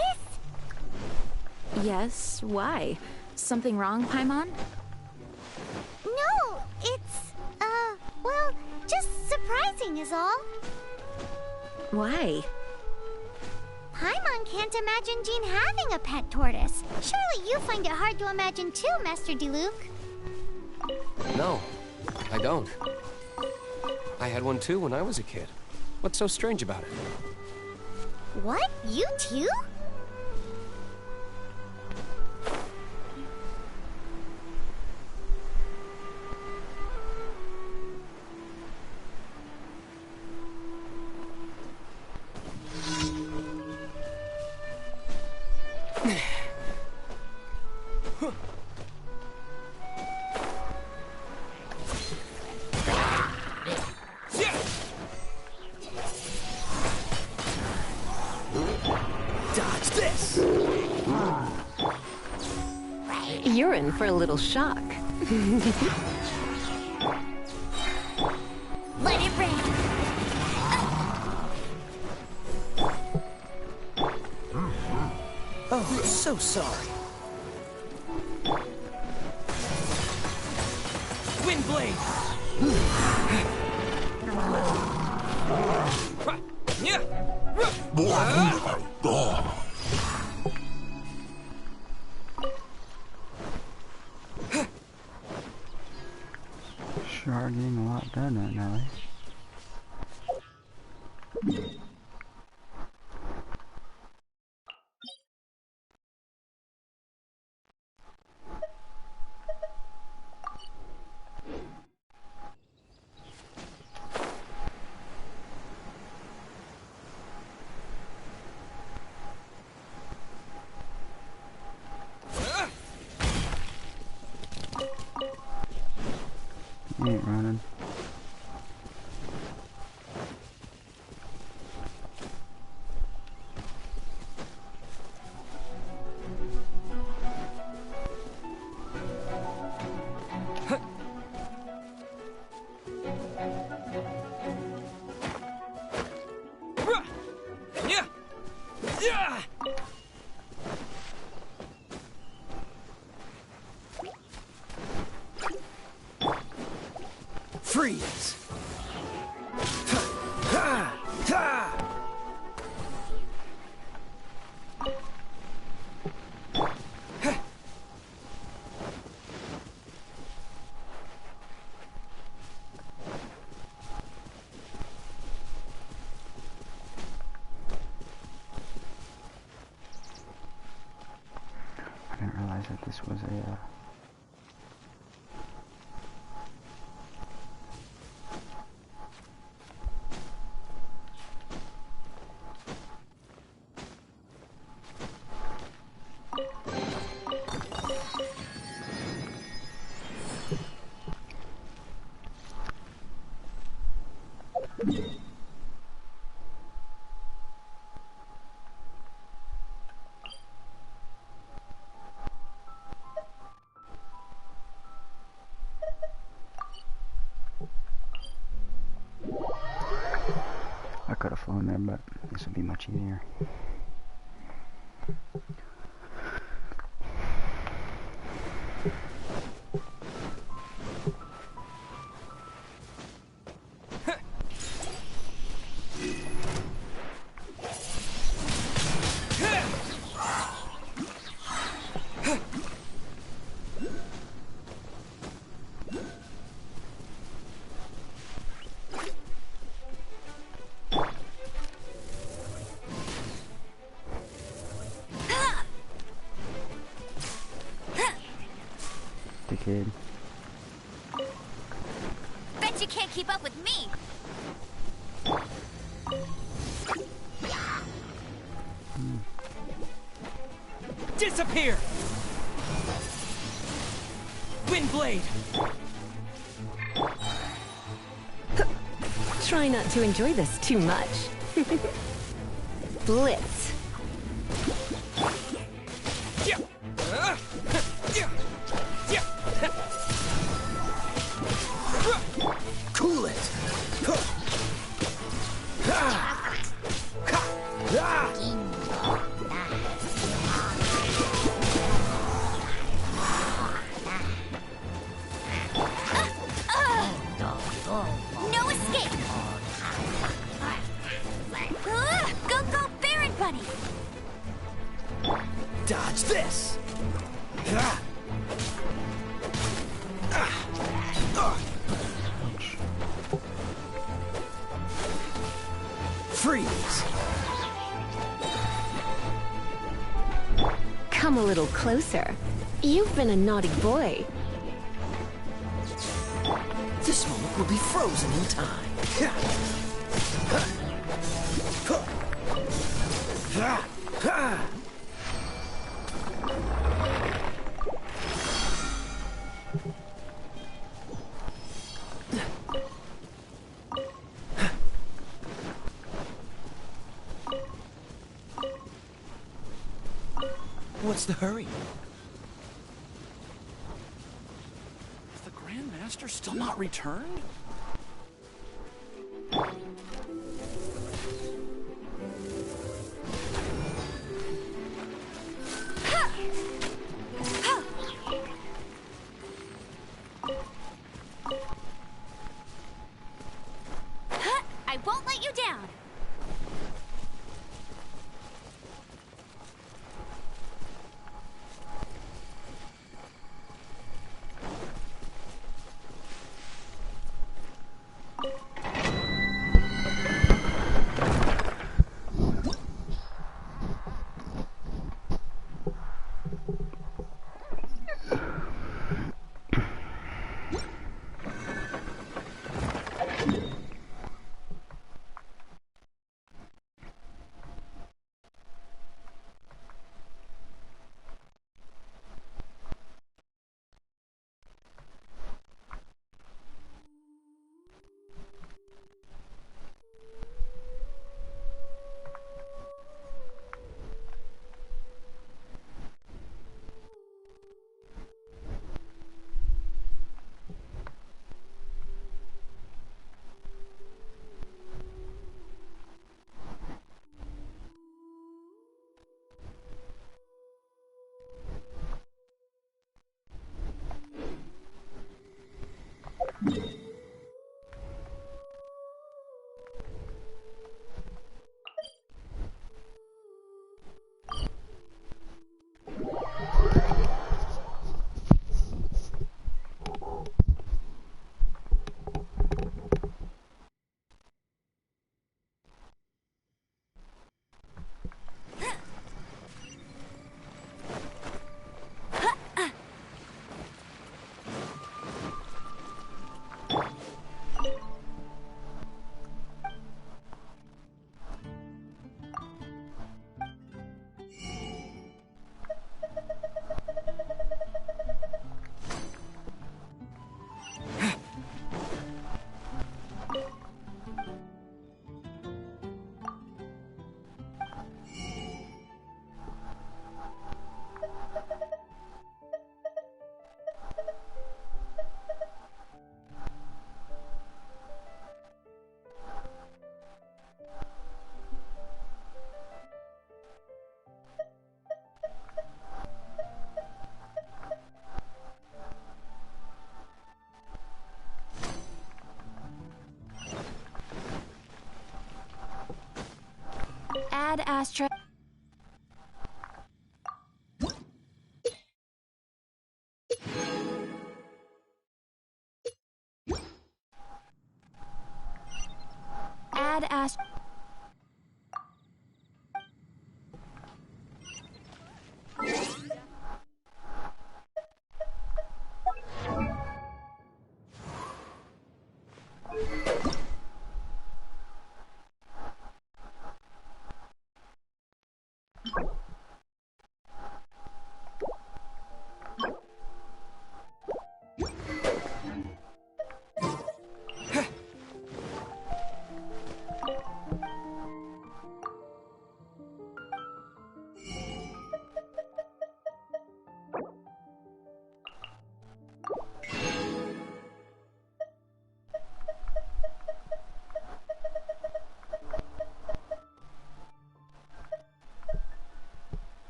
Yes, why? Something wrong, Paimon? No, it's, well, just surprising is all. Why? Paimon can't imagine Jean having a pet tortoise. Surely you find it hard to imagine too, Master Diluc. No, I don't. I had one too when I was a kid. What's so strange about it? What? You too? You're in for a little shock. Let it rain. Oh, so sorry. Wind blade. Sure are getting a lot done right now, eh? He ain't running. Freeze! I didn't realize that this was a, I could have flown there, but this would be much easier. The kid. Bet you can't keep up with me. Disappear! Wind blade! Try not to enjoy this too much. Blitz. Cool it! No escape! Go, go, Baron Bunny! Dodge this! Freeze! Come a little closer. You've been a naughty boy. This moment will be frozen in time. What's the hurry? Has the Grand Master still not returned? I won't let you down! Add Astra. Add Astra.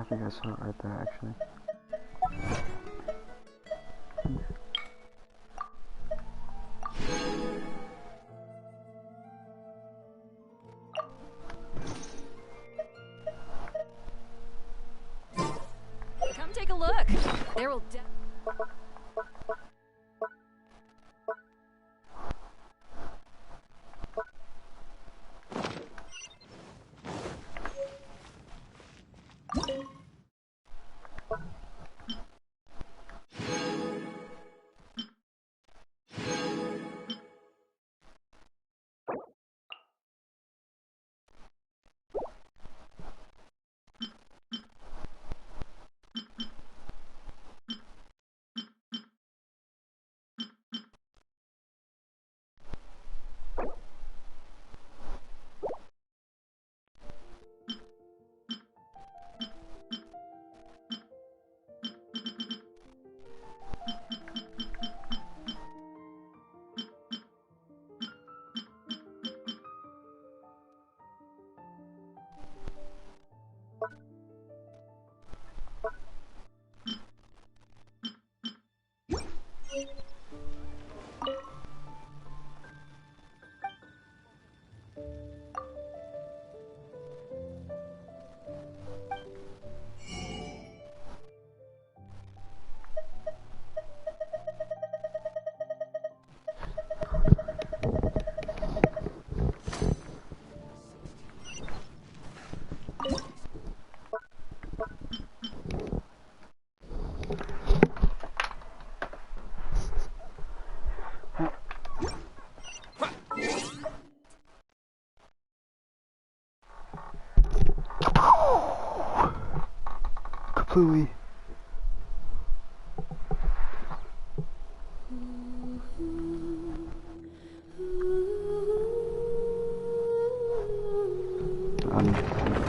think I saw it right there, actually. Come take a look. There will Completely. I'm